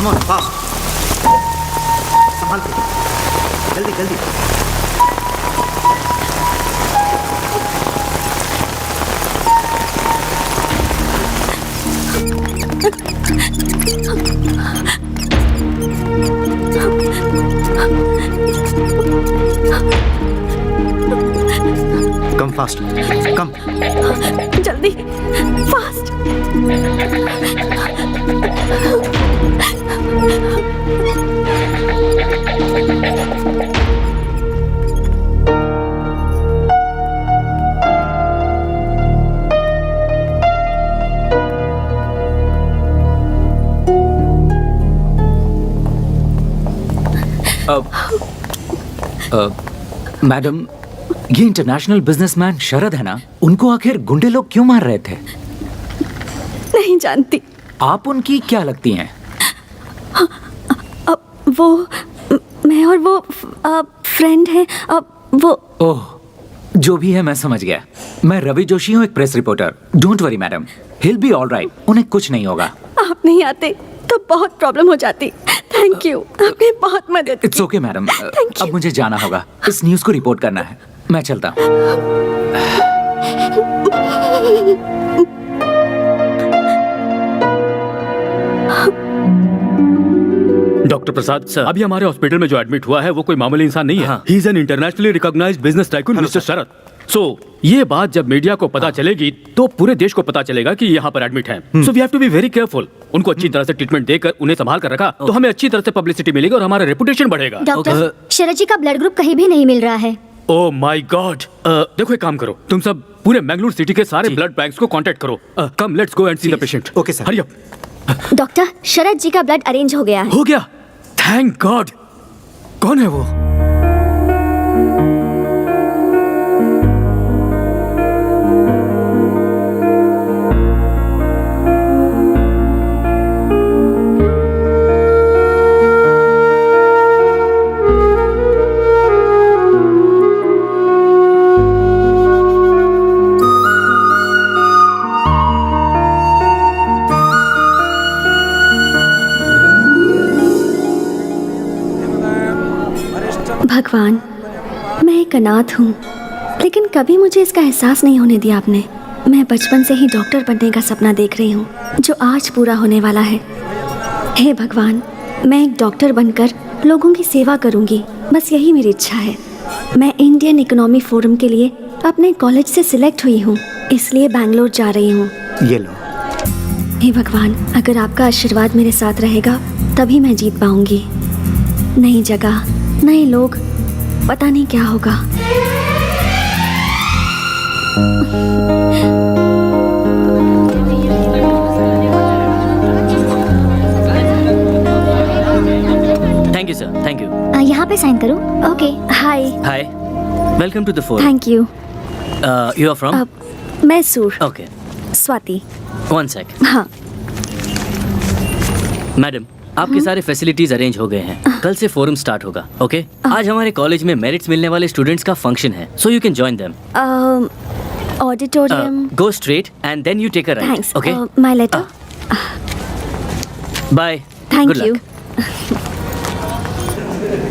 On fast, संभाल के, जल्दी जल्दी। कम फास्ट, कम जल्दी, फास्ट। मैडम, ये इंटरनेशनल बिजनेसमैन शरद है ना, उनको आखिर गुंडे लोग क्यों मार रहे थे? नहीं जानती। आप उनकी क्या लगती हैं? वो मैं और वो फ्रेंड हैं। वो ओह, जो भी है मैं समझ गया। मैं रवि जोशी हूँ, एक press reporter. Don't worry madam, hill be all right. उन्हें कुछ नहीं होगा। आप नहीं आते तो बहुत प्रॉब्लम हो जाती। थैंक यू, आपने बहुत मदद की। It's okay madam, Thank you. अब मुझे जाना होगा। इस न्यूज़ को रिपोर्ट करना है। मैं चलता हूँ। डॉक्टर प्रसाद सर, अभी हमारे हॉस्पिटल में जो एडमिट हुआ है वो कोई मामूली इंसान नहीं है। He is an internationally recognised business tycoon mister Sharad. So ये बात जब मीडिया को पता चलेगी तो पूरे देश को पता चलेगा कि यहाँ पर एडमिट हैं। So we have to be very careful. उनको अच्छी तरह से ट्रीटमेंट देकर उन्हें संभाल कर रखा तो हमें अच्छी तरह से पब्लिसिटी मिलेगी और हमारा रेपुटेशन बढ़ेगा। डॉक्टर, शरद जी का ब्लड ग्रुप कहीं भी नहीं मिल रहा है। ओह माय गॉड। देखो एक काम करो, तुम सब पूरे मैंगलोर सिटी के सारे ब्लड बैंक्स को कांटेक्ट करो। Come let's go and see the patient. Okay sir. Hurry up. Doctor, Sharad ji का ब्लड अरेंज हो गया है। हो गया, थैंक गॉड। कौन है वो? भगवान, मैं एक अनाथ हूँ, लेकिन कभी मुझे इसका एहसास नहीं होने दिया आपने। मैं बचपन से ही डॉक्टर बनने का सपना देख रही हूँ, जो आज पूरा होने वाला है। हे भगवान, मैं एक डॉक्टर बनकर लोगों की सेवा करूँगी, बस यही मेरी इच्छा है। मैं इंडियन इकोनॉमी फोरम के लिए अपने कॉलेज से सिलेक्ट हुई हूँ, इसलिए बैंगलोर जा रही हूँ। ये लो। हे भगवान, अगर आपका आशीर्वाद मेरे साथ रहेगा तभी मैं जीत पाऊंगी। नई जगह, नए लोग, पता नहीं क्या होगा। Thank you sir, thank you. यहाँ पे साइन करूँ? Okay. Hi. Hi, welcome to the forum. Thank you. You are from? Mysore. Okay, Swati. One sec. हाँ। मैडम, आपके सारे फैसिलिटीज अरेंज हो गए हैं। कल से फोरम स्टार्ट होगा। ओके? आज हमारे कॉलेज में मेरिट्स मिलने वाले स्टूडेंट्स का फंक्शन है, so you can join them. Auditorium. Go straight and then you take a right. Thanks. Okay, my letter. Bye. Thank you.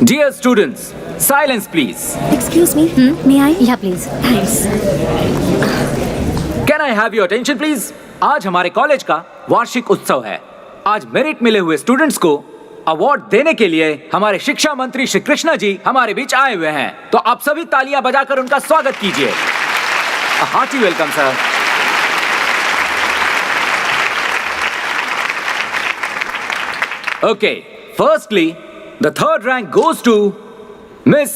Dear students, silence please. Excuse me, may I? Yeah please. Thanks. Can I have your attention please? आज हमारे college का वार्षिक उत्सव है। आज merit मिले हुए students को अवार्ड देने के लिए हमारे शिक्षा मंत्री श्री कृष्णा जी हमारे बीच आए हुए हैं, तो आप सभी तालियां बजाकर उनका स्वागत कीजिए। Hearty welcome sir. Okay, firstly the third rank goes to miss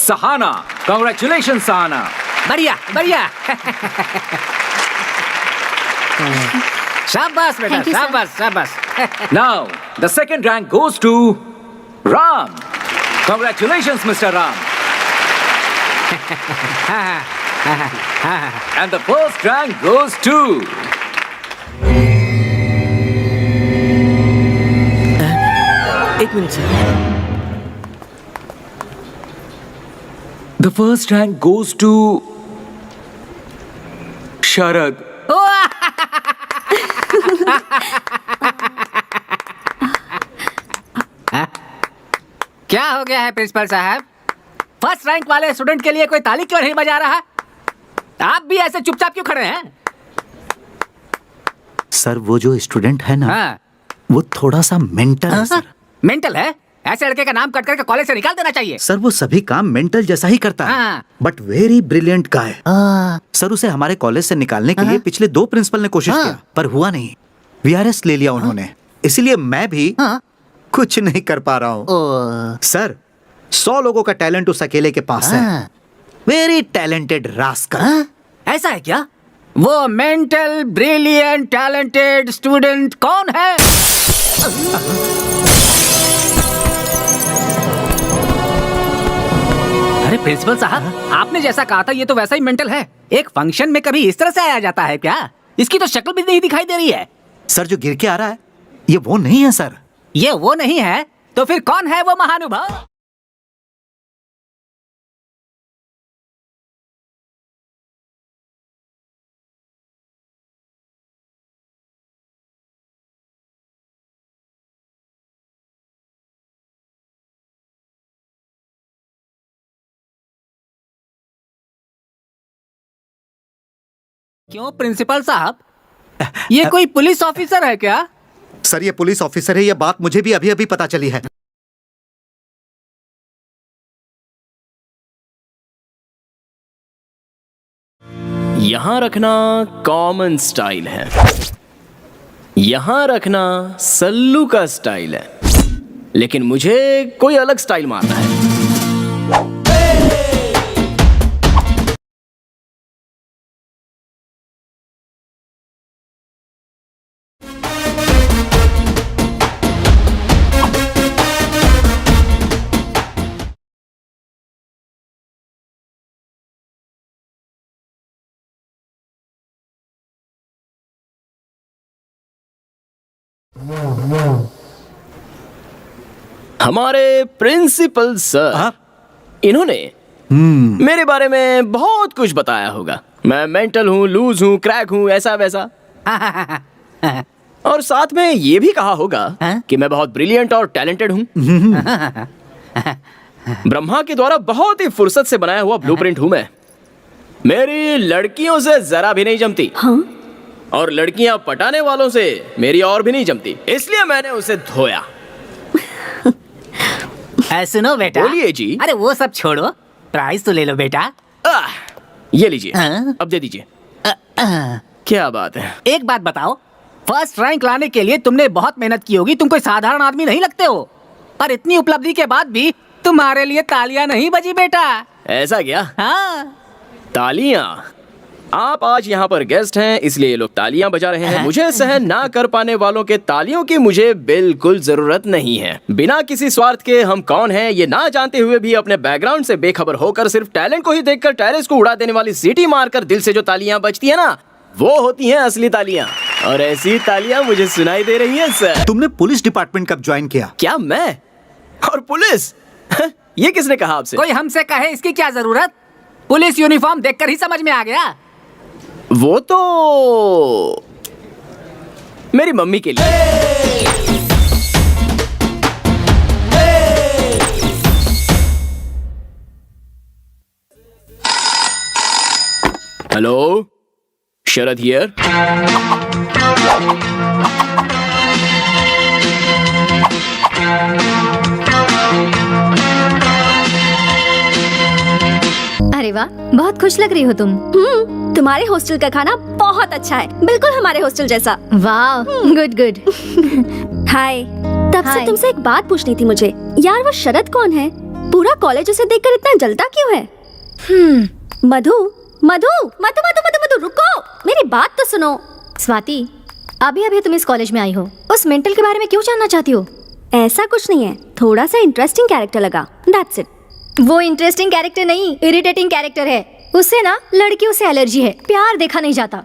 Sahana. Congratulations Sahana. बढ़िया बढ़िया। शाबाश बेटा, Thank you, sir. शाबाश शाबाश। Now, the second rank goes to Ram. Congratulations, Mr. Ram. And the first rank goes to... एक minute sir. The first rank goes to... Sharad. क्या हो गया है प्रिंसिपल साहब? फर्स्ट रैंक वाले स्टूडेंट के लिए कोई ताली क्यों नहीं बजा रहा? आप भी ऐसे चुपचाप क्यों खड़े हैं? सर वो जो स्टूडेंट है ना, हाँ। वो थोड़ा सा मेंटल है सर। मेंटल है? ऐसे लड़के का नाम कट करके कॉलेज से निकाल देना चाहिए। सर वो सभी काम मेंटल जैसा ही करता है, हाँ। But very brilliant guy. Sir उसे हमारे कॉलेज से निकालने के लिए पिछले 2 प्रिंसिपल ने कोशिश किया, पर हुआ नहीं। वीआरएस ले लिया उन्होंने, इसीलिए मैं भी कुछ नहीं कर पा रहा हूँ। सर 100 लोगों का टैलेंट उस अकेले के पास है। Very talented rascal. ऐसा है क्या? वो मेंटल ब्रिलियंट टैलेंटेड स्टूडेंट कौन है? अरे प्रिंसिपल साहब, आपने जैसा कहा था ये तो वैसा ही मेंटल है। एक फंक्शन में कभी इस तरह से आया जाता है क्या? इसकी तो शक्ल भी नहीं दिखाई दे रही है। सर जो गिर के आ रहा है ये वो नहीं है सर। ये वो नहीं है तो फिर कौन है वो महानुभाव? क्यों प्रिंसिपल साहब, ये कोई पुलिस ऑफिसर है क्या? सर ये पुलिस ऑफिसर है, ये बात मुझे भी अभी अभी पता चली है। यहां रखना कॉमन स्टाइल है, यहां रखना सल्लू का स्टाइल है, लेकिन मुझे कोई अलग स्टाइल मारना है। हमारे प्रिंसिपल सर, इन्होंने मेरे बारे में बहुत कुछ बताया होगा। मैं मेंटल हूँ, लूज हूँ, क्रैक हूँ, ऐसा वैसा। और साथ में ये भी कहा होगा कि मैं बहुत ब्रिलियंट और टैलेंटेड हूँ। ब्रह्मा के द्वारा बहुत ही फुर्सत से बनाया हुआ ब्लूप्रिंट हूँ मैं। मेरी लड़कियों से जरा भी नहीं जमती। और लड़कियां पटाने वालों से मेरी और भी नहीं जमती, इसलिए मैंने उसे धोया। सुनो बेटा। बोलिए जी। अरे वो सब छोड़ो, प्राइस तो ले लो बेटा। ये लीजिए। अब दे दीजिए। क्या बात है। एक बात बताओ, फर्स्ट रैंक लाने के लिए तुमने बहुत मेहनत की होगी, तुम कोई साधारण आदमी नहीं लगते हो। पर इतनी उपलब्धि के बाद भी तुम्हारे लिए तालियां नहीं बजी बेटा। ऐसा क्या? हाँ। तालियां? आप आज यहाँ पर गेस्ट हैं इसलिए ये लोग तालियां बजा रहे हैं। मुझे सहन ना कर पाने वालों के तालियों की मुझे बिल्कुल जरूरत नहीं है। बिना किसी स्वार्थ के हम कौन हैं ये ना जानते हुए भी अपने बैकग्राउंड से बेखबर होकर सिर्फ टैलेंट को ही देखकर टेरेस को उड़ा देने वाली सीटी मारकर दिल से जो तालियां बजती है ना, वो होती हैं असली तालियां। और ऐसी तालियां मुझे सुनाई दे रही हैं सर। तुमने पुलिस डिपार्टमेंट कब ज्वाइन किया? क्या मैं? और पुलिस? ये किसने कहा आपसे? कोई हमसे कहे इसकी क्या जरूरत? पुलिस यूनिफॉर्म देखकर ही समझ में आ गया। वो तो मेरी मम्मी के लिए। Hello, Sharad here. अरे वाह, बहुत खुश लग रही हो तुम। तुम्हारे हॉस्टल का खाना बहुत अच्छा है, बिल्कुल हमारे हॉस्टल जैसा। वाह, गुड गुड। हाय। तब से हाय। तुमसे एक बात पूछनी थी मुझे। यार वो शरद कौन है? पूरा कॉलेज उसे देखकर इतना जलता क्यों है? मधु मधु मधु मधु मधु मधु रुको, मेरी बात तो सुनो। स्वाति, अभी अभी तुम इस कॉलेज में आई हो, उस मेंटल के बारे में क्यों जानना चाहती हो? ऐसा कुछ नहीं है, थोड़ा सा इंटरेस्टिंग कैरेक्टर लगा, दैट्स इट। वो इंटरेस्टिंग कैरेक्टर नहीं, इरिटेटिंग कैरेक्टर है। उससे ना लड़कियों से एलर्जी है, प्यार देखा नहीं जाता।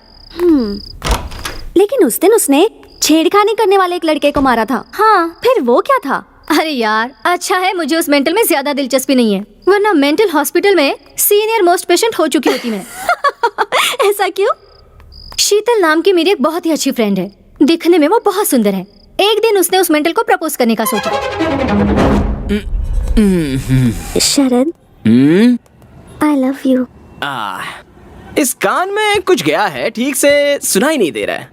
लेकिन उस दिन उसने छेड़खानी करने वाले एक लड़के को मारा था। हाँ, फिर वो क्या था? अरे यार, अच्छा है मुझे उस मेंटल में ज्यादा दिलचस्पी नहीं है, वरना मेंटल हॉस्पिटल में सीनियर मोस्ट पेशेंट हो चुकी होती मैं। ऐसा क्यों? शीतल नाम की मेरी एक बहुत ही अच्छी फ्रेंड है, दिखने में वो बहुत सुंदर है। एक दिन उसने उस मेंटल को प्रपोज करने का सोचा। शरद, हम्म आई लव यू। इस कान में कुछ गया है, ठीक से सुनाई नहीं दे रहा है।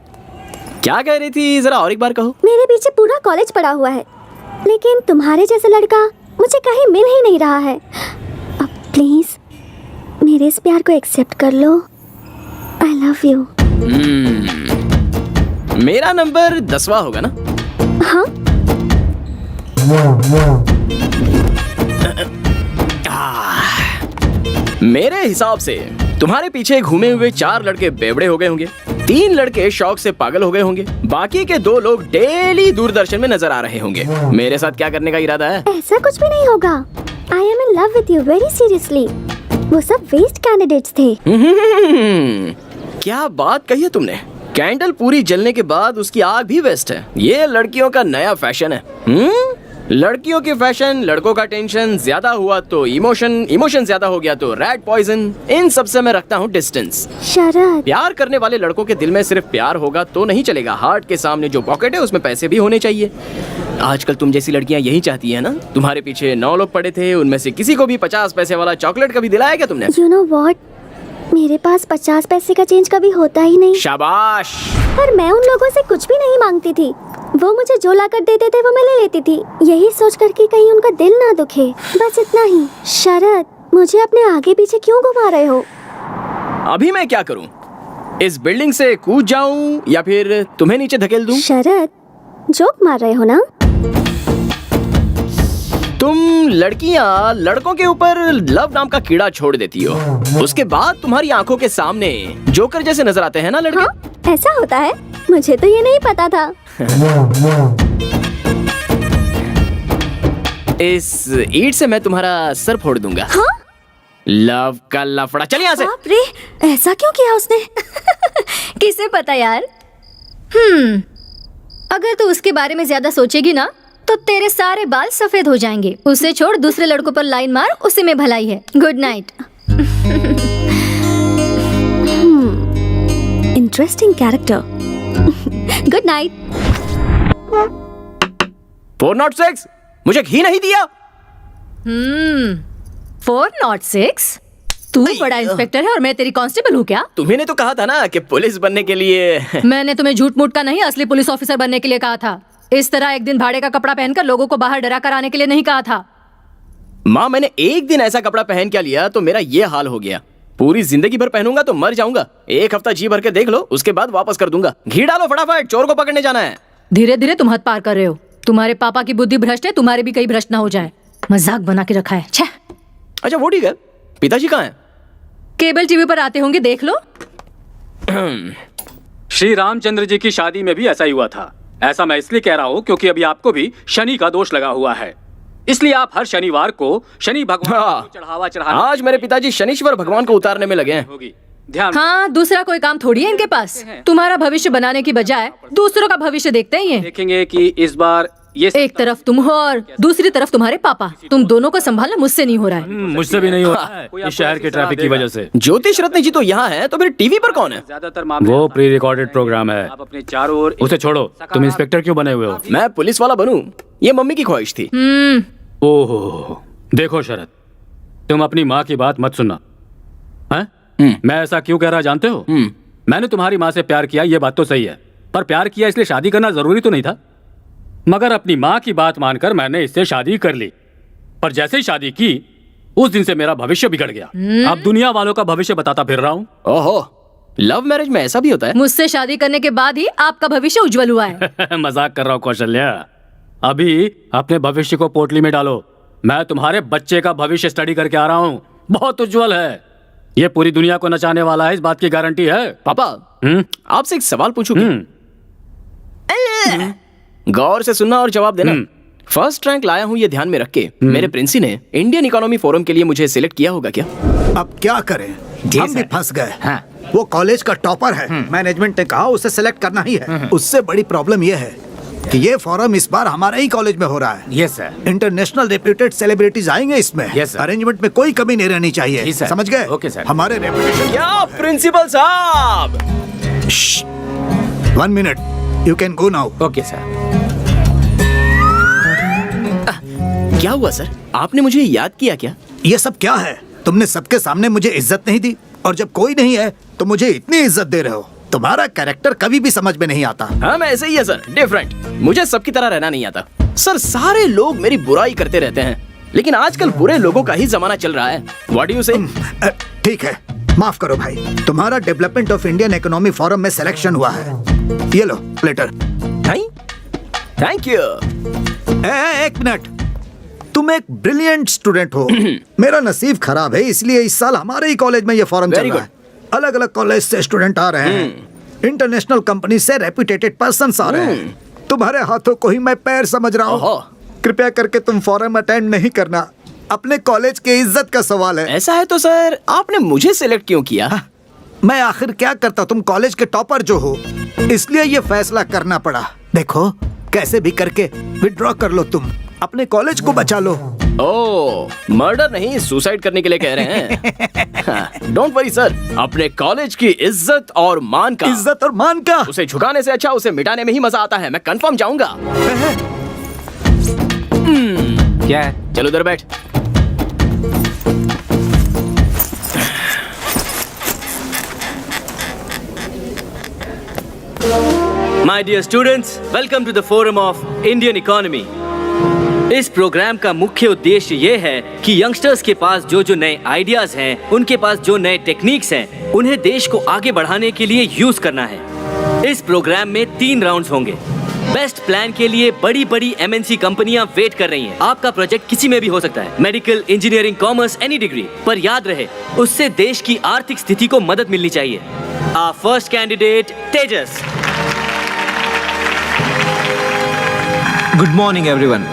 क्या कह रही थी, जरा और एक बार कहो। मेरे पीछे पूरा कॉलेज पड़ा हुआ है, लेकिन तुम्हारे जैसा लड़का मुझे कहीं मिल ही नहीं रहा है। अब प्लीज मेरे इस प्यार को एक्सेप्ट कर लो। I love you. मेरा नंबर 10वां होगा ना? हाँ, मेरे हिसाब से तुम्हारे पीछे घूमे हुए 4 लड़के बेवड़े हो गए होंगे, 3 लड़के शौक से पागल हो गए होंगे, बाकी के 2 लोग डेली दूरदर्शन में नजर आ रहे होंगे। मेरे साथ क्या करने का इरादा है? ऐसा कुछ भी नहीं होगा। I am in love with you very seriously. वो सब वेस्ट कैंडिडेट्स थे। क्या बात कही है तुमने। कैंडल पूरी जलने के बाद उसकी आग भी वेस्ट है। ये लड़कियों का नया फैशन है। लड़कियों की फैशन, लड़कों का टेंशन, ज्यादा हुआ तो इमोशन ज्यादा हो गया तो रैट पॉइजन। इन सब से मैं रखता हूँ डिस्टेंस। शरद, प्यार करने वाले लड़कों के दिल में सिर्फ प्यार होगा तो नहीं चलेगा, हार्ट के सामने जो पॉकेट है उसमें पैसे भी होने चाहिए। आजकल तुम जैसी लड़कियां यही चाहती है ना। तुम्हारे पीछे 9 लोग पड़े थे, उनमें से किसी को भी 50 पैसे वाला चॉकलेट कभी दिलाया क्या तुमने? यू नो व्हाट, मेरे पास 50 पैसे का चेंज कभी होता ही नहीं। शाबाश। पर मैं उन लोगों से कुछ भी नहीं मांगती थी। वो मुझे जो ला कर देते थे वो मैं ले लेती थी, यही सोच कर कि कहीं उनका दिल ना दुखे, बस इतना ही। शरद, मुझे अपने आगे पीछे क्यों घुमा रहे हो? अभी मैं क्या करूं? इस बिल्डिंग से कूद जाऊं या फिर तुम्हें नीचे धकेल दूं? शरद, जोक मार रहे हो ना? तुम लड़कियां लड़कों के ऊपर लव नाम का कीड़ा छोड़ देती हो, उसके बाद तुम्हारी आंखों के सामने जोकर जैसे नजर आते हैं ना लड़के। हाँ, ऐसा होता है? मुझे तो ये नहीं पता था। इस ईंट से मैं तुम्हारा सर फोड़ दूंगा। हाँ? लव का लफड़ा। चल यहाँ से। बाप रे, ऐसा क्यों किया उसने? किसे पता यार। अगर तू उसके बारे में ज्यादा सोचेगी ना तो तेरे सारे बाल सफेद हो जाएंगे। उसे छोड़, दूसरे लड़कों पर लाइन मार, उसी में भलाई है। Good night. Interesting character. Good night. 406 मुझे घी नहीं दिया। 406? तू बड़ा इंस्पेक्टर है और मैं तेरी कांस्टेबल हूँ क्या? तुम्ही तो कहा था ना कि पुलिस बनने के लिए। मैंने तुम्हें झूठ मूठ का नहीं, असली पुलिस ऑफिसर बनने के लिए कहा था। इस तरह एक दिन भाड़े का कपड़ा पहनकर लोगों को बाहर डरा कर आने के लिए नहीं कहा था। माँ, मैंने एक दिन ऐसा कपड़ा पहन क्या लिया तो मेरा ये हाल हो गया। पूरी जिंदगी भर पहनूंगा तो मर जाऊंगा। 1 हफ्ता जी भर के देख लो, उसके बाद वापस कर दूंगा। घी डालो फटाफट, चोर को पकड़ने जाना है। धीरे धीरे तुम हद पार कर रहे हो। तुम्हारे पापा की बुद्धि भ्रष्ट है, तुम्हारे भी कहीं भ्रष्ट ना हो जाए। मजाक बना के रखा है। छे। अच्छा वो ठीक है, पिताजी कहाँ हैं? केबल टीवी पर आते होंगे, देख लो। श्री रामचंद्र जी की शादी में भी ऐसा ही हुआ था। ऐसा मैं इसलिए कह रहा हूँ क्योंकि अभी आपको भी शनि का दोष लगा हुआ है, इसलिए आप हर शनिवार को शनि भगवान को चढ़ावा चढ़ाना। आज मेरे पिताजी शनीश्वर भगवान को उतारने में लगे हैं। होगी ध्यान। हाँ, दूसरा कोई काम थोड़ी है इनके पास। तुम्हारा भविष्य बनाने की बजाय दूसरों का भविष्य देखते हैं ये। देखेंगे कि इस बार ये एक तरफ तुम हो और दूसरी तरफ तुम्हारे पापा। तुम दोनों को संभालना मुझसे नहीं हो रहा है। मुझसे भी नहीं हो रहा है, इस शहर के ट्रैफिक की वजह से। ज्योतिष रत्न जी तो यहाँ है, तो फिर टीवी पर कौन है? ज्यादातर मामले वो प्री रिकॉर्डेड प्रोग्राम है। आप अपने चारों ओर उसे छोड़ो। तुम इंस्पेक्टर क्यों बने हुए हो? मैं पुलिस वाला बनूं, ये मम्मी की ख्वाहिश थी। ओहो, देखो शरद, तुम अपनी माँ की बात मत सुनना। हैं? मैं ऐसा क्यों कह रहा जानते हो? मैंने तुम्हारी माँ से प्यार किया, ये बात तो सही है, पर प्यार किया इसलिए शादी करना जरूरी तो नहीं था। मगर अपनी माँ की बात मानकर मैंने इससे शादी कर ली, पर जैसे ही शादी की उस दिन से मेरा भविष्य बिगड़ गया। अब दुनिया वालों का भविष्य बताता फिर रहा हूँ। ओहो, लव मैरिज में ऐसा भी होता है? मुझसे शादी करने के बाद ही आपका भविष्य उज्जवल हुआ है। मजाक कर रहा हूँ कौशल्या। अभी अपने भविष्य को पोटली में डालो। मैं तुम्हारे बच्चे का भविष्य स्टडी करके आ रहा हूँ, बहुत उज्जवल है। ये पूरी दुनिया को नचाने वाला है, इस बात की गारंटी है। पापा, आपसे एक सवाल पूछूं क्या? गौर से सुनना और जवाब देना। फर्स्ट रैंक लाया हूँ ये ध्यान में रख के। मेरे प्रिंसी ने इंडियन इकोनॉमी फोरम के लिए मुझे सिलेक्ट किया होगा क्या? अब क्या करें, हम भी फंस गए। वो कॉलेज का टॉपर है, मैनेजमेंट ने कहा उसे सेलेक्ट करना ही है। उससे बड़ी प्रॉब्लम ये है कि ये फोरम इस बार हमारे ही कॉलेज में हो रहा है। Yes sir. International reputed celebrities आएंगे इसमें। Yes, sir. अरेंजमेंट में कोई कमी नहीं रहनी चाहिए, जी, sir. समझ गए? Okay, sir. हमारे रेपुटेशन। क्या प्रिंसिपल साहब? 1 minute, you can go now. Okay sir. क्या हुआ सर? आपने मुझे याद किया क्या? ये सब क्या है? तुमने सबके सामने मुझे इज्जत नहीं दी और जब कोई नहीं है तो मुझे इतनी इज्जत दे रहे हो। तुम्हारा कैरेक्टर कभी भी समझ में नहीं आता। हाँ, मैं ऐसे ही है सर, डिफरेंट। मुझे सबकी तरह रहना नहीं आता सर। सारे लोग मेरी बुराई करते रहते हैं, लेकिन आजकल बुरे लोगों का ही जमाना चल रहा है। व्हाट डू यू से? ठीक है, माफ करो भाई। तुम्हारा development of Indian economy forum में सिलेक्शन हुआ है। ये लो लेटर। Thank you. एक मिनट, तुम एक ब्रिलियंट स्टूडेंट हो। मेरा नसीब खराब है, इसलिए इस साल हमारे ही कॉलेज में ये फॉरम चल रहा है। अलग अलग कॉलेज से स्टूडेंट आ रहे हैं, इंटरनेशनल कंपनी से रेप्यूटेड पर्सन्स आ रहे हैं। तुम्हारे हाथों को ही मैं पैर समझ रहा हूँ। कृपया करके तुम फॉरम अटेंड नहीं करना, अपने कॉलेज की इज्जत का सवाल है। ऐसा है तो सर आपने मुझे सिलेक्ट क्यों किया? मैं आखिर क्या करता, तुम कॉलेज के टॉपर जो हो, इसलिए ये फैसला करना पड़ा। देखो, कैसे भी करके विड्रॉ कर लो, तुम अपने कॉलेज को बचा लो। ओह, मर्डर नहीं, सुसाइड करने के लिए कह रहे हैं। डोंट वरी सर, अपने कॉलेज की इज्जत और मान का उसे झुकाने से अच्छा उसे मिटाने में ही मजा आता है। मैं कंफर्म जाऊंगा। क्या है? चलो उधर बैठ। My dear students, welcome to the Forum of Indian Economy. इस प्रोग्राम का मुख्य उद्देश्य ये है कि यंगस्टर्स के पास जो जो नए आइडियाज हैं, उनके पास जो नए टेक्निक्स हैं, उन्हें देश को आगे बढ़ाने के लिए यूज करना है। इस प्रोग्राम में 3 राउंड्स होंगे। बेस्ट प्लान के लिए बड़ी बड़ी MNC कंपनियां वेट कर रही हैं। आपका प्रोजेक्ट किसी में भी हो सकता है, medical, engineering, commerce, any degree. पर याद रहे, उससे देश की आर्थिक स्थिति को मदद मिलनी चाहिए। Our first candidate, Tejas. Good morning, everyone.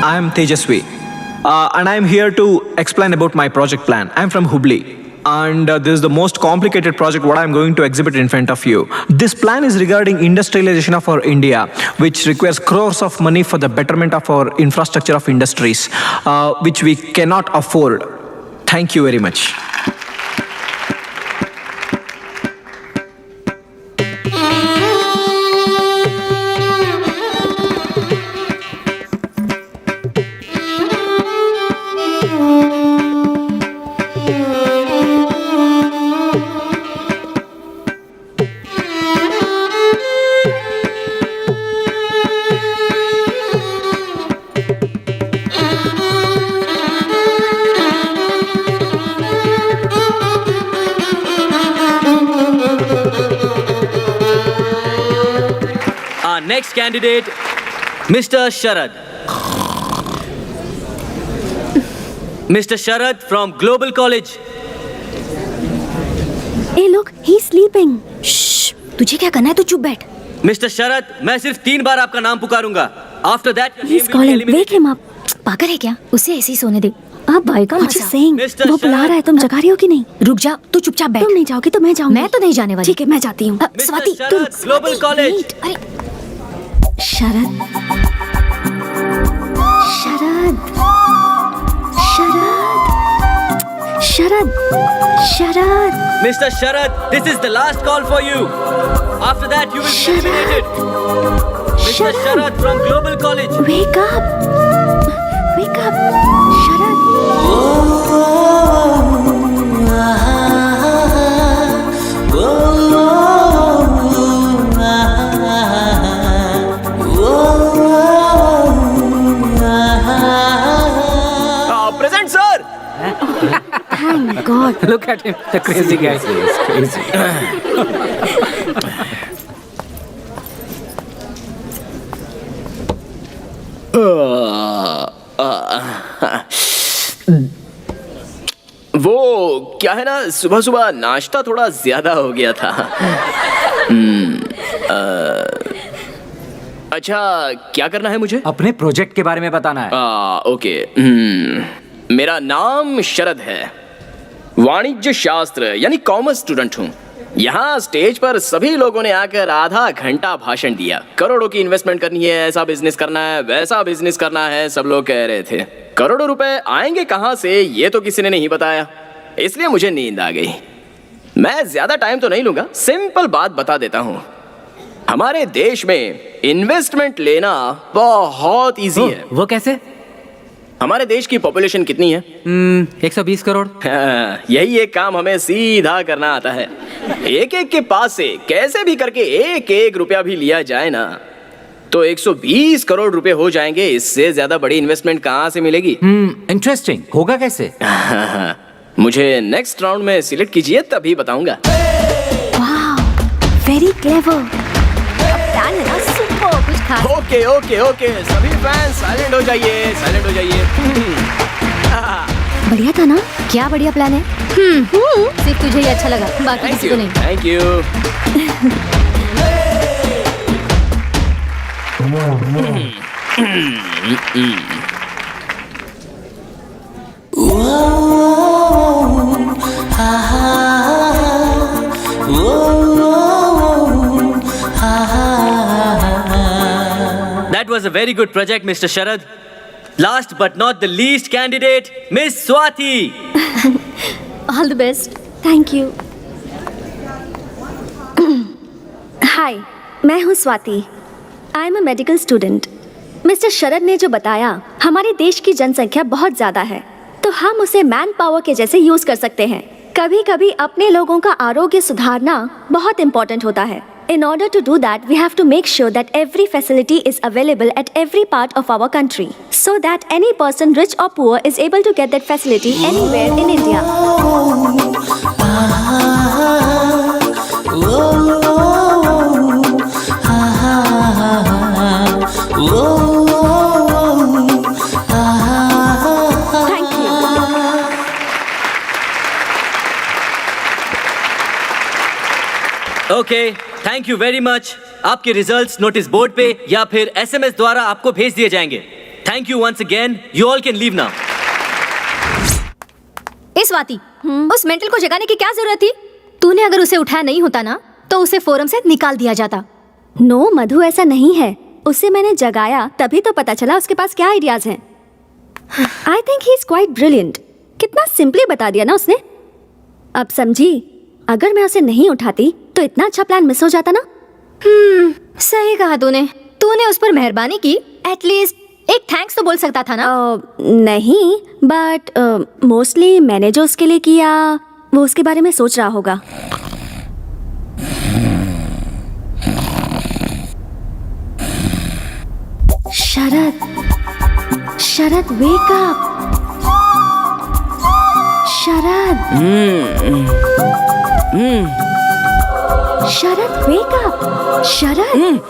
I am Tejasvi, and I am here to explain about my project plan. I am from Hubli, and this is the most complicated project what I am going to exhibit in front of you. This plan is regarding industrialization of our India, which requires crores of money for the betterment of our infrastructure of industries, which we cannot afford. Thank you very much. Next candidate, Mr. Sharad. Mr. Sharad from Global College. ए लोग, ही sleeping. तुझे क्या करना है, तू चुप बैठ। Mr. Sharad, मैं सिर्फ 3 बार आपका नाम पुकारूंगा। After that, he is calling, wake him up. पागल है क्या? उसे ऐसे ही सोने दे। आप भाई का मजा सेइंग, वो बुला रहा है, तुम जगा रही हो कि नहीं? रुक जा, तू चुपचाप बैठ। तुम नहीं जाओगी तो मैं जाऊंगी। मैं तो नहीं जाने वाली। ठीक है, मैं जाती हूँ। स्वाति, तुम global college. Sharad, Sharad, Sharad, Sharad, Sharad. Mr. Sharad, this is the last call for you. After that, you will be eliminated. Mr. Sharad from Global College. Wake up, wake up, Sharad. Present, sir. Thank God. Look at him, the crazy guy. Crazy. वो क्या है ना, सुबह सुबह नाश्ता थोड़ा ज्यादा हो गया था। अच्छा, क्या करना है मुझे? अपने प्रोजेक्ट के बारे में बताना है। ओके। मेरा नाम शरद है, वाणिज्य शास्त्र यानी कॉमर्स स्टूडेंट हूँ। यहाँ स्टेज पर सभी लोगों ने आकर आधा घंटा भाषण दिया। करोड़ों की इन्वेस्टमेंट करनी है, ऐसा बिजनेस करना है, वैसा बिजनेस करना है, सब लोग कह रहे थे। करोड़ों रुपए आएंगे कहाँ से, ये तो किसी ने नहीं बताया, इसलिए मुझे नींद आ गई। मैं ज्यादा टाइम तो नहीं लूंगा, सिंपल बात बता देता हूँ। हमारे देश में इन्वेस्टमेंट लेना बहुत इजी है। वो कैसे? हमारे देश की पॉपुलेशन कितनी है? 120 करोड़। यही एक काम हमें सीधा करना आता है। एक एक के पास से कैसे भी करके एक एक रुपया भी लिया जाए ना, तो 120 करोड़ रुपए हो जाएंगे। इससे ज्यादा बड़ी इन्वेस्टमेंट कहाँ से मिलेगी? इंटरेस्टिंग। होगा कैसे? मुझे नेक्स्ट राउंड में सिलेक्ट कीजिए, तभी बताऊंगा। Very clever. प्लान है ना सुपर। कुछ खास? ओके ओके ओके, सभी फैंस साइलेंट हो जाइए, साइलेंट हो जाइए। बढ़िया था ना? क्या बढ़िया प्लान है। सिर्फ तुझे ही अच्छा लगा, बाकी थैंक किसी यू, को नहीं। Thank you. That was a very good project, Mr. Sharad. Last but not the least candidate, Miss Swati. All the best. Thank you. Hi, मैं हूँ Swati. I am a medical student. Mister Sharad ने जो बताया, हमारे देश की जनसंख्या बहुत ज़्यादा है, तो हम उसे मैन पावर के जैसे यूज़ कर सकते हैं। कभी कभी अपने लोगों का आरोग्य सुधारना बहुत इम्पोर्टेंट होता है। In order to do that, we have to make sure that every facility is available at every part of our country, so that any person, rich or poor, is able to get that facility anywhere in India. Thank you. Okay, thank you very much. आपके results notice board पे या फिर SMS द्वारा आपको भेज दिए जाएंगे। Thank you once again. You all can leave now. ए स्वाति, उस मेंटल को जगाने की क्या जरूरत थी? तूने अगर उसे उठाया नहीं होता ना, तो उसे फोरम से निकाल दिया जाता। नो मधु, ऐसा नहीं है। उसे मैंने जगाया तभी तो पता चला उसके पास क्या आइडियाज हैं। I think he is quite brilliant. कितना सिंपली बता दिया ना उसने। अब समझी, अगर मैं उसे नहीं उठाती तो इतना अच्छा प्लान मिस हो जाता ना। सही कहा तूने। तूने उस पर मेहरबानी की, एटलीस्ट एक थैंक्स तो बोल सकता था ना। नहीं, बट मोस्टली मैंने जो उसके लिए किया वो उसके बारे में सोच रहा होगा। शरद, शरद वेक अप। शरद, शरद वेक अप। शरद,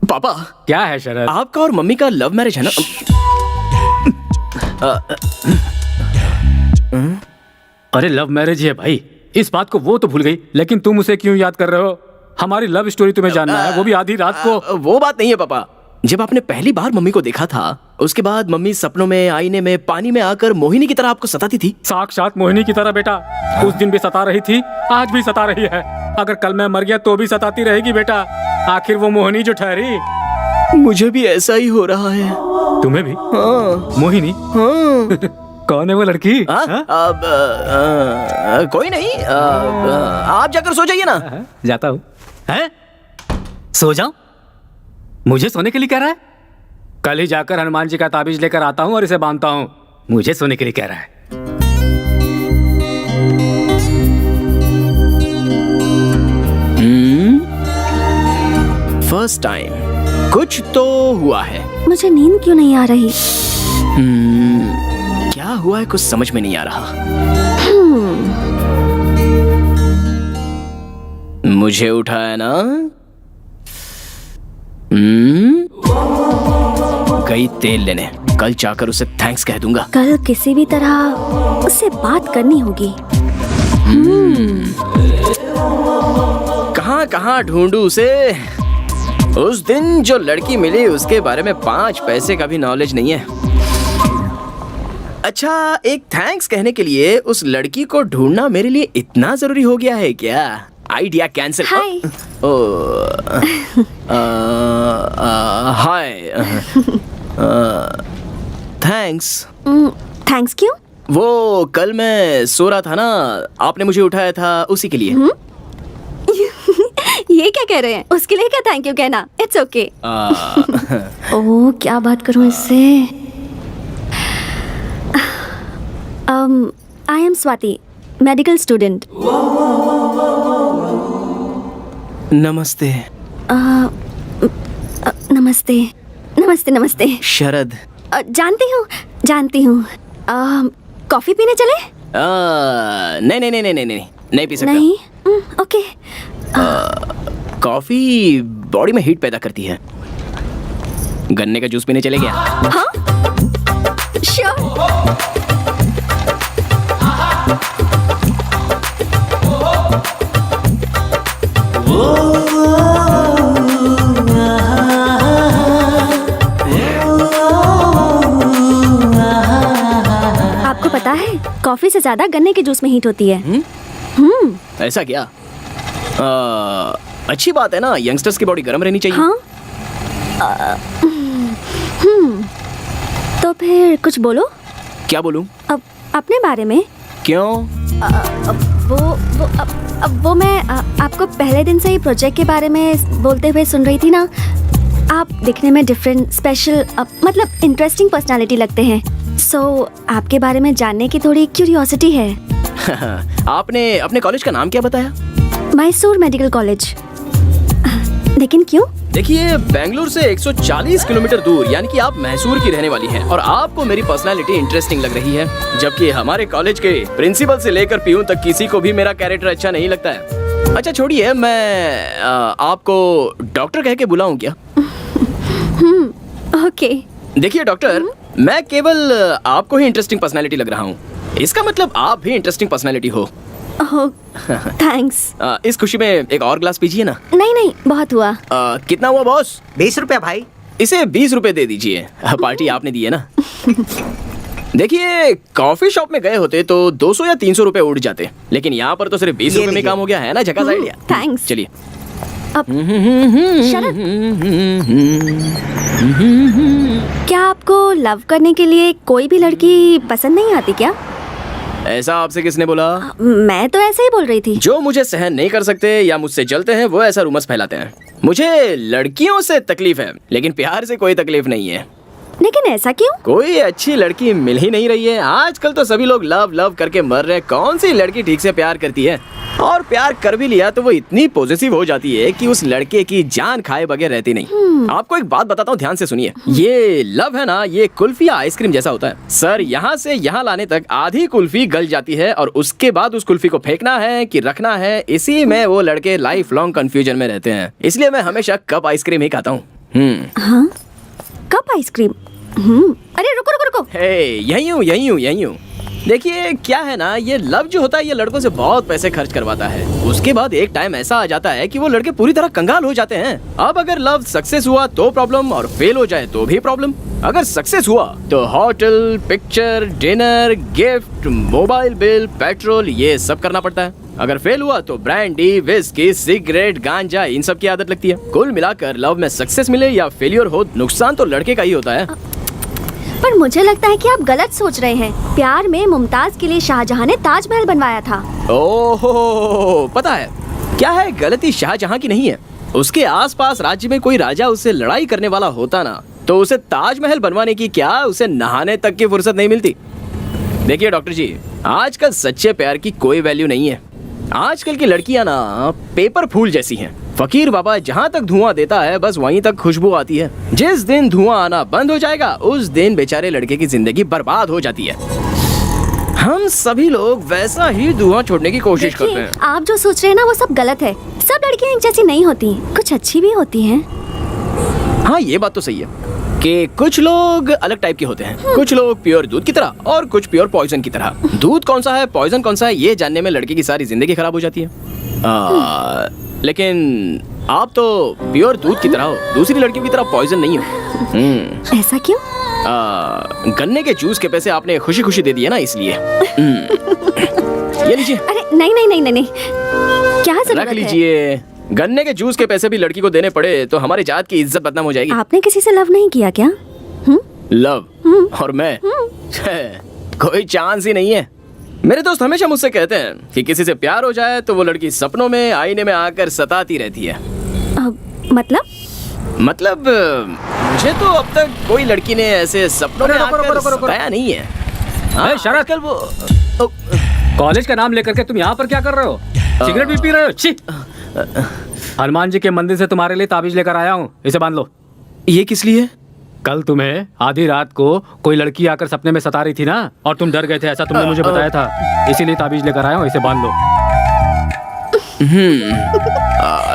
पापा, क्या है शरद? आपका और मम्मी का लव मैरिज है ना? अरे लव मैरिज है भाई, इस बात को वो तो भूल गई, लेकिन तुम उसे क्यों याद कर रहे हो? हमारी लव स्टोरी तुम्हें जानना है, वो भी आधी रात को। वो बात नहीं है पापा। जब आपने पहली बार मम्मी को देखा था, उसके बाद मम्मी सपनों में, आईने में, पानी में आकर मोहिनी की तरह आपको सताती थी। साक्षात मोहिनी की तरह बेटा। उस दिन भी सता रही थी, आज भी सता रही है। अगर कल मैं मर गया तो भी सताती रहेगी बेटा। आखिर वो मोहिनी जो ठहरी। मुझे भी ऐसा ही हो रहा है। तुम्हें भी? हाँ। मोहिनी? हाँ। कौन है वो लड़की? कोई नहीं। आप जाकर सो जाइए ना। जाता हूँ। हैं? सो जाऊं? मुझे सोने के लिए कह रहा है? कल ही जाकर हनुमान जी का ताबीज लेकर आता हूँ और इसे बांधता हूँ। मुझे सोने के लिए कह रहा है। फर्स्ट टाइम कुछ तो हुआ है। मुझे नींद क्यों नहीं आ रही? क्या हुआ है कुछ समझ में नहीं आ रहा। मुझे उठाया ना। गई तेल लेने। कल जाकर उसे थैंक्स कह दूंगा। कल किसी भी तरह उससे बात करनी होगी। कहाँ कहाँ ढूंढूं उसे? उस दिन जो लड़की मिली उसके बारे में 5 पैसे का भी नॉलेज नहीं है। अच्छा, एक थैंक्स कहने के लिए उस लड़की को ढूंढना मेरे लिए इतना जरूरी हो गया है क्या? Idea cancel. Hi. Hi. Thanks. Thanks क्यों? वो कल मैं सो रहा था ना, आपने मुझे उठाया था उसी के लिए। ये क्या कह रहे हैं? उसके लिए क्या थैंक यू कहना? It's okay. ओह, क्या बात करूं इससे? I am Swati, medical student. नमस्ते। नमस्ते नमस्ते नमस्ते। शरद। जानती हूँ। कॉफी पीने चले? नहीं नहीं नहीं नहीं नहीं नहीं पी सकता। नहीं? ओके। कॉफी बॉडी में हीट पैदा करती है। गन्ने का जूस पीने चले गया। हाँ? श्योर। आपको पता है कॉफी से ज्यादा गन्ने के जूस में हीट होती है। ऐसा क्या? अच्छी बात है ना, यंगस्टर्स की बॉडी गर्म रहनी चाहिए। हाँ? तो फिर कुछ बोलो। क्या बोलूं? अब अपने बारे में। क्यों? वो मैं आपको पहले दिन से ही प्रोजेक्ट के बारे में बोलते हुए सुन रही थी ना। आप दिखने में डिफरेंट, स्पेशल, मतलब इंटरेस्टिंग पर्सनालिटी लगते हैं। सो आपके बारे में जानने की थोड़ी क्यूरियोसिटी है। आपने अपने कॉलेज का नाम क्या बताया? Mysore medical college. लेकिन क्यों? देखिए, बेंगलुरु से 140 किलोमीटर दूर, यानी कि आप मैसूर की रहने वाली हैं और आपको मेरी पर्सनालिटी इंटरेस्टिंग लग रही है, जबकि हमारे कॉलेज के प्रिंसिपल से लेकर पीयून तक किसी को भी मेरा कैरेक्टर अच्छा नहीं लगता है। अच्छा छोड़िए, मैं आपको डॉक्टर कह के बुलाऊं क्या? ओके। देखिए डॉक्टर, मैं केवल आपको ही इंटरेस्टिंग पर्सनालिटी लग रहा हूँ, इसका मतलब आप भी इंटरेस्टिंग पर्सनालिटी हो। थैंक्स। इस खुशी में एक और ग्लास पीजिए ना। नहीं, बहुत हुआ। कितना हुआ बॉस? 20 रुपया भाई। इसे 20 रुपए दे दीजिए, पार्टी आपने दी है ना। देखिए, कॉफी शॉप में गए होते तो 200 या 300 रुपए उड़ जाते, लेकिन यहाँ पर तो सिर्फ 20 रुपए में काम हो गया है ना। झकास आइडिया। थैंक्स। चलिए। शरद, क्या आपको लव करने के लिए कोई भी लड़की पसंद नहीं आती क्या? ऐसा आपसे किसने बोला? मैं तो ऐसे ही बोल रही थी। जो मुझे सहन नहीं कर सकते या मुझसे जलते हैं वो ऐसा रूमर्स फैलाते हैं। मुझे लड़कियों से तकलीफ है, लेकिन प्यार से कोई तकलीफ नहीं है। लेकिन ऐसा क्यों? कोई अच्छी लड़की मिल ही नहीं रही है। आजकल तो सभी लोग लव लव करके मर रहे हैं। कौन सी लड़की ठीक से प्यार करती है? और प्यार कर भी लिया तो वो इतनी पॉजिटिव हो जाती है कि उस लड़के की जान खाए बगैर रहती नहीं। आपको एक बात बताता हूँ, ध्यान से सुनिए। ये लव है ना, ये कुल्फी या आइसक्रीम जैसा होता है। सर, यहाँ से यहाँ लाने तक आधी कुल्फी गल जाती है और उसके बाद उस कुल्फी को फेंकना है कि रखना है, इसी में वो लड़के लाइफ लॉन्ग कंफ्यूजन में रहते हैं। इसलिए मैं हमेशा कप आइसक्रीम ही खाता हूँ। हाँ? Cup ice cream? अरे रुको। यही हूँ। देखिए क्या है ना, ये लव जो होता है ये लड़कों से बहुत पैसे खर्च करवाता है। उसके बाद एक टाइम ऐसा आ जाता है कि वो लड़के पूरी तरह कंगाल हो जाते हैं। अब अगर लव सक्सेस हुआ तो प्रॉब्लम, और फेल हो जाए तो भी प्रॉब्लम। अगर सक्सेस हुआ तो hotel, picture, dinner, gift, mobile bill, petrol, ये सब करना पड़ता है। अगर फेल हुआ तो ब्रांडी, विस्की, सिगरेट, गांजा, इन सब की आदत लगती है। कुल मिलाकर लव में सक्सेस मिले या फेलियर हो, नुकसान तो लड़के का ही होता है। पर मुझे लगता है कि आप गलत सोच रहे हैं। प्यार में मुमताज के लिए शाहजहां ने ताजमहल बनवाया था। ओहो, पता है क्या है, गलती शाहजहां की नहीं है। उसके आसपास राज्य में कोई राजा उससे लड़ाई करने वाला होता ना, तो उसे ताजमहल बनवाने की क्या, उसे नहाने तक की फुर्सत नहीं मिलती। देखिए डॉक्टर जी, आजकल सच्चे प्यार की कोई वैल्यू नहीं है। आजकल की लड़कियां ना पेपर फूल जैसी हैं। फकीर बाबा जहाँ तक धुआं देता है बस वहीं तक खुशबू आती है। जिस दिन धुआं आना बंद हो जाएगा उस दिन बेचारे लड़के की जिंदगी बर्बाद हो जाती है। हम सभी लोग वैसा ही धुआं छोड़ने की कोशिश करते हैं। आप जो सोच रहे हैं ना वो सब गलत है। सब लड़कियां एक जैसी नहीं होती, कुछ अच्छी भी होती हैं। हाँ, ये बात तो सही है कि कुछ लोग अलग टाइप के होते हैं। कुछ लोग प्योर दूध की तरह और कुछ प्योर पॉइजन की तरह। दूध कौन सा है, पॉइजन कौन सा है, ये जानने में लड़के की सारी जिंदगी खराब हो जाती है। लेकिन आप तो प्योर दूध की तरह हो, दूसरी लड़कियों की तरह पॉइजन नहीं हो। ऐसा क्यों? गन्ने के जूस के पैसे आपने खुशी खुशी दे दिए ना, इसलिए। ये लीजिए। अरे नहीं नहीं नहीं नहीं नहीं, क्या जरूरत रख है? लीजिए। गन्ने के जूस के पैसे भी लड़की को देने पड़े तो हमारी जात की इज्जत बदनाम हो जाएगी। आपने किसी से लव नहीं किया क्या? लव और मैं कोई चांस ही नहीं है। मेरे दोस्त हमेशा मुझसे कहते हैं कि किसी से प्यार हो जाए तो वो लड़की सपनों में आईने में आकर सताती रहती है। मतलब मुझे तो अब तक कोई लड़की ने ऐसे सपनों में आकर सताया नहीं है। हाँ, शरद कल वो कॉलेज का नाम लेकर के तुम यहाँ पर क्या कर रहे हो? सिगरेट भी पी रहे हो? छी! हनुमान जी के मंदिर से तुम्हारे लिए ताबीज लेकर आया हूँ, इसे बांध लो। ये किस लिए? कल तुम्हें आधी रात को कोई लड़की आकर सपने में सता रही थी ना, और तुम डर गए थे, ऐसा तुमने मुझे बताया था, इसीलिए ताबीज लेकर आया हूँ, इसे बांध लो।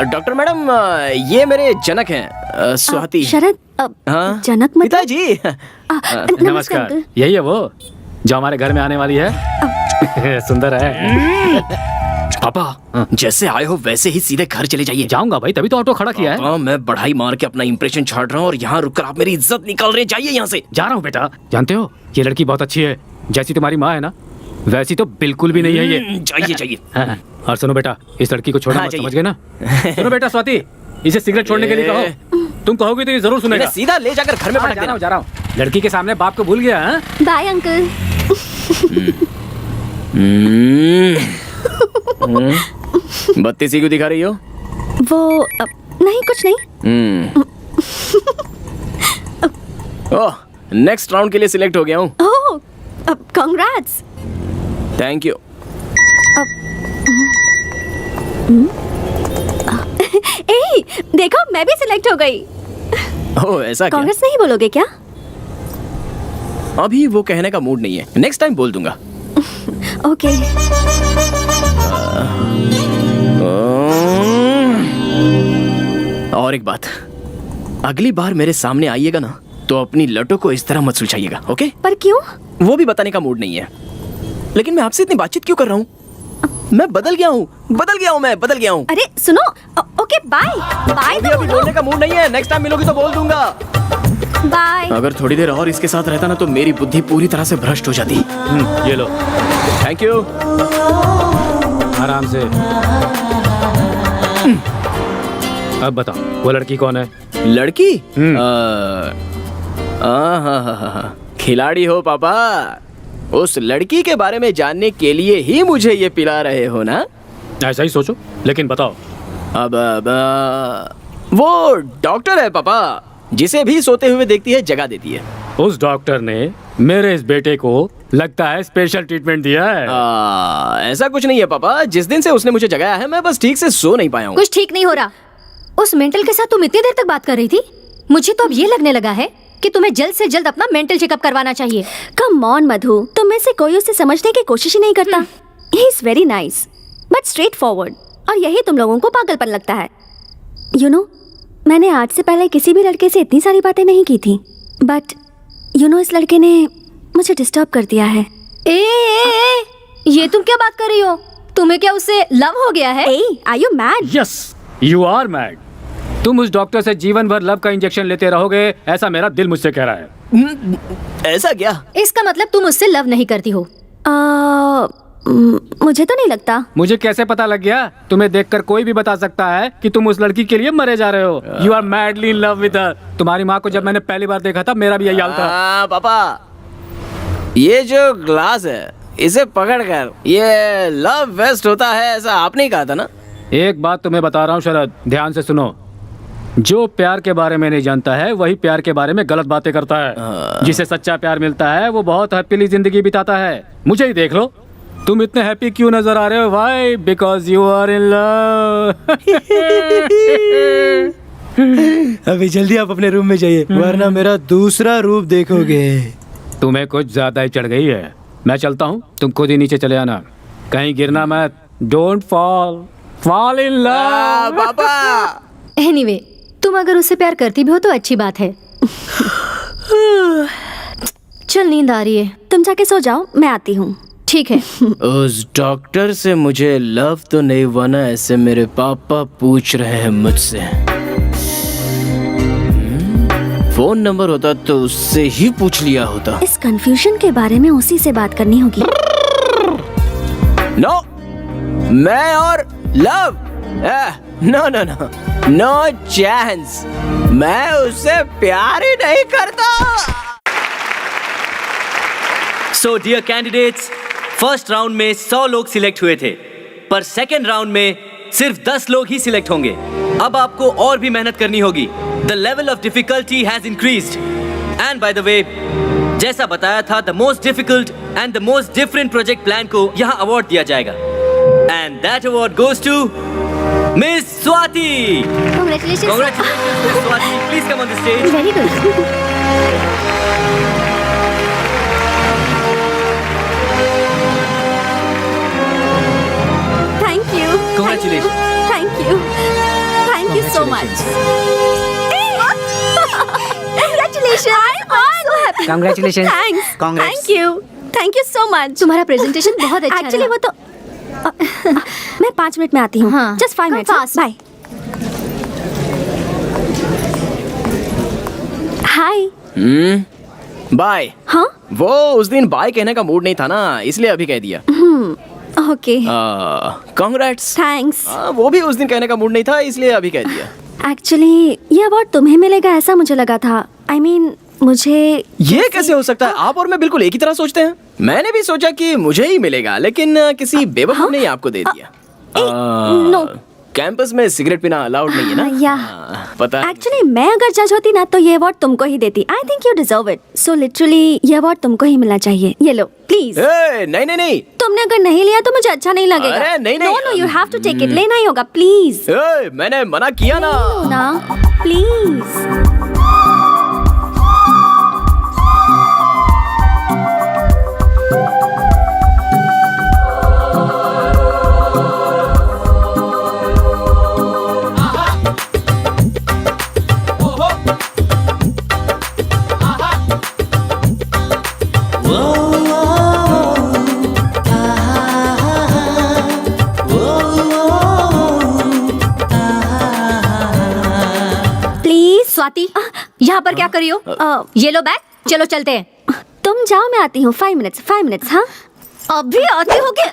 डॉक्टर मैडम, ये मेरे जनक हैं, स्वाति। शरद, हाँ? जनक मतलब? पिताजी। नमस्कार। यही है वो जो हमारे घर में आने वाली है। सुंदर है। पापा, जैसे आए हो वैसे ही सीधे घर चले जाइए। जाऊंगा भाई, तभी तो ऑटो खड़ा किया है। मैं बढ़ाई मार के अपना इंप्रेशन छाड़ रहा हूँ और यहाँ रुककर आप मेरी इज्जत निकाल रहे हैं। जाइए यहाँ से। जा रहा हूँ बेटा। जानते हो ये लड़की बहुत अच्छी है, जैसी तुम्हारी माँ है ना वैसी तो बिल्कुल भी नहीं है ये। जाइए जाइए। हाँ, और सुनो बेटा, इस लड़की को छोड़ना हाँ, मत, समझ गए ना? सुनो बेटा स्वाति, इसे सिगरेट छोड़ने के लिए कहो। तुम कहोगे तो ये जरूर सुनेगा। सीधा ले जाकर घर में पटक देना। जा रहा हूँ। लड़की के सामने बाप को भूल गया। Bye uncle. बत्ती सी क्यों दिखा रही हो? वो नहीं, कुछ नहीं। ओह, नेक्स्ट राउंड के लिए सिलेक्ट हो गया हूँ। ओह, कांग्रेट्स। Thank you. ए, देखो मैं भी सिलेक्ट हो गई। ओह, ऐसा क्या? कांग्रेस नहीं बोलोगे क्या? अभी वो कहने का मूड नहीं है, नेक्स्ट टाइम बोल दूंगा। ओके। और एक बात, अगली बार मेरे सामने आइएगा ना तो अपनी लटों को इस तरह मत सुलझाइएगा, ओके? पर क्यों? वो भी बताने का मूड नहीं है, लेकिन मैं आपसे इतनी बातचीत क्यों कर रहा हूँ? मैं बदल गया हूँ, मैं बदल गया हूँ। अरे सुनो, ओके बाय बाय। अभी बोलने का मूड नहीं है, नेक्स्ट टाइम मिलोगी तो बोल दूंगा। बाय। अगर थोड़ी देर और इसके साथ रहता ना तो मेरी बुद्धि पूरी तरह से भ्रष्ट हो जाती। ये लो। Thank you. आराम से। अब बताओ वो लड़की कौन है? लड़की? खिलाड़ी हो पापा। उस लड़की के बारे में जानने के लिए ही मुझे ये पिला रहे हो ना? ऐसा ही सोचो, लेकिन बताओ। अब वो डॉक्टर है पापा, जिसे भी सोते हुए देखती है जगा देती है। उस डॉक्टर ने मेरे इस बेटे को लगता है स्पेशल ट्रीटमेंट दिया है। ऐसा कुछ नहीं है पापा, जिस दिन से उसने मुझे जगाया है मैं बस ठीक से सो नहीं पाया हूँ। कुछ ठीक नहीं हो रहा। उस मेंटल के साथ तुम इतनी देर तक बात कर रही थी? मुझे तो अब ये लगने लगा है कि तुम्हें जल्द से जल्द अपना मेंटल चेकअप करवाना चाहिए। कम ऑन मधु, तुम में से कोई उसे समझने की कोशिश ही नहीं करता। He is very nice but straight forward, और यही तुम लोगों को पागलपन लगता है। यू नो, मैंने आज से पहले किसी भी लड़के से इतनी सारी बातें नहीं की थी, बट यू नो इस लड़के ने मुझे डिस्टर्ब कर दिया है। ये तुम क्या बात कर रही हो? तुम्हें क्या उससे लव हो गया है? Are you mad? Yes, you are mad. तुम उस डॉक्टर से जीवन भर लव का इंजेक्शन लेते रहोगे, ऐसा मेरा दिल मुझसे कह रहा है। ऐसा क्या? इसका मतलब तुम उससे लव नहीं करती हो? मुझे तो नहीं लगता। मुझे कैसे पता लग गया? तुम्हें देखकर कोई भी बता सकता है कि तुम उस लड़की के लिए मरे जा रहे हो। You are madly in love with her. तुम्हारी माँ को जब मैंने पहली बार देखा था मेरा भी यही हाल था। पापा, ये जो ग्लास है इसे पकड़कर ये लव वेस्ट होता है, ऐसा आपने ही कहा था ना? एक बात तुम्हें बता रहा हूँ शरद, ध्यान से सुनो। जो प्यार के बारे में नहीं जानता है वही प्यार के बारे में गलत बातें करता है। जिसे सच्चा प्यार मिलता है वो बहुत हैप्पीली जिंदगी बिताता है। मुझे ही देख लो, तुम इतने हैप्पी क्यों नजर आ रहे हो? Why? Because you are in love. अभी जल्दी आप अपने रूम में जाइए, वरना मेरा दूसरा रूप देखोगे। तुम्हें कुछ ज्यादा ही चढ़ गई है। मैं चलता हूँ, तुम खुद ही नीचे चले आना, कहीं गिरना मत। Don't fall in love. पापा। एनीवे, तुम अगर उससे प्यार करती भी हो तो अच्छी बात है। चल, नींद आ रही है। तुम जाके सो जाओ, मैं आती हूँ। ठीक है। उस डॉक्टर से मुझे लव तो नहीं हुआ ना, ऐसे मेरे पापा पूछ रहे हैं मुझसे। फोन नंबर होता तो उससे ही पूछ लिया होता। इस कंफ्यूजन के बारे में उसी से बात करनी होगी। नो, मैं और love, no no no, no chance. मैं उससे प्यार ही नहीं करता। So dear candidates, first round में 100 लोग सिलेक्ट हुए थे, पर सेकेंड राउंड में सिर्फ 10 लोग ही सिलेक्ट होंगे। अब आपको और भी मेहनत करनी होगी। The level of difficulty has increased. And by the way, जैसा बताया था, the most difficult and the most different project plan को यहाँ अवार्ड दिया जाएगा। And that award goes to miss Swati. Congratulations. Congratulations, Miss Swati. Please come on the stage. Very good. Thank you. Congratulations. Thank you. Thank you so much. Congratulations. I'm so happy. Congratulations. Thanks. Congrats. Thank you. Thank you so much. तुम्हारा presentation बहुत अच्छा actually रहा। वो तो मैं 5 minute में आती हूँ। हाँ। Just 5 Come minutes. fast. Bye. Hi. Bye. हाँ। वो उस दिन बाय कहने का मूड नहीं था ना, इसलिए अभी कह दिया। ओके। कांग्रेट्स। थैंक्स। वो भी उस दिन कहने का मूड नहीं था, इसलिए अभी कह दिया। एक्चुअली ये अवार्ड तुम्हें मिलेगा ऐसा मुझे लगा था। I mean, मुझे ये कैसे हो सकता है? आप और मैं बिल्कुल एक ही तरह सोचते हैं। मैंने भी सोचा कि मुझे ही मिलेगा, लेकिन किसी बेवकूफ ने ही आपको दे दिया। नो। कैंपस में सिगरेट पीना अलाउड नहीं है ना? या पता है। एक्चुअली मैं अगर जज होती ना तो ये अवार्ड तुमको ही देती। I think you deserve it. So literally ये अवार्ड तुमको ही मिलना चाहिए। ये लो प्लीज। नहीं नहीं नहीं। तुमने अगर नहीं लिया तो मुझे अच्छा नहीं लगेगा। अरे नहीं नहीं। No no, you have to take it. लेना ही होगा प्लीज। मैंने मना किया ना। ना प्लीज। स्वाति, यहाँ पर क्या कर रही हो? ये लो बैग, चलो चलते हैं। तुम जाओ, मैं आती हूँ। 5 मिनट्स। हाँ अभी आती हो कि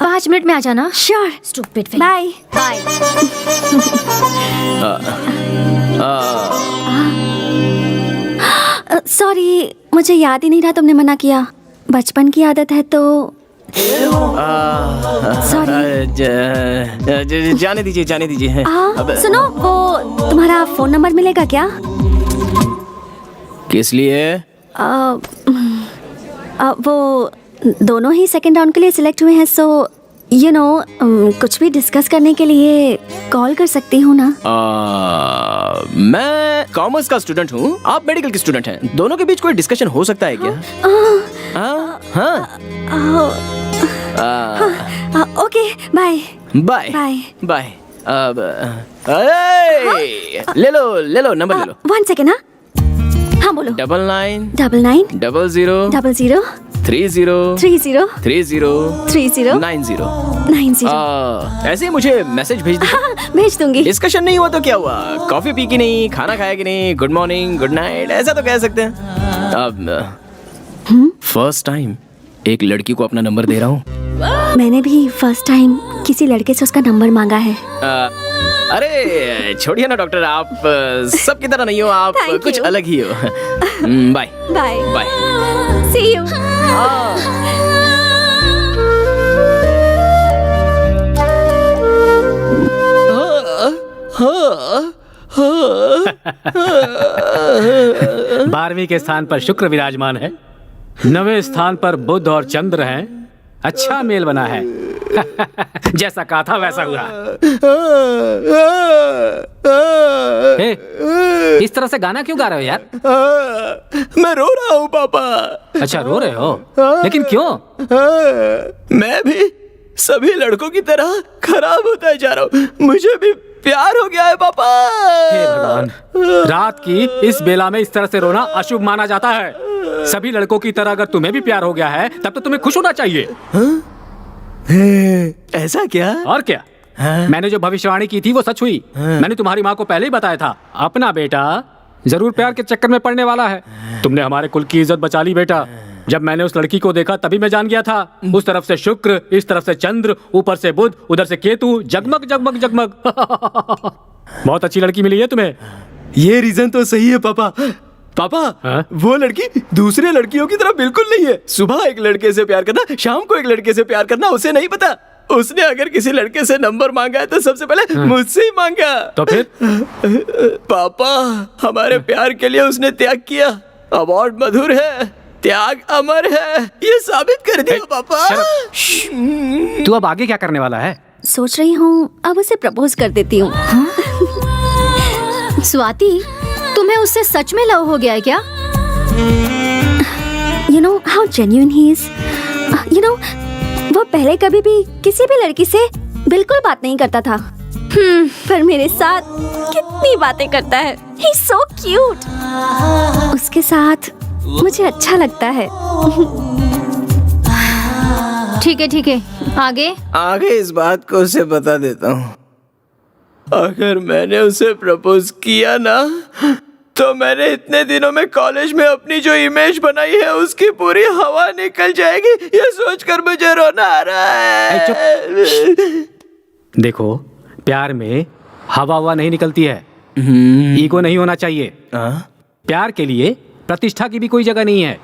5 मिनट में आ जाना। Sure. Stupid. Bye bye. Sorry, मुझे याद ही नहीं रहा तुमने मना किया। बचपन की आदत है तो सॉरी। जाने दीजिए। सुनो, वो तुम्हारा फोन नंबर मिलेगा क्या? किस लिए? वो दोनों ही सेकंड राउंड के लिए सिलेक्ट हुए हैं, सो यू नो कुछ भी डिस्कस करने के लिए कॉल कर सकती हूँ ना? मैं कॉमर्स का स्टूडेंट हूँ, आप मेडिकल की स्टूडेंट हैं। दोनों के बीच कोई डिस्कशन हो सकता है क्या? Okay, bye bye bye. ले लो नंबर ले लो। 1 सेकेंड। हाँ बोलो। 99 99 00 00 30 30 30 90 90। ऐसे ही मुझे मैसेज भेज दीजिए। भेज दूंगी। डिस्कशन नहीं हुआ तो क्या हुआ? कॉफी पी की नहीं, खाना खाया कि नहीं, गुड मॉर्निंग गुड नाइट ऐसा तो कह सकते हैं। अब फर्स्ट टाइम एक लड़की को अपना नंबर दे रहा हूँ। मैंने भी फर्स्ट टाइम किसी लड़के से उसका नंबर मांगा है। अरे छोड़िए ना डॉक्टर, आप सबकी तरह नहीं हो, आप Thank कुछ you. अलग ही हो। Bye bye bye. See you. बारहवीं के स्थान पर शुक्र विराजमान है, 9वें स्थान पर बुध और चंद्र हैं। अच्छा मेल बना है। जैसा कहा था वैसा हुआ। इस तरह से गाना क्यों गा रहे हो यार? मैं रो रहा हूँ पापा। अच्छा रो रहे हो, लेकिन क्यों? मैं भी सभी लड़कों की तरह खराब होता जा रहा हूँ, मुझे भी प्यार हो गया है पापा। हे भगवान, रात की इस बेला में इस तरह से रोना अशुभ माना जाता है। सभी लड़कों की तरह अगर तुम्हें भी प्यार हो गया है तब तो तुम्हें खुश होना चाहिए। ऐसा क्या? और क्या? मैंने जो भविष्यवाणी की थी वो सच हुई। मैंने तुम्हारी माँ को पहले ही बताया था, अपना बेटा जरूर प्यार के चक्कर में पड़ने वाला है। तुमने हमारे कुल की इज्जत बचा ली बेटा। जब मैंने उस लड़की को देखा तभी मैं जान गया था। उस तरफ से शुक्र, इस तरफ से चंद्र, ऊपर से बुध, उधर से केतु, जगमग जगमग जगमग। बहुत अच्छी लड़की मिली है तुम्हें। ये रीजन तो सही है पापा। पापा, हाँ? वो लड़की दूसरे लड़कियों की तरह बिल्कुल नहीं है। सुबह एक लड़के से प्यार करना, शाम को एक लड़के से प्यार करना उसे नहीं पता। उसने अगर किसी लड़के से नंबर मांगा है तो सबसे पहले मुझसे ही मांगा। तो फिर? पापा, हमारे प्यार के लिए उसने त्याग किया। अवार्ड मधुर है, त्याग अमर है, ये साबित कर दिया पापा। तू अब आगे क्या करने वाला है? सोच रही हूँ अब उसे प्रपोज कर देती हूँ। स्वाति, तुम्हें उससे सच में लव हो गया है क्या? You know how genuine he is. You know, वो पहले कभी भी किसी भी लड़की से बिल्कुल बात नहीं करता था। पर मेरे साथ कितनी बातें करता है। He's so cute. उसके साथ मुझे अच्छा लगता है। ठीक है, आगे? आगे इस बात को उसे बता देता हूँ। अगर मैंने उसे प्रपोज किया ना, तो मैंने इतने दिनों में कॉलेज में अपनी जो इमेज बनाई है उसकी पूरी हवा निकल जाएगी। ये सोचकर मुझे रोना आ रहा है। देखो, प्यार में हवा नहीं निकलती है। ईगो नहीं होना चाहिए। प्यार के लिए प्रतिष्ठा की भी कोई जगह नहीं है।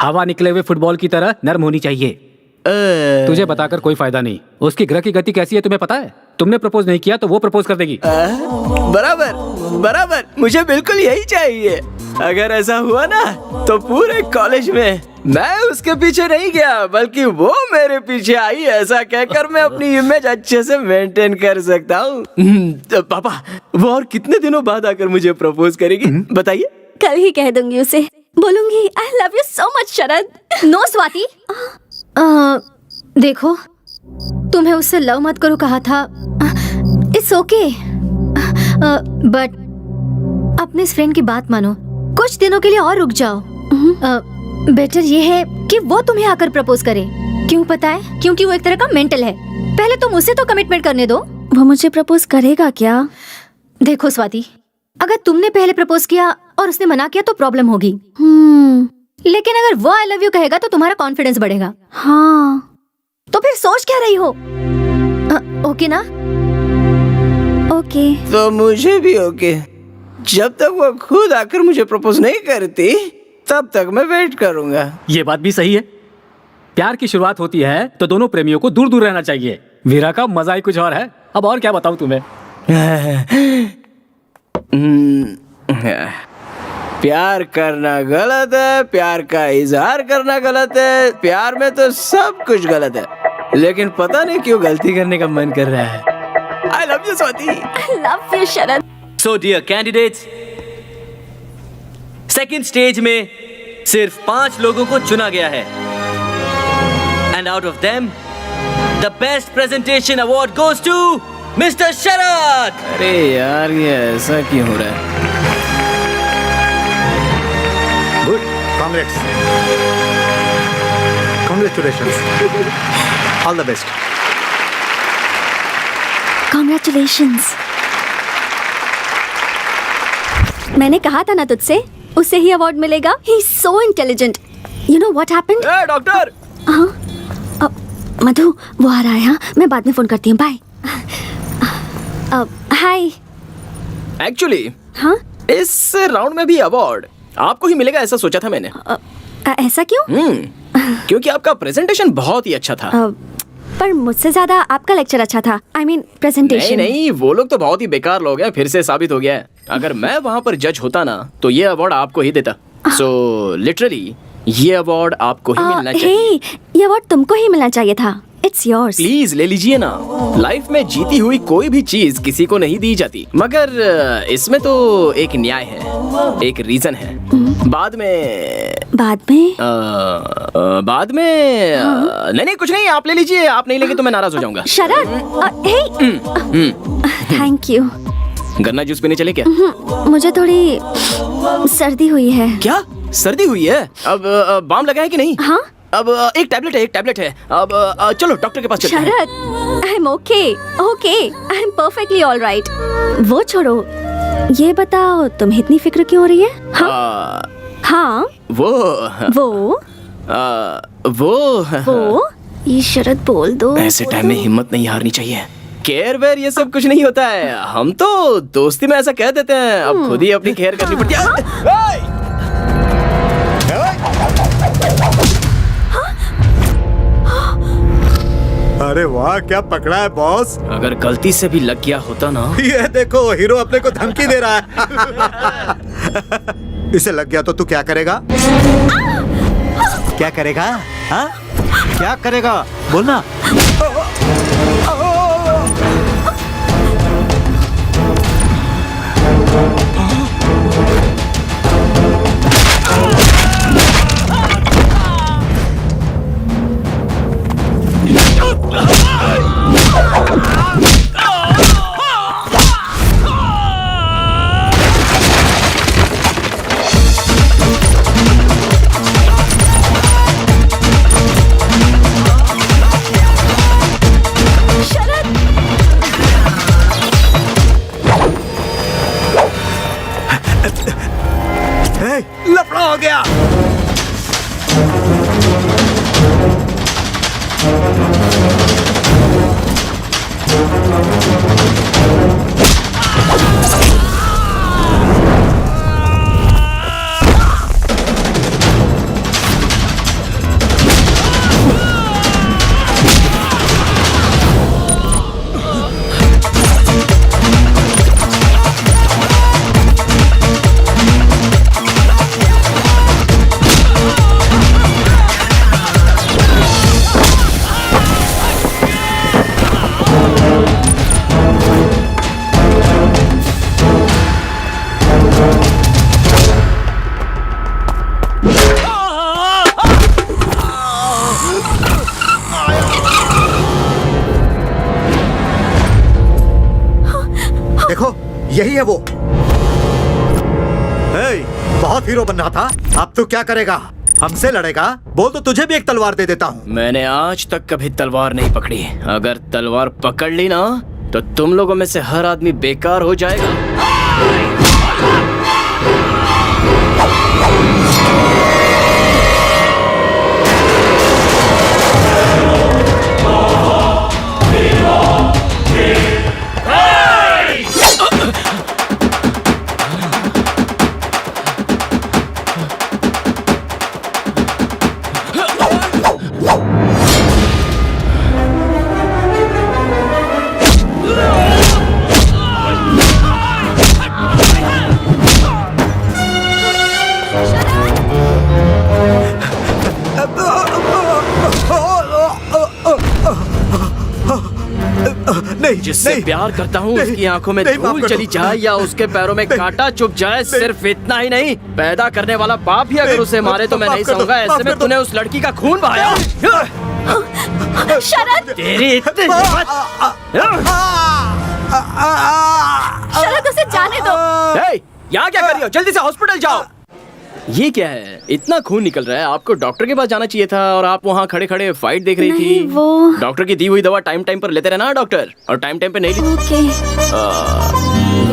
हवा निकले हुए फुटबॉल की तरह नर्म होनी चाहिए। तुझे बताकर कोई फायदा नहीं। उसकी ग्रह की गति कैसी है तुम्हें पता है? तुमने प्रपोज नहीं किया तो वो प्रपोज कर देगी। बराबर, मुझे बिल्कुल यही चाहिए। अगर ऐसा हुआ ना तो पूरे कॉलेज में मैं उसके पीछे नहीं गया बल्कि वो मेरे पीछे आई। ऐसा कहकर मैं अपनी इमेज अच्छे से मेंटेन कर सकता हूँ। पापा, वो और कितने दिनों बाद आकर मुझे प्रपोज करेगी बताइए? कल ही कह दूंगी उसे। बोलूंगी I love you so much Sharad. No Swati, देखो, तुम्हें उससे लव मत करो कहा था। इट्स ओके, बट अपने इस फ्रेंड की बात मानो। कुछ दिनों के लिए और रुक जाओ। बेटर ये है कि वो तुम्हें आकर प्रपोज करे। क्यों पता है? क्योंकि वो एक तरह का मेंटल है। पहले तुम उसे तो कमिटमेंट करने दो। वो मुझे प्रपोज करेगा क्या? देखो स्वाति, अगर तुमने पहले प्रपोज किया और उसने मना किया तो प्रॉब्लम होगी। लेकिन अगर वो आई लव यू कहेगा तो तुम्हारा कॉन्फिडेंस बढ़ेगा। हाँ, तो फिर सोच क्या रही हो? ओके ना? ओके। तो मुझे भी ओके। जब तक वो खुद आकर मुझे प्रपोज नहीं करती तब तक मैं वेट करूंगा। ये बात भी सही है। प्यार की शुरुआत होती है तो दोनों प्रेमियों को दूर दूर रहना चाहिए। वीरा का मजा ही कुछ और है। अब और क्या बताऊं तुम्हें? प्यार करना गलत है, प्यार का इजहार करना गलत है, प्यार में तो सब कुछ गलत है, लेकिन पता नहीं क्यों गलती करने का मन कर रहा है। I love you Swati. I love you Sharad. So dear candidates, second stage में सिर्फ 5 लोगों को चुना गया है। And out of them, the best presentation award goes to Mr. शरद। अरे यार, ये ऐसा क्यों हो रहा है? Good, congratulations, all the best. Congratulations. मैंने कहा था ना तुझसे, उसे ही अवार्ड मिलेगा। He's so intelligent. You know what happened? Doctor. हाँ, मधु, वो आ रहा है। हाँ, मैं बाद में फोन करती हूँ। बाय। हाय। एक्चुअली हाँ, इस राउंड में भी अवार्ड आपको ही मिलेगा ऐसा सोचा था मैंने। ऐसा क्यों? क्योंकि आपका प्रेजेंटेशन बहुत ही अच्छा था। पर मुझसे ज्यादा आपका लेक्चर अच्छा था। I mean presentation। नहीं, वो लोग तो बहुत ही बेकार लोग हैं। फिर से साबित हो गया है। अगर मैं वहाँ पर जज होता ना तो ये अवार्ड आपको ही देता। सो लिटरली ये अवार्ड आपको ही मिलना चाहिए। ये अवार्ड तुमको ही मिलना चाहिए था। It's yours। प्लीज ले लीजिए ना। लाइफ में जीती हुई कोई भी चीज किसी को नहीं दी जाती, मगर इसमें तो एक न्याय है, एक रीजन है। बाद में नहीं कुछ नहीं, आप ले लीजिए। आप नहीं लेंगे तो मैं नाराज हो जाऊंगा। शरद, थैंक यू। गन्ना जूस पीने चले क्या? मुझे थोड़ी सर्दी हुई है। क्या? सर्दी हुई है। अब बाम लगा है कि नहीं? हाँ। अब एक टैबलेट है। अब चलो डॉक्टर के पास चलते हैं। Sharad, I am okay, I am perfectly all right. वो छोड़ो, ये बताओ तुम्हें इतनी फिक्र क्यों हो रही है? हाँ, वो ये शरद बोल दो। ऐसे टाइम में हिम्मत नहीं हारनी चाहिए। केयर वेयर ये सब कुछ नहीं होता है, हम तो दोस्ती में ऐसा कह देते हैं। अब खुद ही अपनी केयर करनी पड़ती है। अरे वाह, क्या पकड़ा है बॉस। अगर गलती से भी लग गया होता ना। ये देखो, हीरो अपने को धमकी दे रहा है। इसे लग गया तो तू क्या करेगा? क्या करेगा? हाँ? क्या करेगा? बोलना। लफड़ा हो गया। देखो, यही है वो। बहुत हीरो बनना था, अब तू क्या करेगा? हमसे लड़ेगा? बोल तो तुझे भी एक तलवार दे देता हूँ। मैंने आज तक कभी तलवार नहीं पकड़ी। अगर तलवार पकड़ ली ना तो तुम लोगों में से हर आदमी बेकार हो जाएगा। जिससे प्यार करता हूँ उसकी आंखों में धूल चली जाए या उसके पैरों में कांटा चुभ जाए, सिर्फ इतना ही नहीं, पैदा करने वाला बाप ही अगर उसे मारे तो मैं नहीं सहूंगा। ऐसे में तूने उस लड़की का खून बहाया। शरद, तेरी इतनी शरद, उसे जाने दो। यहाँ क्या कर रही हो? जल्दी से हॉस्पिटल जाओ। ये क्या है? इतना खून निकल रहा है, आपको डॉक्टर के पास जाना चाहिए था और आप वहाँ खड़े खड़े फाइट देख रही थी। वो डॉक्टर की दी हुई दवा टाइम टाइम पर लेते रहना डॉक्टर, और टाइम टाइम पे नहीं ली। ओके।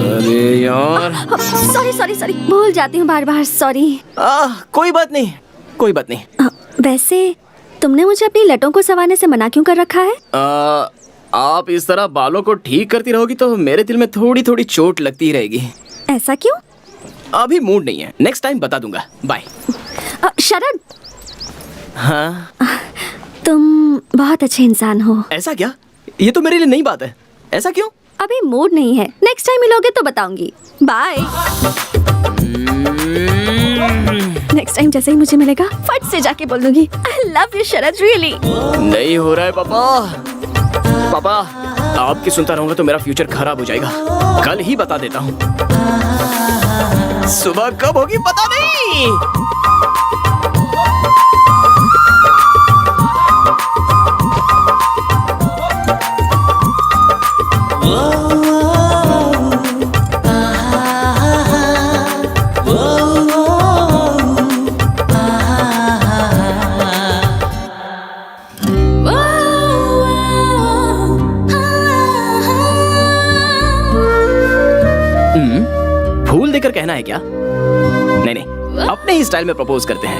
अरे यार, सॉरी, भूल जाती हूँ बार बार, सॉरी। कोई बात नहीं, कोई बात नहीं। वैसे तुमने मुझे अपनी लटों को संवारने से मना क्यों कर रखा है? आप इस तरह बालों को ठीक करती रहोगी तो मेरे दिल में थोड़ी थोड़ी चोट लगती रहेगी। ऐसा क्यों? अभी मूड नहीं है, नेक्स्ट टाइम बता दूंगा। बाय। शरद, हाँ, तुम बहुत अच्छे इंसान हो। ऐसा क्या? ये तो मेरे लिए नई बात है। ऐसा क्यों? अभी मूड नहीं है, नेक्स्ट टाइम मिलोगे तो बताऊंगी। बाय। नेक्स्ट टाइम जैसे ही मुझे मिलेगा फट से जाके बोल दूंगी आई लव यू शरद, रियली। नहीं हो रहा है पापा, आपकी सुनता रहूंगा तो मेरा फ्यूचर खराब हो जाएगा। कल ही बता देता हूँ। सुबह कब होगी पता नहीं। देकर कहना है क्या? नहीं नहीं, अपने ही स्टाइल में प्रपोज करते हैं।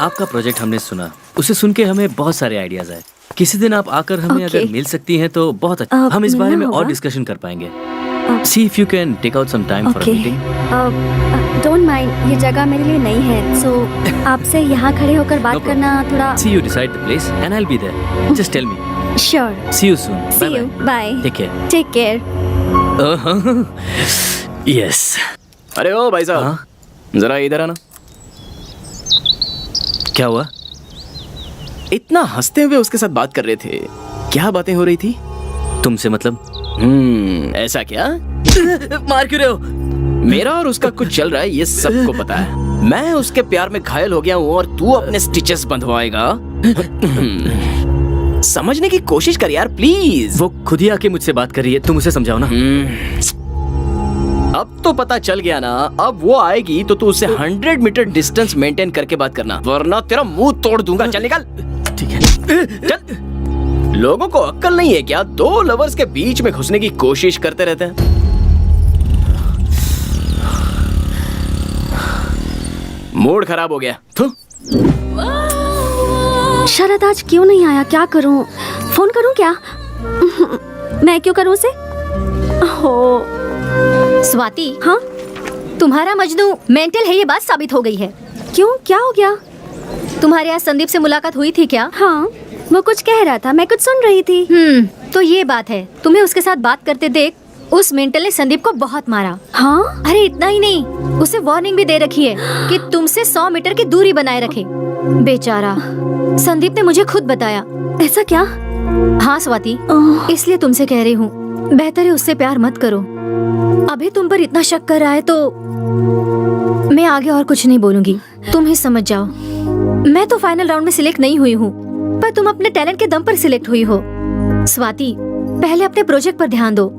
आपका प्रोजेक्ट हमने सुना, उसे सुन के हमें बहुत सारे आइडियाज आए। किसी दिन आप आकर हमें Okay. अगर मिल सकती हैं तो बहुत अच्छा। हम इस बारे मिलना में और होगा? डिस्कशन कर पाएंगे। See if you can take out some time for a okay meeting. Don't mind, ये जगह मेरे लिए नई है, सो आपसे यहाँ खड़े होकर बात problem. करना थोड़ा। See you decide the place and I will be there. Just tell me. Sure, see you soon. See you, bye, take care. Take care. Yes. अरे ओ भाई साहब, हाँ? जरा इधर आना। क्या हुआ? इतना हंसते हुए उसके साथ बात कर रहे थे, क्या बातें हो रही थी? तुमसे मतलब? ऐसा क्या? मार क्यों रहे हो? मेरा और उसका कुछ चल रहा है, ये सबको पता है। मैं उसके प्यार में घायल हो गया हूँ और तू अपने स्टिचेस बंधवाएगा? समझने की कोशिश कर यार प्लीज। वो खुद ही आके मुझसे बात कर रही है, तुम उसे समझाओ ना। अब तो पता चल गया ना। अब वो आएगी तो तू उससे 100 मीटर डिस्टेंस मेंटेन करके बात करना, वरना तेरा मुंह तोड़ दूंगा। चल निकल। ठीक है। चल। लोगों को अक्ल नहीं है क्या? दो लवर्स के बीच में घुसने की कोशिश करते रहते हैं। मूड खराब हो गया। थू। शरद आज क्यों नहीं आया? क्या करूं? फोन करूं क्या? मैं क्यों करूं उसे? हो स्वाति, हाँ, तुम्हारा मजनू मेंटल है, ये बात साबित हो गई है। क्यों, क्या हो गया? तुम्हारे यहाँ संदीप से मुलाकात हुई थी क्या? हाँ, वो कुछ कह रहा था, मैं कुछ सुन रही थी। तो ये बात है, तुम्हें उसके साथ बात करते देख उस मेंटल ने संदीप को बहुत मारा। हाँ, अरे इतना ही नहीं, उसे वार्निंग भी दे रखी है कि तुमसे 100 मीटर की दूरी बनाए रखे। बेचारा संदीप ने मुझे खुद बताया। ऐसा क्या? हाँ स्वाति, ओह। इसलिए तुमसे कह रही हूँ, बेहतर है उससे प्यार मत करो। अभी तुम पर इतना शक कर रहा है तो मैं आगे और कुछ नहीं बोलूंगी, तुम ही समझ जाओ। मैं तो फाइनल राउंड में सिलेक्ट नहीं हुई हूँ, पर तुम अपने टैलेंट के दम पर सिलेक्ट हुई हो। स्वाति, पहले अपने प्रोजेक्ट पर ध्यान दो,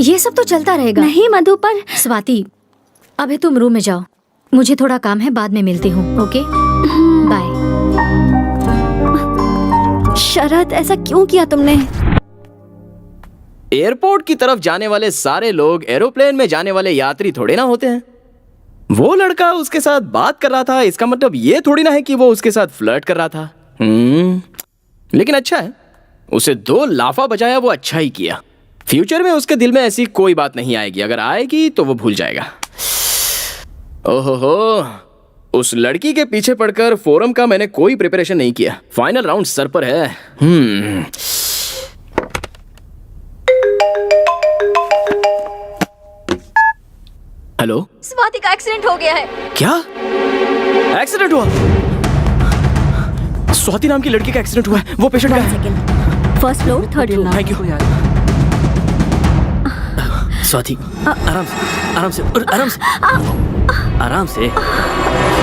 ये सब तो चलता रहेगा। नहीं मधु, पर स्वाति, अभी तुम रूम में जाओ, मुझे थोड़ा काम है, बाद में मिलती हूँ। Okay, bye. शरद, ऐसा क्यों किया तुमने? एयरपोर्ट की तरफ जाने वाले सारे लोग एरोप्लेन में जाने वाले यात्री थोड़े ना होते हैं। वो लड़का उसके साथ बात कर रहा था, इसका मतलब ये थोड़ी ना है कि वो उसके साथ फ्लर्ट कर रहा था। लेकिन अच्छा है, उसे 2 लाफा बजाया, वो अच्छा ही किया। फ्यूचर में उसके दिल में ऐसी कोई बात नहीं आएगी, अगर आएगी तो वो भूल जाएगा। ओहो, उस लड़की के पीछे पड़कर फोरम का मैंने कोई प्रिपरेशन नहीं किया। फाइनल राउंड सर पर है। हेलो, स्वाति का एक्सीडेंट हो गया है। क्या एक्सीडेंट हुआ? स्वाति नाम की लड़की का एक्सीडेंट हुआ है। वो पेशेंट का है। First floor, third floor. Thank you. Swati, आराम से, आराम से, आराम से, आराम से।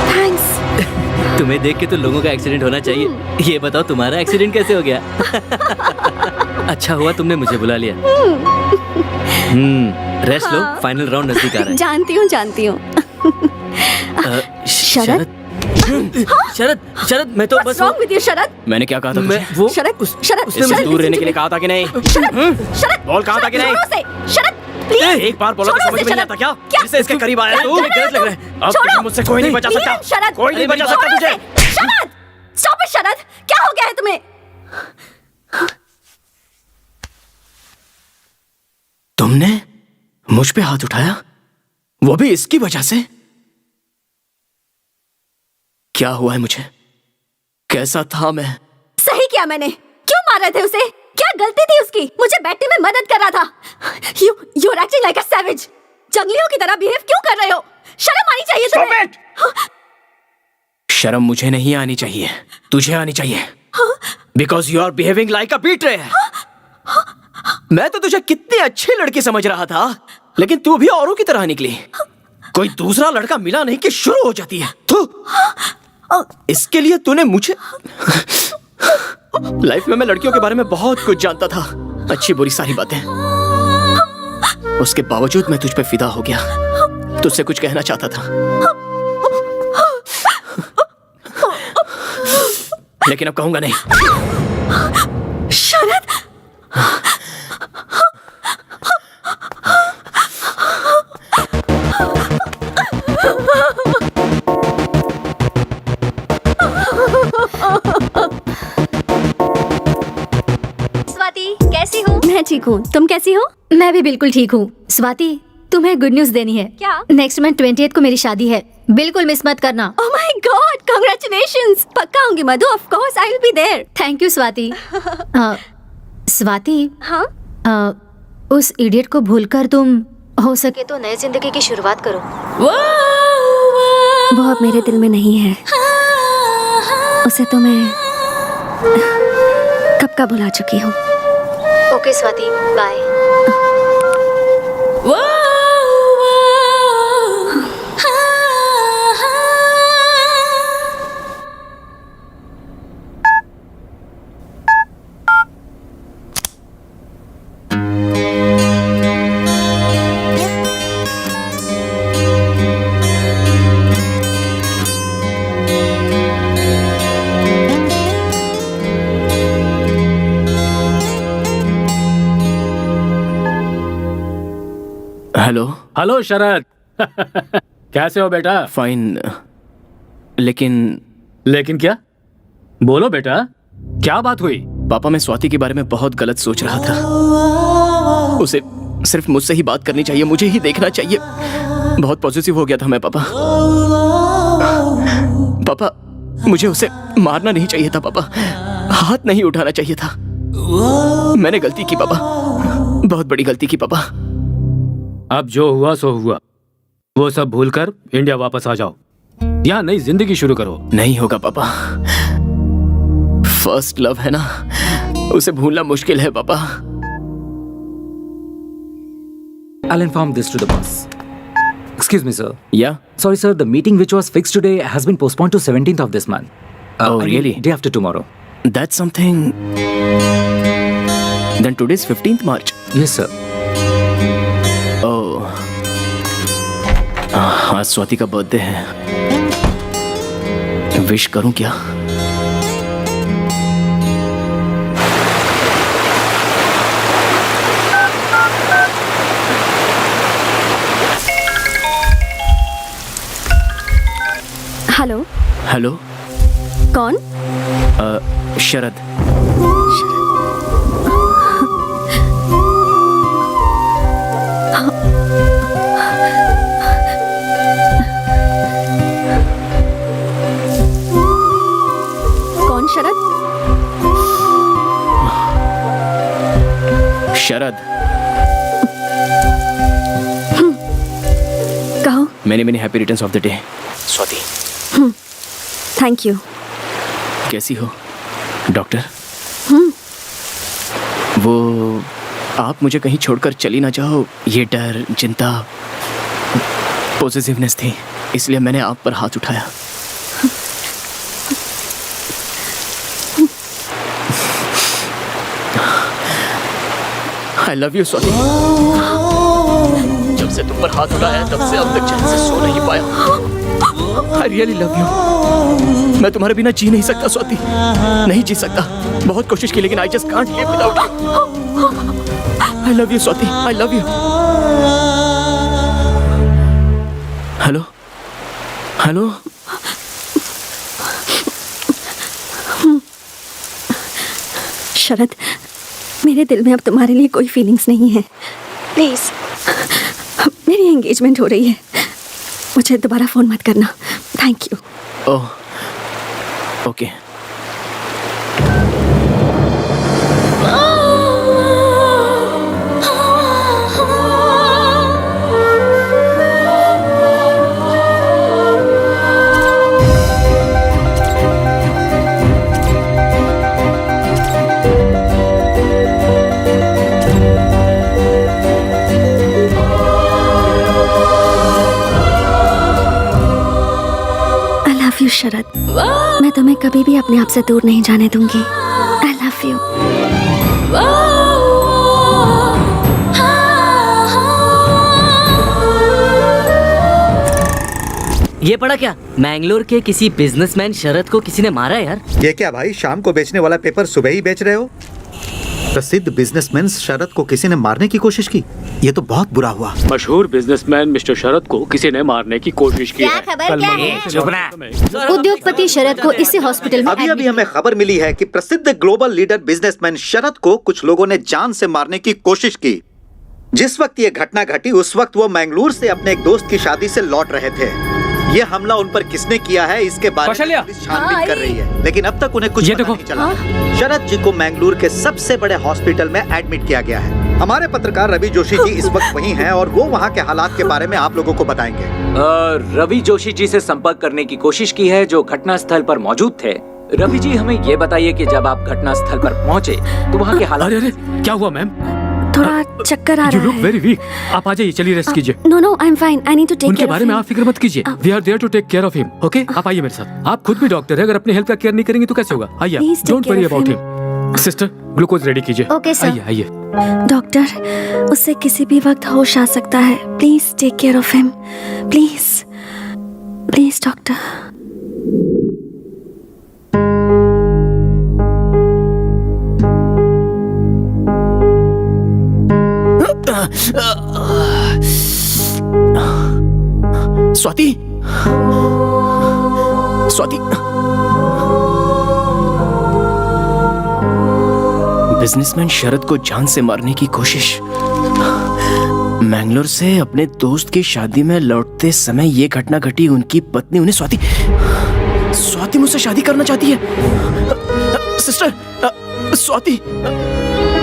थैंक्स। तुम्हें देख के तो लोगों का एक्सीडेंट होना चाहिए। ये बताओ तुम्हारा एक्सीडेंट कैसे हो गया? अच्छा हुआ तुमने मुझे बुला लिया। रेस्ट लो, फाइनल राउंड नजदीक आ रहा है। जानती हूँ, जानती हूँ। शरद, शरद, शरद, मैं तो बस What's wrong with you, शरद? मैंने क्या कहा था मैं तुझे? वो शरद, शरद, इससे मुझे दूर रहने के लिए कहा था कि नहीं? शरद, बोल, कहा था कि नहीं? छोड़ो उसे, शरद, प्लीज। एक बार बोला तो छोड़ो समझ उसे, में नहीं शरद। आता क्या? क्या? जिससे इसके करीब आया तू? क्या गलत लग रहा है। अब छोड़ो। तुझे मुझसे कोई नहीं बचा सकता। Please, शरद, कोई नहीं बचा सकता छोड़ो तुझे। उसे। शरद, stop it, शरद, क्या हो गया है तुम्हें? तुमने मुझ पे हाथ उठाया, वो भी इसकी वजह से? क्या हुआ है मुझे? कैसा था मैं? सही किया मैंने। क्यों मार रहे थे उसे? क्या गलती थी उसकी? मुझे बैठने में मदद कर रहा था। You're acting like a savage. जंगलियों की तरह बिहेव क्यों कर रहे हो? शर्म आनी चाहिए तुम्हें। शर्म मुझे नहीं आनी चाहिए, तुझे आनी चाहिए। Because you are behaving like a betrayer. मैं तो तुझे कितनी अच्छी लड़की समझ रहा था, लेकिन तू भी औरों की तरह निकली। कोई दूसरा लड़का मिला नहीं कि शुरू हो जाती है। तू इसके लिए तूने मुझे लाइफ में मैं लड़कियों के बारे में बहुत कुछ जानता था, अच्छी बुरी सारी बातें। उसके बावजूद मैं तुझ पे फिदा हो गया, तुझसे कुछ कहना चाहता था, लेकिन अब कहूंगा नहीं। शरद, मैं ठीक हूँ, तुम कैसी हो? मैं भी बिल्कुल ठीक हूँ। स्वाति, तुम्हें गुड न्यूज देनी है। क्या? नेक्स्ट मंथ 28 को मेरी शादी है, बिल्कुल मिस मत करना। Oh my God, congratulations. पक्का आऊंगी Madhu, of course I will be there. Thank you Swati. Swati, हाँ? उस इडियट को भूलकर तुम हो सके तो नई जिंदगी की शुरुआत करो। वो अब मेरे दिल में नहीं है, उसे तो मैं कब का भुला चुकी हूँ। Okay Swati, bye. Hello. Hello Sharad. कैसे हो बेटा? फाइन, लेकिन क्या? बोलो बेटा, क्या बात हुई? पापा, मैं स्वाति के बारे में बहुत गलत सोच रहा था। उसे सिर्फ मुझसे ही बात करनी चाहिए, मुझे ही देखना चाहिए। बहुत पॉजिटिव हो गया था मैं पापा। पापा, मुझे उसे मारना नहीं चाहिए था पापा, हाथ नहीं उठाना चाहिए था। मैंने गलती की पापा, बहुत बड़ी गलती की पापा। अब जो हुआ सो हुआ, वो सब भूलकर इंडिया वापस आ जाओ, यहाँ नई जिंदगी शुरू करो। नहीं होगा पापा, फर्स्ट लव है ना, उसे भूलना मुश्किल है पापा। I'll inform this to the boss. Excuse me, sir. Yeah? Sorry, sir. The meeting which was fixed today has been postponed to 17th of this month. Oh, I mean, really? Day after tomorrow. That's something. Then today's 15th March. Yes, sir. आज स्वाति का birthday है, wish करूं क्या? Hello. Hello. कौन? शरद। कौन शरद? शरद, कहो। मैंने happy returns of the day. Swati, thank you. कैसी हो डॉक्टर? वो आप मुझे कहीं छोड़कर चली ना जाओ, ये डर, चिंता, पॉजिटिवनेस थी, इसलिए मैंने आप पर हाथ उठाया। I love you, Swati. जब से तुम पर हाथ उठाया तब से अब तक चैन से सो नहीं पाया। I really love you। मैं तुम्हारे बिना जी नहीं सकता स्वाति, नहीं जी सकता। बहुत कोशिश की लेकिन I just can't live without you। I love you Swati, I love you। Hello, hello. Sharad, मेरे दिल में अब तुम्हारे लिए कोई फीलिंग्स नहीं है। प्लीज, मेरी एंगेजमेंट हो रही है, मुझे दोबारा फोन मत करना। Thank you. Oh, okay. Sharad, मैं तुम्हें कभी भी अपने आप से दूर नहीं जाने दूंगी। आई लव यू। ये पढ़ा क्या? मैंगलोर के किसी बिजनेसमैन शरद को किसी ने मारा यार। ये क्या भाई, शाम को बेचने वाला पेपर सुबह ही बेच रहे हो? प्रसिद्ध बिजनेसमैन शरद को किसी ने मारने की कोशिश की। ये तो बहुत बुरा हुआ। मशहूर बिजनेसमैन मिस्टर शरद को किसी ने मारने की कोशिश की क्या है। खबर कल क्या मैं- है? चुप रहा। उद्योगपति शरद को इसी हॉस्पिटल में अभी अभी हमें खबर मिली है कि प्रसिद्ध ग्लोबल लीडर बिजनेसमैन शरद को कुछ लोगों ने जान से मारने की कोशिश की। जिस वक्त ये घटना घटी उस वक्त वो मैंगलोर से अपने एक दोस्त की शादी से लौट रहे थे। ये हमला उन पर किसने किया है इसके बारे में कौशल्या। पुलिस छानबीन कर रही है, लेकिन अब तक उन्हें कुछ ये पता देखो। नहीं चला। शरद जी को मैंगलोर के सबसे बड़े हॉस्पिटल में एडमिट किया गया है। हमारे पत्रकार रवि जोशी जी इस वक्त वहीं हैं और वो वहाँ के हालात के बारे में आप लोगों को बताएंगे। रवि जोशी जी से संपर्क करने की कोशिश की है जो घटना स्थल पर मौजूद थे। रवि जी हमें ये बताइए कि जब आप घटना स्थल पर पहुंचे तो वहाँ के हालात। अरे अरे क्या हुआ मैम? थोड़ा चक्कर आ यू रहा लुक है। Very weak. आप आ जाइए, चलिए रेस्ट कीजिए। No no I am fine, I need to take उनके केयर बारे में आप फिक्र मत कीजिए। We are there to take care of him. Okay, आप आइए मेरे साथ। आप खुद भी डॉक्टर है, अगर अपने हेल्थ का केयर नहीं करेंगे तो कैसे होगा? आइए, Please take don't care worry of about him. Him. Sister, glucose ready कीजिए। Okay, sir. आइए आइए। डॉक्टर, उससे किसी भी वक्त होश आ सकता है। Please take care of him, please please doctor. Swati, Swati, businessman Sharad को जान से मारने की कोशिश। मैंगलोर से अपने दोस्त की शादी में लौटते समय ये घटना घटी। उनकी पत्नी उन्हें स्वाति मुझसे शादी करना चाहती है। सिस्टर, स्वाति।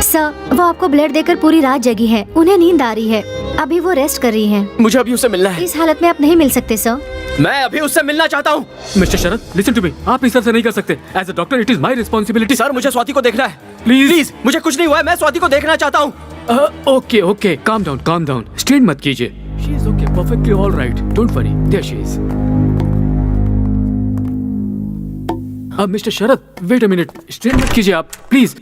सर, वो आपको ब्लड देकर पूरी रात जगी है। उन्हें नींद आ रही है। अभी वो रेस्ट कर रही हैं। मुझे अभी उससे मिलना है। इस हालत में आप नहीं मिल सकते सर। मैं अभी उससे मिलना चाहता हूँ। Mister Sharad, listen to me. आप इस तरह से नहीं कर सकते। As a doctor it is my responsibility. Sir, मुझे स्वाति को देखना है। प्लीज। मुझे कुछ नहीं हुआ है। मैं स्वाति को देखना चाहता हूँ। Okay okay, calm down. Strain मत कीजिए। She is okay, perfectly all right. Don't worry, there she is. अब mister Sharad, wait a minute. Strain मत कीजिए आप, प्लीज।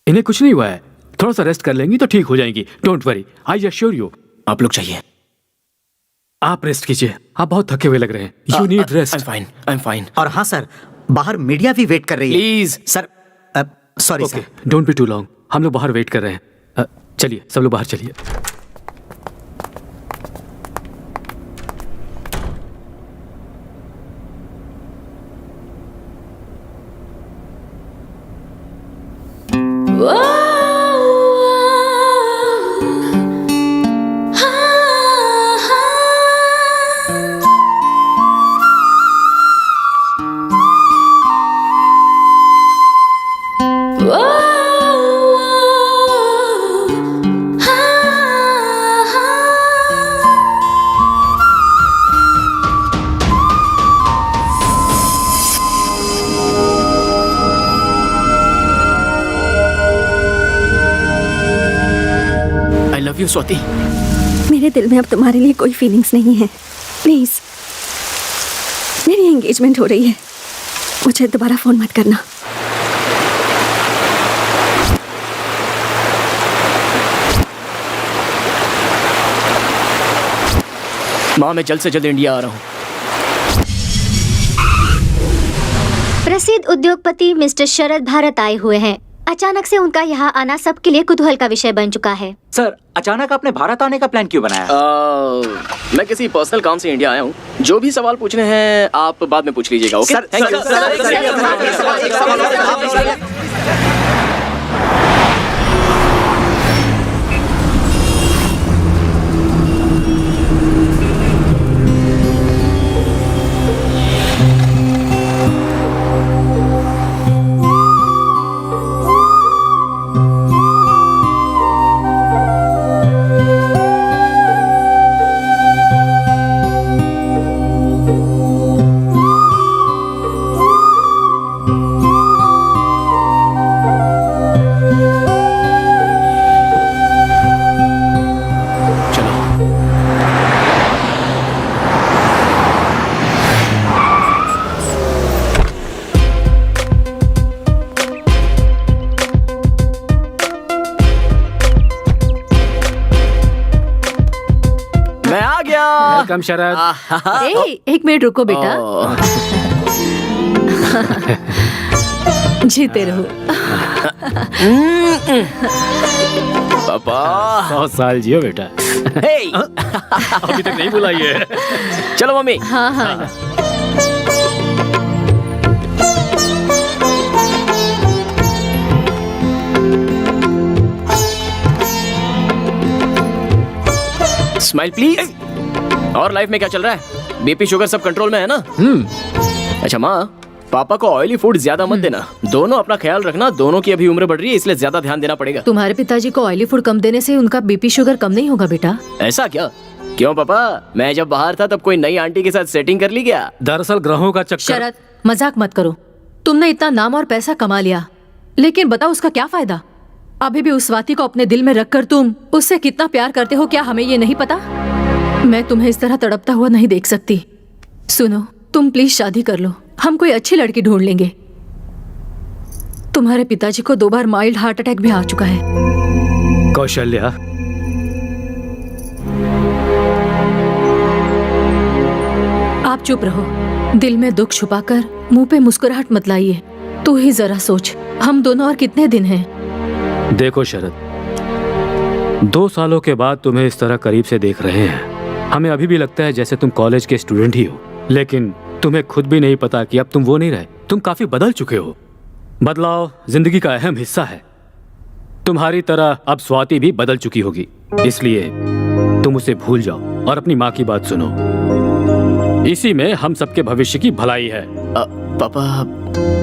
इन्हें कुछ नहीं हुआ है। थोड़ा सा रेस्ट कर लेंगी तो ठीक हो जाएंगी। Don't worry, I assure you. आप लोग चाहिए। आप रेस्ट कीजिए। आप बहुत थके हुए लग रहे हैं। You need rest. I am fine. और हाँ सर, बाहर मीडिया भी वेट कर रही है। Please sir, sorry okay, sir. Don't be too long. हम लोग बाहर वेट कर रहे हैं। चलिए, सब लोग बाहर चलिए। आई लव यू स्वाति। मेरे दिल में अब तुम्हारे लिए कोई फीलिंग्स नहीं है। प्लीज, मेरी एंगेजमेंट हो रही है। मुझे दोबारा फोन मत करना। माँ, मैं जल्द से जल्द इंडिया आ रहा हूँ। प्रसिद्ध उद्योगपति मिस्टर शरद भारत आए हुए हैं। अचानक से उनका यहाँ आना सबके लिए कुतूहल का विषय बन चुका है। सर, अचानक आपने भारत आने का प्लान क्यों बनाया? मैं किसी पर्सनल काम से इंडिया आया हूँ। जो भी सवाल पूछने हैं आप बाद में पूछ लीजिएगा। Okay, thank you. वेलकम शरद। एक मिनट रुको बेटा। जीते रहो। पापा 100 साल जियो बेटा। अभी तक नहीं बुलाई है। चलो मम्मी। हाँ हाँ। Smile please. और लाइफ में क्या चल रहा है? बीपी शुगर सब कंट्रोल में है ना? अच्छा माँ, पापा को ऑयली फूड ज्यादा मत देना। दोनों अपना ख्याल रखना। दोनों की अभी उम्र बढ़ रही है, इसलिए ज्यादा ध्यान देना पड़ेगा। तुम्हारे पिताजी को ऑयली फूड कम देने से उनका बीपी शुगर कम नहीं होगा बेटा। ऐसा क्या? क्यों पापा, मैं जब बाहर था तब कोई नई आंटी के साथ सेटिंग कर ली क्या? दरअसल ग्रहों का चक्कर। शरद, मजाक मत करो। तुमने इतना नाम और पैसा कमा लिया, लेकिन बताओ उसका क्या फायदा? अभी भी उस स्वाति को अपने दिल में रखकर तुम उससे कितना प्यार करते हो, क्या हमें ये नहीं पता? मैं तुम्हें इस तरह तड़पता हुआ नहीं देख सकती। सुनो, तुम प्लीज शादी कर लो। हम कोई अच्छी लड़की ढूंढ लेंगे। तुम्हारे पिताजी को 2 बार माइल्ड हार्ट अटैक भी आ चुका है। कौशल्या, आप चुप रहो। दिल में दुख छुपाकर मुंह पे मुस्कुराहट मत लाइए। तू ही जरा सोच, हम दोनों और कितने दिन हैं? देखो शरद, 2 सालों के बाद तुम्हें इस तरह करीब से देख रहे हैं। हमें अभी भी लगता है जैसे तुम कॉलेज के स्टूडेंट ही हो, लेकिन तुम्हें खुद भी नहीं पता कि अब तुम वो नहीं रहे। तुम काफी बदल चुके हो। बदलाव जिंदगी का अहम हिस्सा है। तुम्हारी तरह अब स्वाति भी बदल चुकी होगी, इसलिए तुम उसे भूल जाओ और अपनी माँ की बात सुनो। इसी में हम सबके भविष्य की भलाई है। पापा,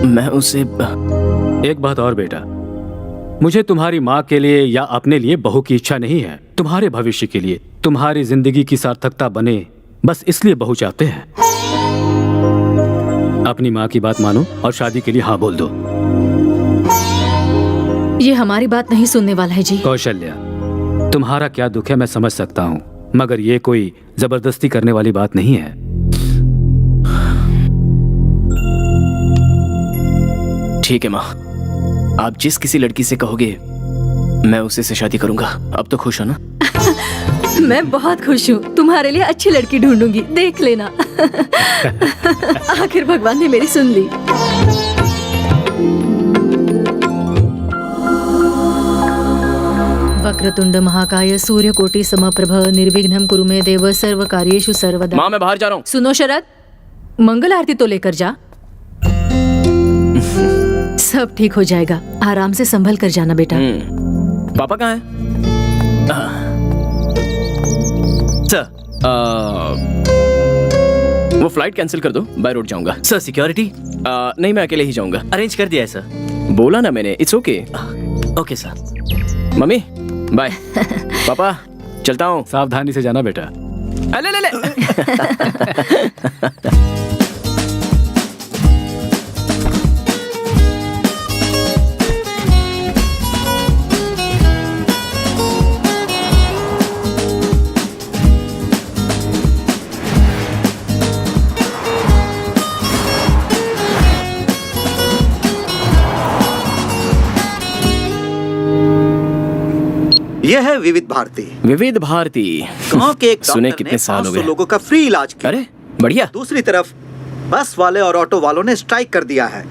मैं उसे एक बात और बेटा, मुझे तुम्हारी माँ के लिए या अपने लिए बहू की इच्छा नहीं है। तुम्हारे भविष्य के लिए, तुम्हारी जिंदगी की सार्थकता बने, बस इसलिए बहू चाहते हैं। अपनी माँ की बात मानो और शादी के लिए हाँ बोल दो। ये हमारी बात नहीं सुनने वाला है जी। कौशल्या, तुम्हारा क्या दुख है मैं समझ सकता हूँ, मगर ये कोई जबरदस्ती करने वाली बात नहीं है। ठीक है माँ, आप जिस किसी लड़की से कहोगे मैं उसी से शादी करूंगा। अब तो खुश हो ना? मैं बहुत खुश हूँ। तुम्हारे लिए अच्छी लड़की ढूंढूंगी, देख लेना। आखिर भगवान ने मेरी सुन ली। वक्रतुंड महाकाय सूर्यकोटि समप्रभ निर्विघ्नं कुरु मे देव सर्व कार्येषु सर्वदा। माँ, मैं बाहर जा रहा हूँ। सुनो शरद, मंगल आरती तो लेकर जा। सब ठीक हो जाएगा, आराम से संभल कर जाना बेटा। पापा कहाँ हैं? सर, वो फ्लाइट कैंसिल कर दो, बाय रोड जाऊंगा। Sir, security? नहीं, मैं अकेले ही जाऊंगा। अरेंज कर दिया है सर। बोला ना मैंने, it's okay. Okay sir. Mummy bye. पापा चलता हूँ। सावधानी से जाना बेटा। ले। यह है विविध भारती। विविध भारती गांव के एक सुने डॉक्टर कितने ने साल हो 500 गए। लोगों का फ्री इलाज किया। अरे बढ़िया। दूसरी तरफ बस वाले और ऑटो वालों ने स्ट्राइक कर दिया है,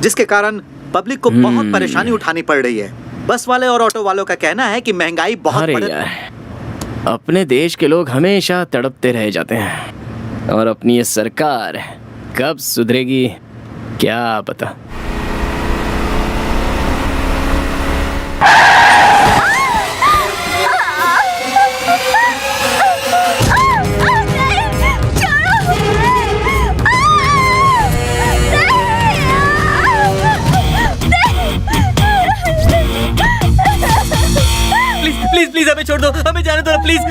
जिसके कारण पब्लिक को बहुत परेशानी उठानी पड़ रही है। बस वाले और ऑटो वालों का कहना है कि महंगाई बहुत अरे बढ़ यार, अपने देश के लोग हमेशा तड़पते रह जाते हैं और अपनी ये सरकार कब सुधरेगी क्या पता। प्लीज प्लीज हमें छोड़ दो, हमें जाने दो प्लीज।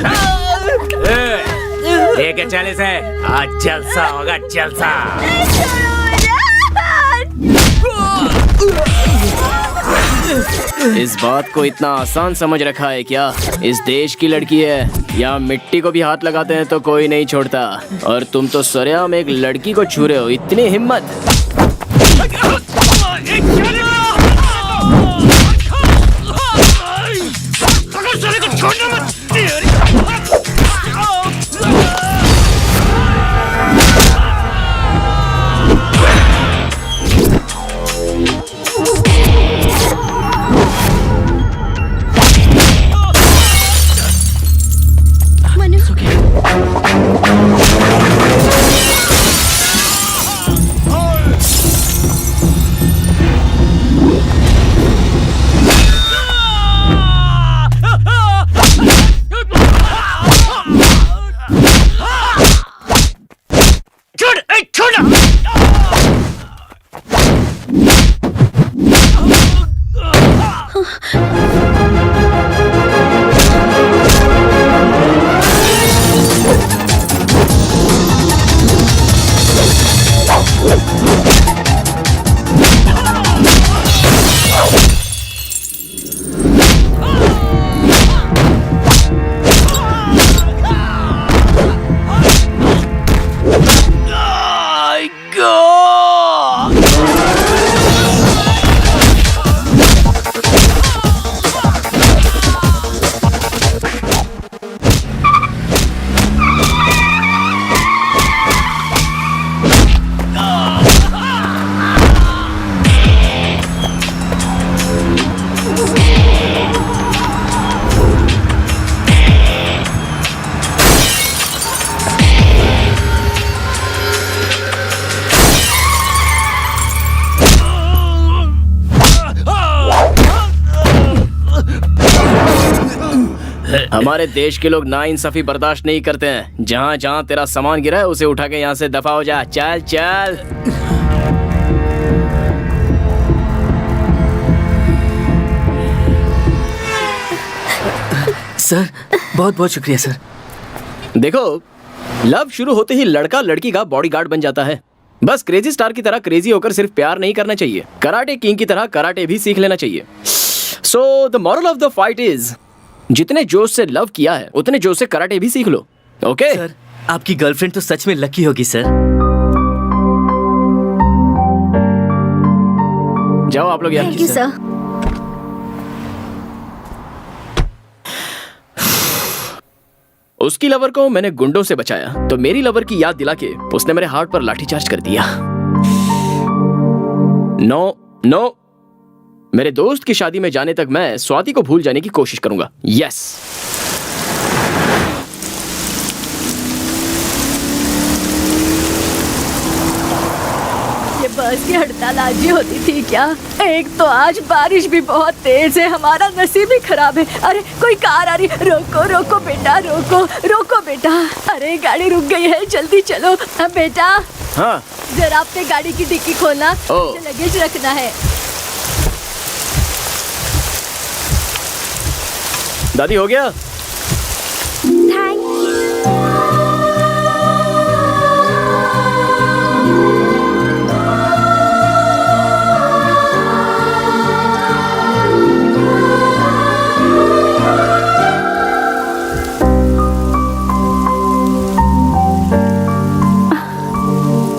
लेके चले से, आज जलसा होगा जलसा। इस बात को इतना आसान समझ रखा है क्या? इस देश की लड़की है, या मिट्टी को भी हाथ लगाते हैं तो कोई नहीं छोड़ता, और तुम तो सरेआम एक लड़की को छू रहे हो। इतनी हिम्मत! हमारे देश के लोग नाइंसाफी बर्दाश्त नहीं करते हैं। जहाँ जहाँ तेरा सामान गिरा है उसे उठा के यहाँ से दफा हो जा। चल चल। सर बहुत बहुत शुक्रिया सर। देखो, लव शुरू होते ही लड़का लड़की का बॉडीगार्ड बन जाता है। बस क्रेजी स्टार की तरह क्रेजी होकर सिर्फ प्यार नहीं करना चाहिए, कराटे किंग की तरह कराटे भी सीख लेना चाहिए। So the moral of the fight is, जितने जोश से लव किया है उतने जोश से कराटे भी सीख लो। ओके सर, आपकी गर्लफ्रेंड तो सच में लकी होगी सर। जाओ आप लोग यार। Thank you sir. उसकी लवर को मैंने गुंडों से बचाया तो मेरी लवर की याद दिला के उसने मेरे हार्ट पर लाठीचार्ज कर दिया। नो नो, मेरे दोस्त की शादी में जाने तक मैं स्वाति को भूल जाने की कोशिश करूंगा। यस। ये बस की हड़ताल आज ही होती थी क्या? एक तो आज बारिश भी बहुत तेज है, हमारा नसीब ही खराब है। अरे कोई कार आ रही, रोको रोको बेटा, रोको रोको बेटा। अरे गाड़ी रुक गई है, जल्दी चलो। बेटा हाँ जरा अपने गाड़ी की डिक्की खोलना, मुझे लगेज रखना है। दादी हो गया?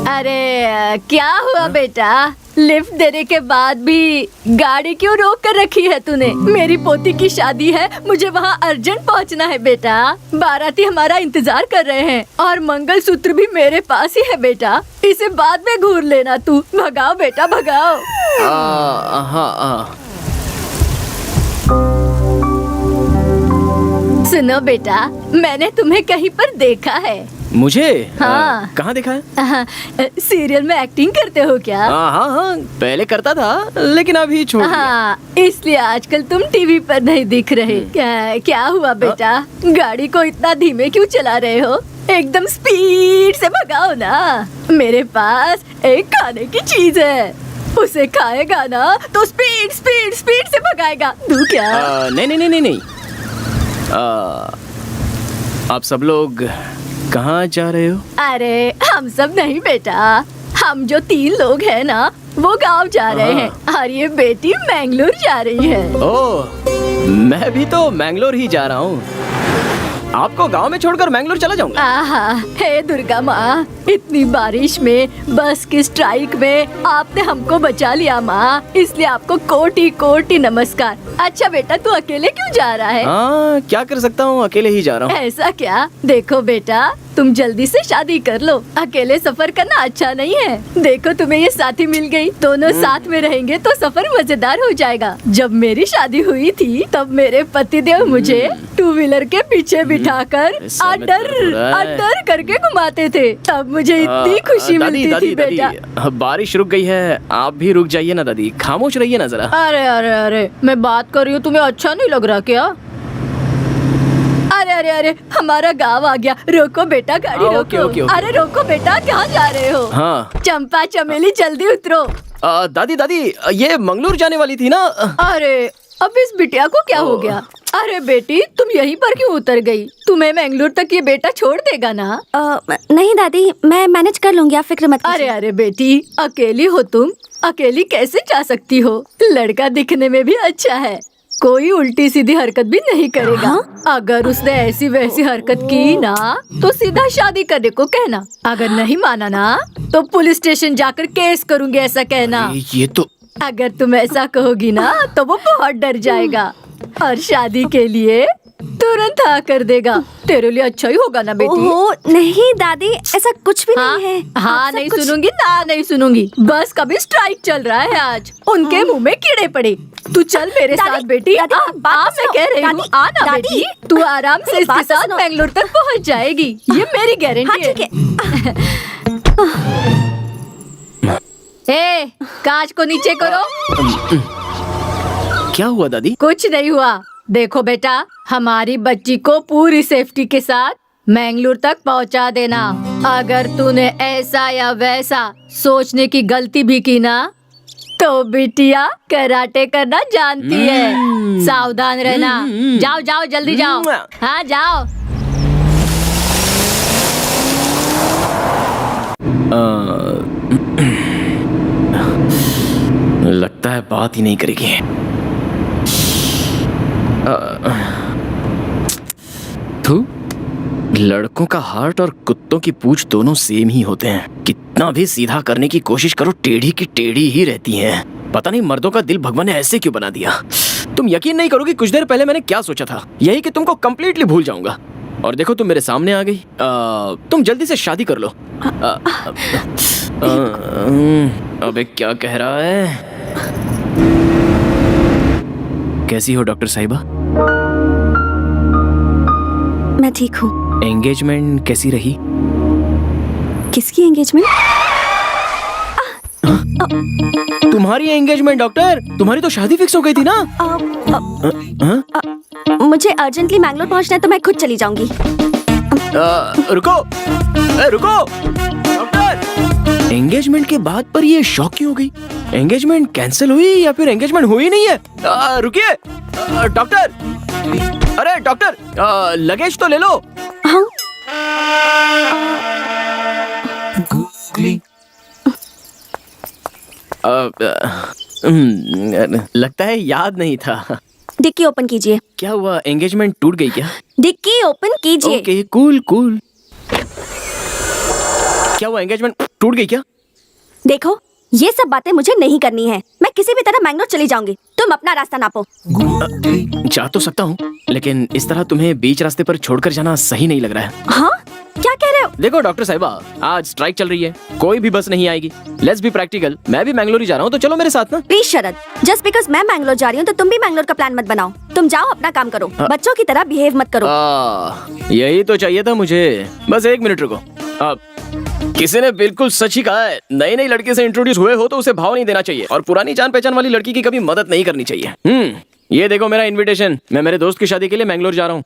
अरे क्या हुआ बेटा? लिफ्ट देने के बाद भी गाड़ी क्यों रोक कर रखी है तूने? मेरी पोती की शादी है, मुझे वहाँ अर्जेंट पहुँचना है बेटा। बाराती हमारा इंतजार कर रहे हैं और मंगलसूत्र भी मेरे पास ही है बेटा। इसे बाद में घूर लेना तू। भगाओ बेटा भगाओ। सुनो बेटा, मैंने तुम्हें कहीं पर देखा है। मुझे? हाँ। कहाँ देखा है? सीरियल में एक्टिंग करते हो क्या? हाँ, पहले करता था लेकिन अभी छोड़ दिया। हाँ, इसलिए आजकल तुम टीवी पर नहीं दिख रहे। क्या हुआ बेटा? गाड़ी को इतना धीमे क्यों चला रहे हो? एकदम स्पीड से भगाओ ना। मेरे पास एक खाने की चीज है, उसे खाएगा ना तो स्पीड स्पीड स्पीड से भगाएगा। दूं क्या? नहीं। आप सब लोग कहाँ जा रहे हो? अरे हम सब नहीं बेटा, हम जो 3 लोग हैं ना वो गांव जा रहे हैं और ये बेटी मैंगलोर जा रही है। ओह, मैं भी तो मैंगलोर ही जा रहा हूँ। आपको गांव में छोड़कर मैंगलोर चला जाऊंगा। आहा, हे दुर्गा माँ, इतनी बारिश में बस की स्ट्राइक में आपने हमको बचा लिया माँ, इसलिए आपको कोटि कोटि नमस्कार। अच्छा बेटा, तू अकेले क्यों जा रहा है? हाँ, क्या कर सकता हूँ, अकेले ही जा रहा हूँ। ऐसा क्या? देखो बेटा, तुम जल्दी से शादी कर लो, अकेले सफर करना अच्छा नहीं है। देखो तुम्हें ये साथी मिल गई, दोनों साथ में रहेंगे तो सफर मजेदार हो जाएगा। जब मेरी शादी हुई थी तब मेरे पतिदेव मुझे 2 व्हीलर के पीछे बिठाकर अडर करके घुमाते थे, तब मुझे इतनी खुशी मिलती थी बेटा। बारिश रुक गई है, आप भी रुक जाइए ना दादी, खामोश रहिए ना जरा। अरे अरे अरे, मैं बात कर रही हूँ, तुम्हें अच्छा नहीं लग रहा क्या? अरे अरे अरे, हमारा गांव आ गया। रोको बेटा, गाड़ी रोको। ओके। अरे रोको बेटा, कहाँ जा रहे हो? हाँ। चंपा चमेली जल्दी उतरो। दादी ये मंगलोर जाने वाली थी ना। अरे अब इस बिटिया को क्या हो गया? अरे बेटी, तुम यहीं पर क्यों उतर गई? तुम्हें मैंगलोर तक ये बेटा छोड़ देगा ना? नहीं दादी, मैं मैनेज कर लूंगी, आप फिक्र मत कीजिए। अरे अरे बेटी, अकेली हो तुम, अकेली कैसे जा सकती हो? लड़का दिखने में भी अच्छा है, कोई उल्टी सीधी हरकत भी नहीं करेगा। अगर उसने ऐसी वैसी हरकत की ना तो सीधा शादी करने को कहना। अगर नहीं माना ना तो पुलिस स्टेशन जाकर केस करूंगी, ऐसा कहना। ये तो अगर तुम ऐसा कहोगी ना तो वो बहुत डर जाएगा और शादी के लिए तुरंत हाँ कर देगा। तेरे लिए अच्छा ही होगा ना बेटी? ओह नहीं दादी, ऐसा कुछ भी नहीं है। हाँ नहीं सुनूंगी ना, नहीं सुनूंगी। बस कभी स्ट्राइक चल रहा है आज, उनके मुंह में कीड़े पड़े। तू चल मेरे साथ बेटी। मैं कह रही हूँ, आना बेटी, तू आराम से इसके साथ बेंगलोर तक पहुँच जाएगी, ये मेरी गारंटी है। ए, कांच को नीचे करो। क्या हुआ दादी? कुछ नहीं हुआ, देखो बेटा, हमारी बच्ची को पूरी सेफ्टी के साथ मैंगलोर तक पहुंचा देना। अगर तूने ऐसा या वैसा सोचने की गलती भी की ना, तो बिटिया कराटे करना जानती है। सावधान रहना। जाओ जाओ जल्दी जाओ। हाँ जाओ। लगता है बात ही नहीं करेगी। तू लड़कों का हार्ट और कुत्तों की पूंछ दोनों सेम ही होते हैं। कितना भी सीधा करने की कोशिश करो, टेढ़ी की टेढ़ी ही रहती हैं। पता नहीं मर्दों का दिल भगवान ने ऐसे क्यों बना दिया। तुम यकीन नहीं करोगी, कुछ देर पहले मैंने क्या सोचा था, यही कि तुमको कंप्लीटली भूल जाऊंगा। और देखो तुम मेरे सामने आ गई। तुम जल्दी से शादी कर लो। अबे क्या कह रहा है। कैसी हो डॉक्टर साहिबा? मैं ठीक हूँ। एंगेजमेंट कैसी रही? किसकी एंगेजमेंट? तुम्हारी एंगेजमेंट डॉक्टर, तुम्हारी तो शादी फिक्स हो गई थी ना? मुझे अर्जेंटली मैंगलोर पहुंचना है, तो मैं खुद चली जाऊंगी। रुको, रुको डॉक्टर। एंगेजमेंट के बाद पर ये शॉक क्यों हो गई? एंगेजमेंट कैंसिल हुई या फिर एंगेजमेंट हुई नहीं है? रुकिए डॉक्टर। अरे डॉक्टर, लगेज तो ले लो। हाँ? लगता है याद नहीं था। डिक्की ओपन कीजिए। क्या हुआ, एंगेजमेंट टूट गई क्या? डिक्की ओपन कीजिए। Okay cool cool. क्या हुआ, एंगेजमेंट टूट गई क्या? देखो, ये सब बातें मुझे नहीं करनी है। मैं किसी भी तरह मैंगलोर चली जाऊंगी। तुम अपना रास्ता नापो। जा तो सकता हूँ, लेकिन इस तरह तुम्हें बीच रास्ते पर छोड़कर जाना सही नहीं लग रहा है। हाँ? क्या कह रहे हो? देखो डॉक्टर साहिबा, आज स्ट्राइक चल रही है, कोई भी बस नहीं आएगी। Let's be practical. मैं भी मैंगलोर ही जा रहा हूँ, तो चलो मेरे साथ ना। प्लीज शरद, जस्ट बिकॉज मैं मैंगलोर जा रही हूँ तो तुम भी मैंगलोर का प्लान मत बनाओ। तुम जाओ, अपना काम करो। बच्चों की तरह बिहेव मत करो। यही तो चाहिए था मुझे। बस एक मिनट रुको। किसी ने बिल्कुल सच ही कहा है, नई नई लड़की से इंट्रोड्यूस हुए हो तो उसे भाव नहीं देना चाहिए, और पुरानी जान पहचान वाली लड़की की कभी मदद नहीं करनी चाहिए। ये देखो मेरा इनविटेशन। मैं मेरे दोस्त की शादी के लिए मैंगलोर जा रहा हूँ।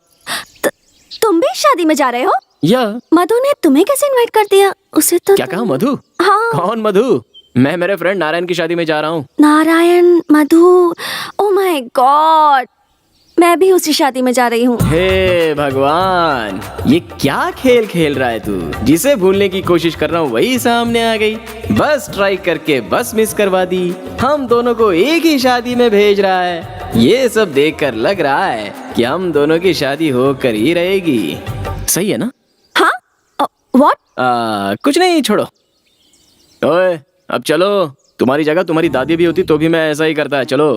तुम भी शादी में जा रहे हो? या मधु ने तुम्हें कैसे इनवाइट कर दिया? उसे तो क्या कहा? मधु? हाँ। कौन मधु? मैं मेरे फ्रेंड नारायण की शादी में जा रहा हूँ। नारायण, मधु, ओह माय गॉड, मैं भी उसी शादी में जा रही हूँ। हे भगवान, ये क्या खेल खेल रहा है तू? जिसे भूलने की कोशिश कर रहा हूँ वही सामने आ गई। बस ट्राई करके बस मिस करवा दी। हम दोनों को एक ही शादी में भेज रहा है। ये सब देखकर लग रहा है कि हम दोनों की शादी होकर ही रहेगी। सही है ना? हाँ? व्हाट? कुछ नहीं, छोड़ो। ओए अब चलो। तुम्हारी जगह तुम्हारी दादी भी होती तो भी मैं ऐसा ही करता है। चलो।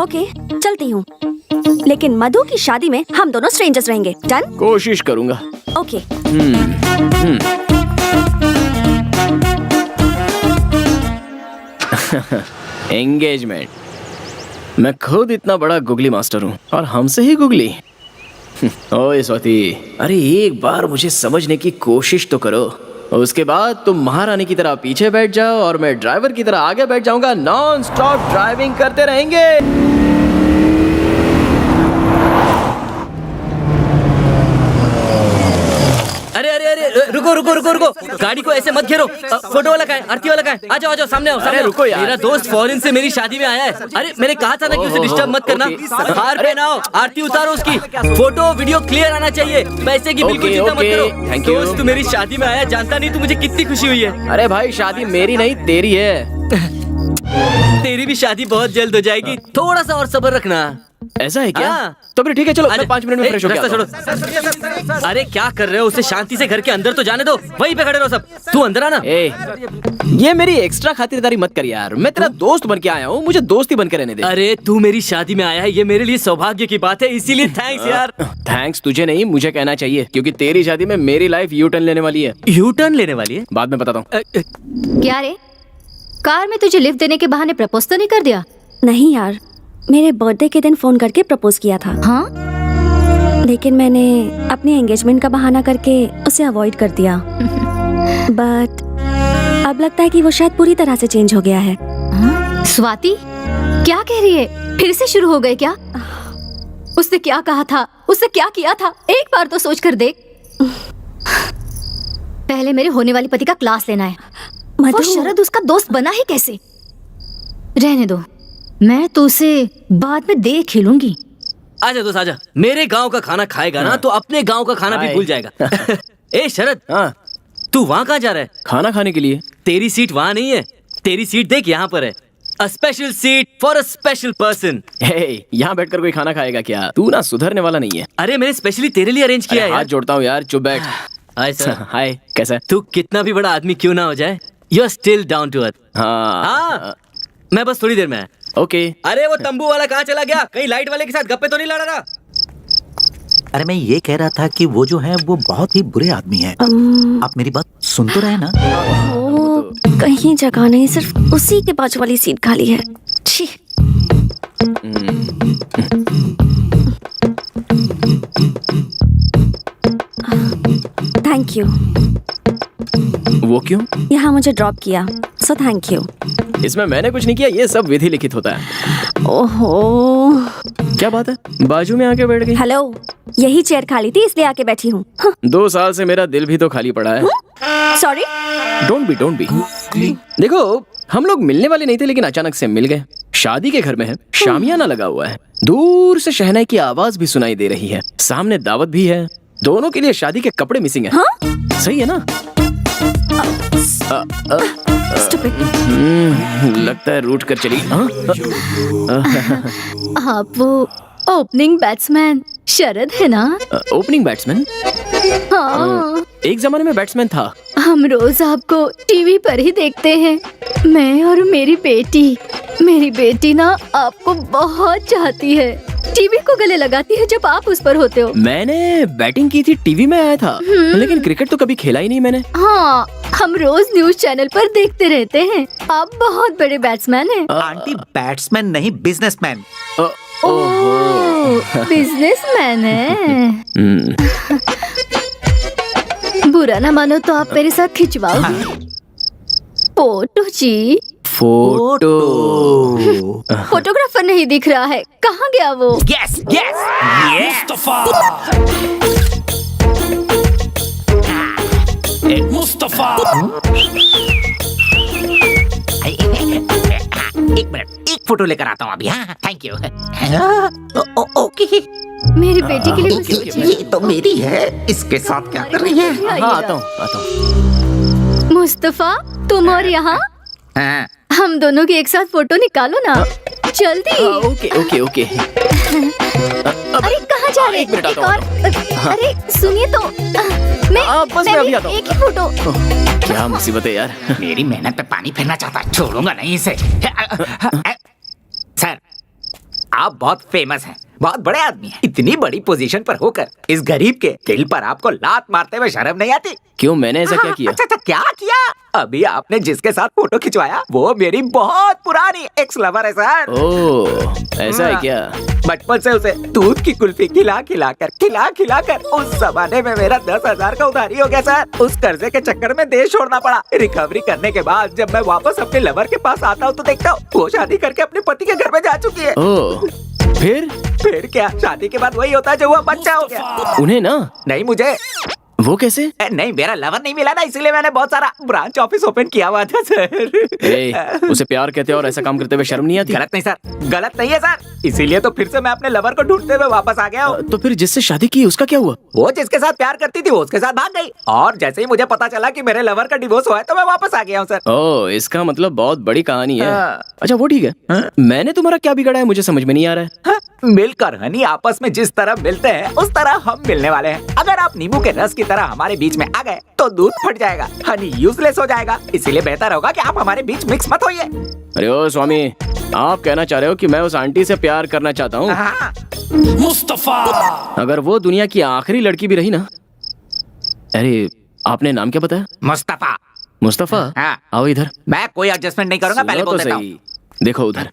ओके, चलती हूँ, लेकिन मधु की शादी में हम दोनों स्ट्रेंजर्स रहेंगे। डन? कोशिश करूंगा। ओके। एंगेजमेंट। मैं खुद इतना बड़ा गुगली मास्टर हूँ और हमसे ही गुगली। ओए स्वाति, अरे एक बार मुझे समझने की कोशिश तो करो। उसके बाद तुम महारानी की तरह पीछे बैठ जाओ और मैं ड्राइवर की तरह आगे बैठ जाऊंगा। नॉन स्टॉप ड्राइविंग करते रहेंगे। अरे अरे अरे, रुको रुको रुको रुको, गाड़ी को ऐसे मत घेरो। फोटो वाला कहाँ है? आरती वाला कहाँ है? आ जाओ आ जाओ, सामने आओ, सामने अरे रुको यार। मेरा दोस्त फॉरेन से मेरी शादी में आया है। अरे मैंने कहा था ना कि उसे डिस्टर्ब मत करना। हार पहनाओ, आरती उतारो उसकी। फोटो वीडियो क्लियर आना चाहिए। पैसे की बिल्कुल चिंता मत करो। Thank you. दोस्त तू मेरी शादी में आया, जानता नहीं तू मुझे कितनी खुशी हुई है। अरे भाई, शादी मेरी नहीं तेरी है। तेरी भी शादी बहुत जल्द हो जाएगी, थोड़ा सा और सब्र रखना। ऐसा है क्या? हाँ। तो फिर ठीक है, चलो मैं 5 मिनट में फ्रेश हो रास्ता गया। छोड़ो। अरे क्या कर रहे हो? उसे शांति से घर के अंदर तो जाने दो। वहीं पे खड़े रहो सब। तू अंदर आना। ये मेरी एक्स्ट्रा खातिरदारी मत कर यार। मैं तेरा दोस्त बन के आया हूँ, मुझे दोस्ती बन के रहने दे। अरे तू मेरी शादी में आया है, ये मेरे लिए सौभाग्य की बात है, इसीलिए थैंक्स यार। थैंक्स तुझे नहीं, मुझे कहना चाहिए, क्योंकि तेरी शादी में मेरी लाइफ यू टर्न लेने वाली है। यू टर्न लेने वाली है? बाद में बताता हूँ। क्या रे, कार में तुझे लिफ्ट देने के बहाने प्रपोज तो नहीं कर दिया? नहीं यार, मेरे बर्थडे के दिन फोन करके प्रपोज किया था। हाँ? लेकिन मैंने अपनी एंगेजमेंट का बहाना करके उसे अवॉइड कर दिया। बट अब लगता है कि वो शायद पूरी तरह से चेंज हो गया है। हाँ? स्वाति क्या कह रही है? फिर से शुरू हो गए क्या? उसने क्या कहा था, उसने क्या किया था, एक बार तो सोच कर देख। पहले मेरे होने वाली पति का क्लास लेना है। वो शरद उसका दोस्त बना ही कैसे? रहने दो, मैं तो उसे बाद में देख ही लूंगी। आजा दोस्त आजा, मेरे गांव का खाना खाएगा ना तो अपने गांव का खाना भी भूल जाएगा। ए शरद, हाँ तू वहाँ कहाँ जा रहा है? खाना खाने के लिए। तेरी सीट वहाँ नहीं है, तेरी सीट देख यहाँ पर है। A special seat for a special person. हे, यहाँ बैठकर कोई खाना खाएगा क्या? तू ना सुधरने वाला नहीं है। अरे मैंने स्पेशली तेरे लिए अरेंज किया है हाथ यार। जोड़ता हूँ यार, चुप बैठ। Hi sir. हाय, कैसा है? तू कितना भी बड़ा आदमी क्यों ना हो जाए, you are still down to earth. हाँ मैं बस थोड़ी देर में आया। ओके। अरे वो तंबू वाला कहाँ चला गया? कहीं लाइट वाले के साथ गप्पे तो नहीं लड़ा रहा? अरे मैं ये कह रहा था कि वो जो है वो बहुत ही बुरे आदमी हैं। आप मेरी बात सुन तो रहे ना? वो कहीं जगह नहीं, सिर्फ उसी के बाजू वाली सीट खाली है। छी। Thank you. वो क्यों? यहाँ मुझे ड्रॉप किया, सो थैंक यू। इसमें मैंने कुछ नहीं किया, ये सब विधि लिखित होता है। ओहो, क्या बात है, बाजू में आके बैठ गई? हेलो, यही चेयर खाली थी इसलिए आके बैठी हूँ। 2 साल से मेरा दिल भी तो खाली पड़ा है। सॉरी। Don't be. देखो, हम लोग मिलने वाले नहीं थे लेकिन अचानक से मिल गए। शादी के घर में है, शामियाना लगा हुआ है, दूर से शहनाई की आवाज भी सुनाई दे रही है, सामने दावत भी है, दोनों के लिए शादी के कपड़े मिसिंग है। सही है ना? लगता है रूठ कर चली। आप वो ओपनिंग बैट्समैन शरद है ना? Opening batsman? हाँ, एक जमाने में बैट्समैन था। हम रोज आपको टीवी पर ही देखते हैं, मैं और मेरी बेटी। मेरी बेटी ना आपको बहुत चाहती है, टीवी को गले लगाती है जब आप उस पर होते हो। मैंने बैटिंग की थी, टीवी में आया था, लेकिन क्रिकेट तो कभी खेला ही नहीं मैंने। हाँ, हम रोज न्यूज चैनल पर देखते रहते हैं। आप बहुत बड़े बैट्समैन हैं। आंटी बैट्समैन नहीं, बिजनेसमैन। ओह, बिजनेसमैन है। बुरा ना मानो तो आप मेरे साथ खिंचवाओगे फोटो जी? फोटो। फोटोग्राफर नहीं दिख रहा है, कहाँ गया वो? Yes yes Mustafa. मुस्तफा, एक मिनट, एक फोटो लेकर आता हूँ अभी। हाँ थैंक यू। ओके, मेरी बेटी के लिए कुछ सोचिए। ये तो मेरी है, इसके साथ क्या कर रही है? हाँ, आता हूँ। मुस्तफा, तुम और यहाँ? हाँ। हम दोनों की एक साथ फोटो निकालो ना, जल्दी। ओके। अरे कहाँ जा रहे? एक मिनट, आता हूँ। अरे सुनिए तो, बस मैं अभी आता हूँ। एक ही फोटो। क्या मुसीबत है यार। मेरी मेहनत पे पानी फेरना चाहता, छोड़ूंगा नहीं इसे। सर, आप बहुत फेमस हैं, बहुत बड़े आदमी हैं। इतनी बड़ी पोजीशन पर होकर इस गरीब के दिल पर आपको लात मारते हुए शर्म नहीं आती? क्यों, मैंने ऐसा क्या किया? अच्छा, क्या किया? अभी आपने जिसके साथ फोटो खिंचवाया वो मेरी बहुत पुरानी एक्स लवर है सर। ओह, ऐसा है क्या? बचपन से उसे दूध की कुल्फी खिला कर उस जमाने में मेरा 10,000 का उधारी हो गया सर। उस कर्जे के चक्कर में देश छोड़ना पड़ा। रिकवरी करने के बाद जब मैं वापस अपने लवर के पास आता हूँ तो देखता हूँ वो शादी करके अपने पति के घर में जा चुकी है। ओह, फिर क्या, शादी के बाद वही होता है जो हुआ, बच्चा हो गया। उन्हें ना? नहीं, मुझे। वो कैसे? नहीं, मेरा लवर नहीं मिला ना, इसीलिए मैंने बहुत सारा ब्रांच ऑफिस ओपन किया हुआ था सर। उसे प्यार कहते हैं और ऐसा काम करते हुए शर्म नहीं आती? गलत नहीं सर, गलत नहीं है सर, इसीलिए तो फिर से मैं अपने लवर को ढूंढते हुए वापस आ गया हूँ। तो फिर जिससे शादी की उसका क्या हुआ? वो जिसके साथ प्यार करती थी वो उसके साथ भाग गई, और जैसे ही मुझे पता चला कि मेरे लवर का डिवोर्स हुआ है तो मैं वापस आ गया हूँ सर। ओह, इसका मतलब बहुत बड़ी कहानी है। अच्छा वो ठीक है, मैंने तुम्हारा क्या बिगाड़ा है मुझे समझ में नहीं आ रहा है। मिलकर हनी आपस में जिस तरह मिलते हैं उस तरह हम मिलने वाले हैं। अगर आप नींबू के रस की तरह हमारे बीच में आ गए तो दूध फट जाएगा, हनी यूजलेस हो जाएगा। इसीलिए बेहतर होगा कि आप हमारे बीच मिक्स मत होइए। अरे ओ स्वामी, आप कहना चाह रहे हो कि मैं उस आंटी से प्यार करना चाहता हूँ? हाँ। मुस्तफा, अगर वो दुनिया की आखिरी लड़की भी रही ना। अरे आपने नाम क्या बताया? मुस्तफा। मुस्तफा, हाँ। आओ इधर। मैं कोई एडजस्टमेंट नहीं करूंगा, पहले बोल देता हूँ। देखो उधर,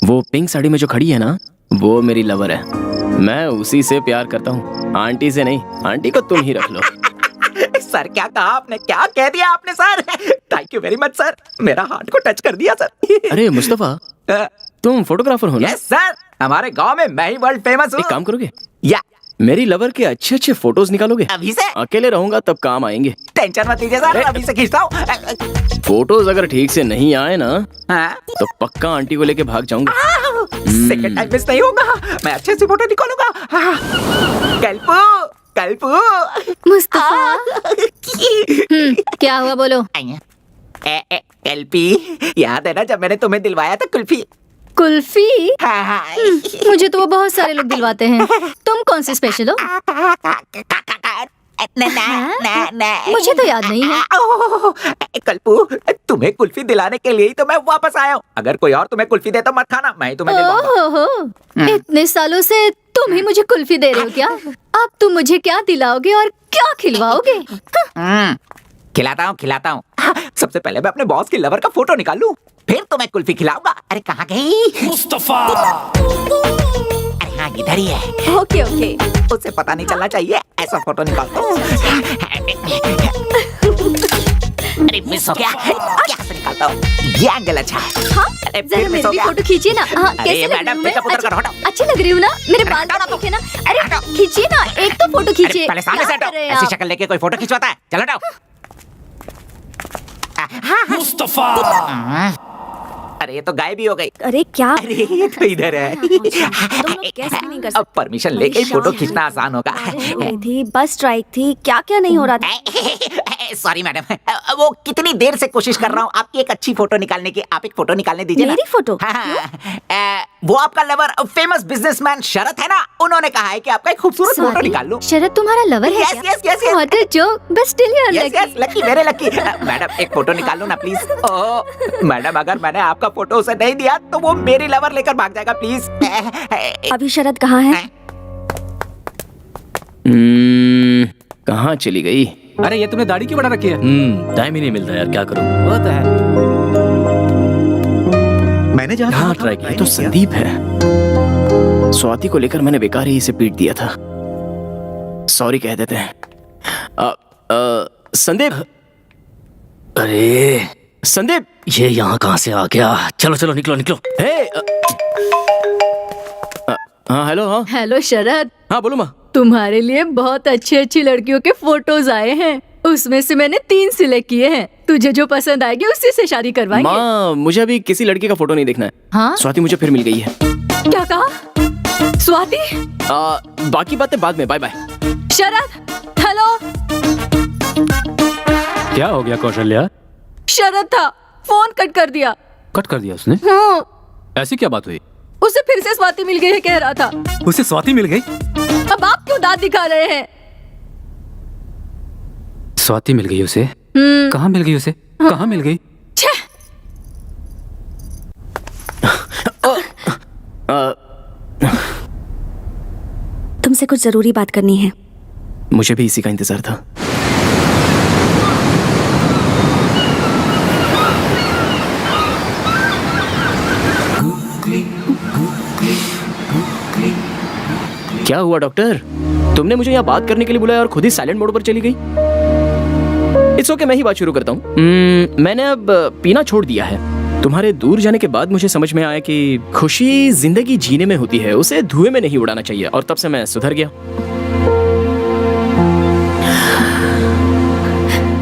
वो पिंक साड़ी में जो खड़ी है ना, वो मेरी लवर है। मैं उसी से प्यार करता हूँ, आंटी से नहीं। आंटी को तुम ही रख लो। सर क्या कहा आपने, क्या कह दिया आपने sir? Thank you very much sir, मेरा हार्ट को टच कर दिया सर। अरे मुस्तफा, तुम फोटोग्राफर हो ना? यस सर, हमारे गांव में मैं ही वर्ल्ड फेमस हूँ। एक काम करोगे, या मेरी लवर के अच्छे अच्छे फोटोज निकालोगे? अभी से? अकेले रहूंगा तब काम आएंगे। टेंशन मत लीजिए सर, अभी से खींचता हूँ। फोटोज अगर ठीक से नहीं आए ना हाँ? तो पक्का आंटी को लेके भाग जाऊंगा। सेकंड टाइम मिस नहीं होगा, मैं अच्छे से फोटो निकालूंगा। कल्पू कल्पू मुस्तफा। क्या हुआ बोलो? एलपी, याद है ना जब मैंने तुम्हें दिलवाया था कुल्फी? कुल्फी? हाँ। मुझे तो वो बहुत सारे लोग दिलवाते हैं। तुम कौन से स्पेशल हो? मुझे तो याद नहीं है। कल्पू, तुम्हें कुल्फी दिलाने के लिए ही तो मैं वापस आया हूँ। अगर कोई और तुम्हें कुल्फी दे तो मत खाना, मैं ही तुम्हें दिलवाऊंगा। ओहो, इतने सालों से तुम ही मुझे कुल्फी दे रहे हो क्या? अब तुम मुझे क्या दिलाओगे और क्या खिलवाओगे? खिलाता हूँ। सबसे पहले मैं अपने बॉस की लवर का फोटो निकाल लूं, फिर तो मैं कुल्फी खिलाऊंगा। अरे कहाँ गई मुस्तफा? अरे हाँ, इधर ही है। Okay okay. उसे पता नहीं चलना चाहिए, ऐसा फोटो निकालता हूँ। अरे मिस हो गया, क्या से निकालता हूँ? ये एंगल अच्छा है। हाँ, अरे जरा फिर मिस मेरी हो भी गया। फोटो खींचिए ना। हाँ, अरे कैसे लग रही मैडम, हूँ मैं? मेकअप उतर कर हटाओ। अच्छी लग रही हूँ ना? मेरे बाल हटाओ ना तो तुम। देखे ना। अरे खींचिए ना, एक तो फोटो खींचिए। अरे पहले सामने से क्या हटो, कर रहे हैं ऐसी आप? शक्ल लेके कोई फोटो खिंचवाता है? चलो हटाओ। मुस्तफा। अरे ये तो गायब ही हो गई। अरे क्या? अरे ये तो इधर है। तुम लोग कैसे नहीं कर अब परमिशन लेके ही फोटो खींचना आसान होगा। हो रही थी, बस स्ट्राइक थी, क्या क्या नहीं हो रहा था। सॉरी मैडम, वो कितनी देर से कोशिश कर रहा हूँ आपकी एक अच्छी फोटो निकालने की। आप एक फोटो निकालने दीजिए ना। मेरी फोटो? हाँ, वो आपका लवर फेमस बिजनेसमैन शरद है ना, उन्होंने कहा है कि आपका एक खूबसूरत फोटो Sorry, निकाल लो। शरद तुम्हारा लवर है Yes, क्या? yes, yes, yes. What a joke, but still you are yes lucky. Yes, lucky, very lucky. Madam एक फोटो निकाल लो ना प्लीज। ओह मैडम, अगर मैंने आपका फोटो उसे नहीं दिया तो वो मेरी लवर लेकर भाग जाएगा प्लीज। अभी शरद कहाँ है? कहाँ चली गई? अरे ये तुमने दाढ़ी क्यों बढ़ा रखी है? टाइम ही नहीं मिलता यार, क्या करूं? वो तो है। मैंने जहाँ हाँ ट्राई किया। तो संदीप है। स्वाति को लेकर मैंने बेकार ही इसे पीट दिया था। सॉरी कह देते हैं। संदीप। अरे संदीप, ये यहाँ कहाँ से आ गया? चलो चलो निकलो निकलो। हे हाँ हेलो। हाँ हेलो शरद, हाँ बोलो माँ। तुम्हारे लिए बहुत अच्छी अच्छी लड़कियों के फोटोज आए हैं। उसमें से मैंने 3 सिलेक्ट किए हैं। तुझे जो पसंद आएगी उसी से शादी करवाएंगे। माँ मुझे अभी किसी लड़की का फोटो नहीं देखना है। हाँ? स्वाति मुझे फिर मिल गई है। क्या कहा? स्वाति? बाकी बातें बाद में। Bye bye. शरद, हेलो। क्या हो गया कौशल्या? शरद था, फोन कट कर दिया। कट कर दिया उसने? हाँ, ऐसी क्या बात हुई? उसे फिर से स्वाति मिल गई है कह रहा था। उसे स्वाति मिल गई? अब आप क्यों दांत दिखा रहे हैं? स्वाति मिल गई उसे? कहाँ मिल गई उसे? कहाँ मिल गई? छह! तुमसे कुछ जरूरी बात करनी है। मुझे भी इसी का इंतजार था। क्या हुआ डॉक्टर? तुमने मुझे यहाँ बात करने के लिए बुलाया और खुद ही साइलेंट मोड पर चली गई। इट्स ओके, मैं ही बात शुरू करता हूँ। मैंने अब पीना छोड़ दिया है। तुम्हारे दूर जाने के बाद मुझे समझ में आया कि खुशी जिंदगी जीने में होती है, उसे धुएं में नहीं उड़ाना चाहिए। और तब से मैं सुधर गया।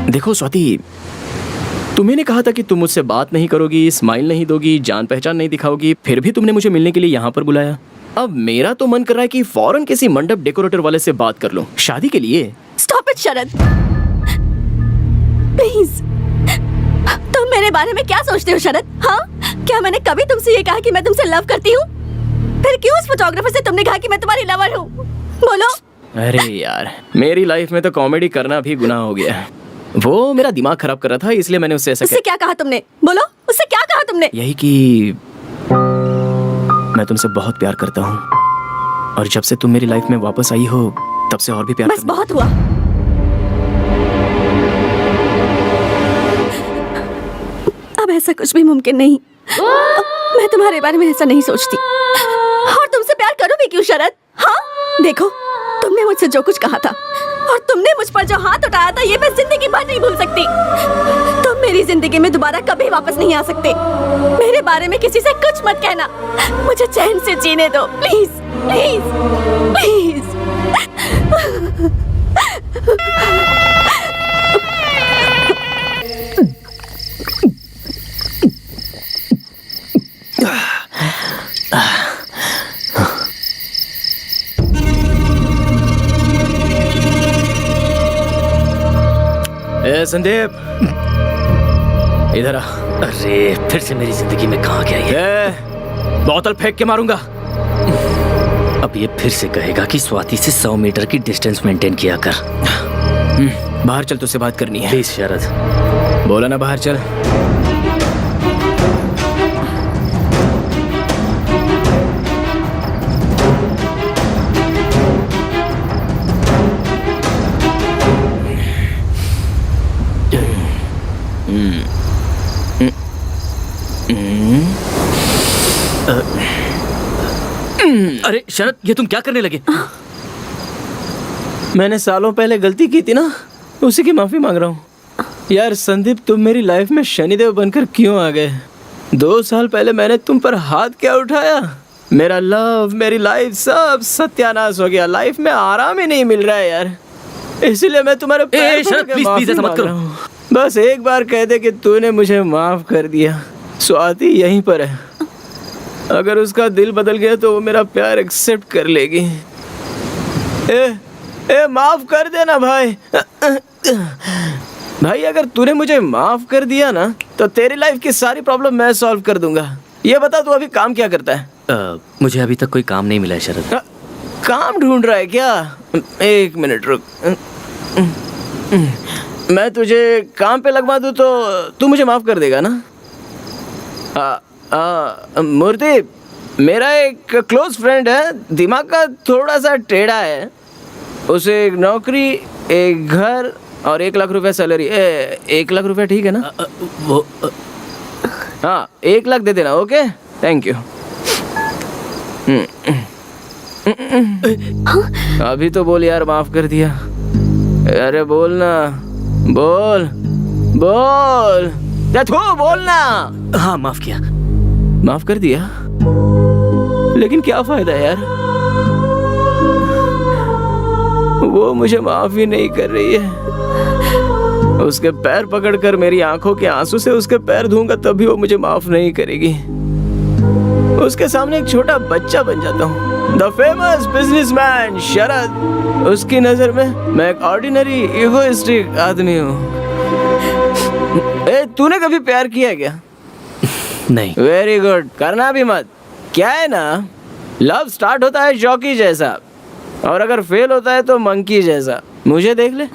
देखो स्वाति, तुम्हें कहा था कि तुम मुझसे बात नहीं करोगी, स्माइल नहीं दोगी, जान पहचान नहीं दिखाओगी, फिर भी तुमने मुझे मिलने के लिए यहाँ पर बुलाया। अब मेरा तो मन कर रहा है कि फौरन किसी मंडप डेकोरेटर वाले से बात कर लूं शादी के लिए। Stop it Sharad, please. तुम मेरे बारे में क्या सोचते हो शरद? हाँ, क्या मैंने कभी तुमसे ये कहा कि मैं तुमसे लव करती हूँ? फिर क्यों उस फोटोग्राफर से तुमने कहा कि मैं तुम्हारी लवर हूँ? बोलो। अरे यार, मेरी लाइफ में तो कॉमेडी करना भी गुनाह हो गया है। वो मेरा दिमाग खराब कर रहा था, इसलिए मैंने उससे ऐसा उससे क्या कहा तुमने? बोलो, उससे क्या कहा तुमने? यही कि मैं तुमसे बहुत प्यार करता हूँ और जब से तुम मेरी लाइफ में वापस आई हो तब से और भी प्यार बस बहुत हुआ। अब ऐसा कुछ भी मुमकिन नहीं। मैं तुम्हारे बारे में ऐसा नहीं सोचती। और तुमसे प्यार करूं भी क्यों शरद? हाँ, देखो, तुमने मुझसे जो कुछ कहा था और तुमने मुझ पर जो हाथ उठाया था ये मैं जिंदगी भर नहीं भूल सकती। तुम मेरी जिंदगी में दोबारा कभी वापस नहीं आ सकते। मेरे बारे में किसी से कुछ मत कहना। मुझे चैन से जीने दो प्लीज प्लीज प्लीज। ए संदीप, इधर आ। अरे फिर से मेरी जिंदगी में कहाँ गया ये? बोतल फेंक के मारूंगा। अब ये फिर से कहेगा कि स्वाति से 100 मीटर की डिस्टेंस मेंटेन किया कर। बाहर चल, तुझसे बात करनी है। प्लीज शरद। बोला ना बाहर चल। अरे शरद, ये तुम क्या करने लगे? मैंने सालों पहले गलती की थी ना, उसी की माफी मांग रहा हूँ। यार संदीप, तुम मेरी लाइफ में शनिदेव बनकर क्यों आ गए? 2 साल पहले मैंने तुम पर हाथ क्या उठाया? मेरा लव, मेरी लाइफ सब सत्यानाश हो गया। लाइफ में आराम ही नहीं मिल रहा है यार, इसलिए मैं तुम्हारे पैर पकड़ के माफी मांग रहा हूँ। बस एक बार कह दे कि तूने मुझे माफ कर दिया। स्वाति यहीं पर है, अगर उसका दिल बदल गया तो वो मेरा प्यार एक्सेप्ट कर लेगी। ए माफ कर देना भाई। भाई अगर तूने मुझे माफ कर दिया ना तो तेरी लाइफ की सारी प्रॉब्लम मैं सॉल्व कर दूंगा। ये बता, तू अभी काम क्या करता है? मुझे अभी तक कोई काम नहीं मिला है शरद। काम ढूंढ रहा है क्या? 1 मिनट रुक, मैं तुझे काम पे लगवा दूं तो तू मुझे माफ कर देगा ना? मूर्ति, मेरा एक क्लोज फ्रेंड है, दिमाग का थोड़ा सा टेढ़ा है। उसे एक नौकरी, एक घर और 1 लाख रुपए सैलरी। 1 लाख रुपए ठीक है ना? हाँ, 1 लाख दे देना। Okay, thank you. अभी तो बोल यार, माफ कर दिया। अरे बोल ना, बोल बोल, बोल ना। हाँ, माफ किया। माफ कर दिया, लेकिन क्या फायदा यार, वो मुझे माफ ही नहीं कर रही है। उसके पैर पकड़कर मेरी आंखों के आंसू से उसके पैर धोऊंगा तब भी वो मुझे माफ नहीं करेगी। उसके सामने एक छोटा बच्चा बन जाता हूँ, द फेमस बिजनेसमैन शरद। उसकी नजर में मैं एक ऑर्डिनरी इगोइस्टिक आदमी हूँ। तूने कभी प्यार किया क्या? नहीं। वेरी गुड, करना भी मत। क्या है ना, लव स्टार्ट होता है जॉकी जैसा और अगर फेल होता है तो मंकी जैसा। मुझे देख ले।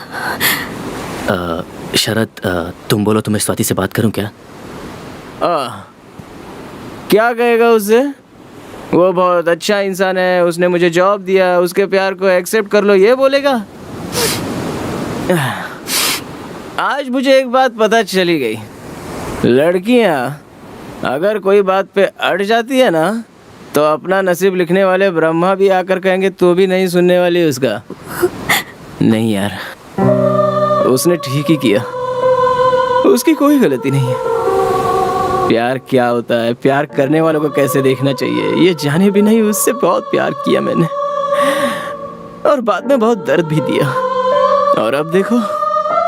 शरद, तुम बोलो तो मैं स्वाति से बात करूं क्या? क्या कहेगा उससे? वो बहुत अच्छा इंसान है, उसने मुझे जॉब दिया, उसके प्यार को एक्सेप्ट कर लो, ये बोलेगा? आज मुझे एक बात पता चली गई, लड़कियां अगर कोई बात पे अड़ जाती है ना तो अपना नसीब लिखने वाले ब्रह्मा भी आकर कहेंगे तू भी नहीं सुनने वाली उसका। नहीं यार, उसने ठीक ही किया, उसकी कोई गलती नहीं है। प्यार क्या होता है, प्यार करने वालों को कैसे देखना चाहिए, ये जाने भी नहीं उससे बहुत प्यार किया मैंने और बाद में बहुत दर्द भी दिया। और अब देखो,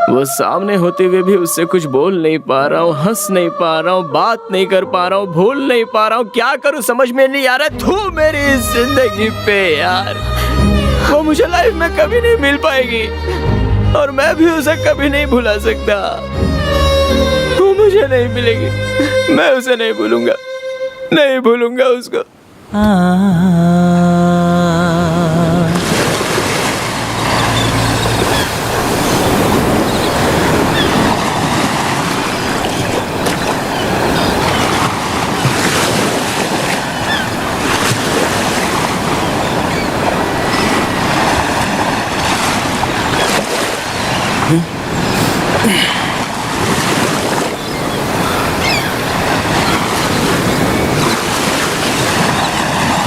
वो सामने होते हुए भी उससे कुछ बोल नहीं पा रहा हूँ, हंस नहीं पा रहा हूँ, बात नहीं कर पा रहा हूँ, भूल नहीं पा रहा हूँ। क्या करूँ समझ में नहीं आ रहा। तू मेरी जिंदगी पे यार, वो मुझे लाइफ में कभी नहीं मिल पाएगी और मैं भी उसे कभी नहीं भुला सकता। वो मुझे नहीं मिलेगी, मैं उसे नहीं भूलूंगा, नहीं भूलूंगा उसको।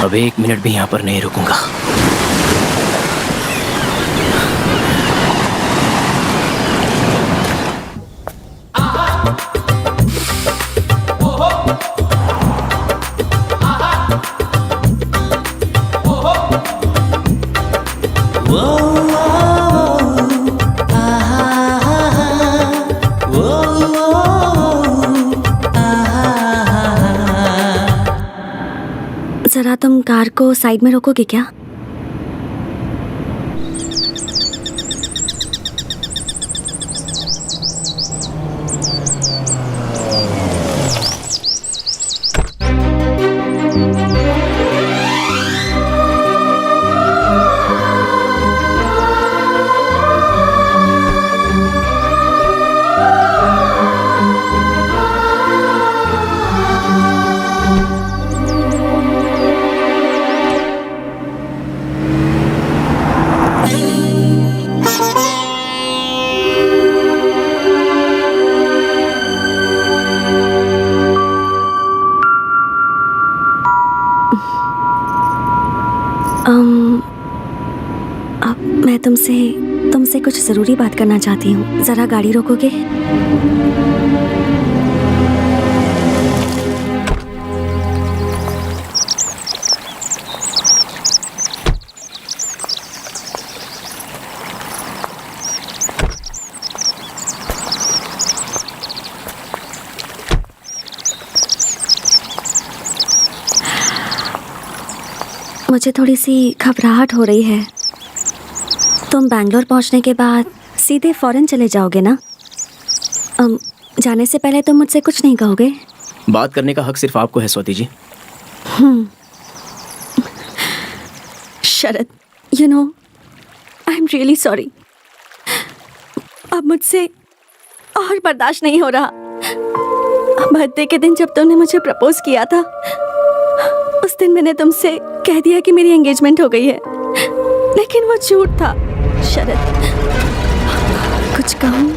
अब 1 मिनट भी यहाँ पर नहीं रुकूंगा। जरा तुम कार को साइड में रोकोगे क्या? अब मैं तुमसे कुछ ज़रूरी बात करना चाहती हूँ। ज़रा गाड़ी रोकोगे? मुझे थोड़ी सी घबराहट हो रही है। तुम बैंगलोर पहुंचने के बाद सीधे फॉरेन चले जाओगे ना? जाने से पहले तुम मुझसे कुछ नहीं कहोगे? बात करने का हक सिर्फ आपको है Swati ji. Sharad, you know, I am really sorry. अब मुझसे और बर्दाश्त नहीं हो रहा। बर्थडे के दिन जब तुमने मुझे प्रपोज किया था, उस दिन मैंने तुमसे कह दिया कि मेरी एंगेजमेंट हो गई है, लेकिन वो झूठ था। शरद, कुछ कहूँ?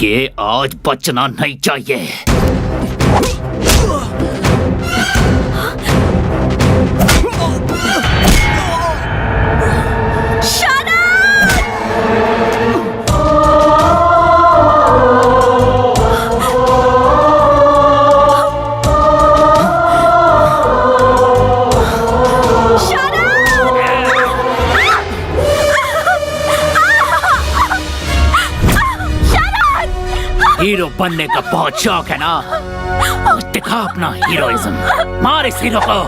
ये आज बचना नहीं चाहिए। हीरो बनने का बहुत शौक है ना? दिखा अपना हीरोइज्म, मार इस हीरो को।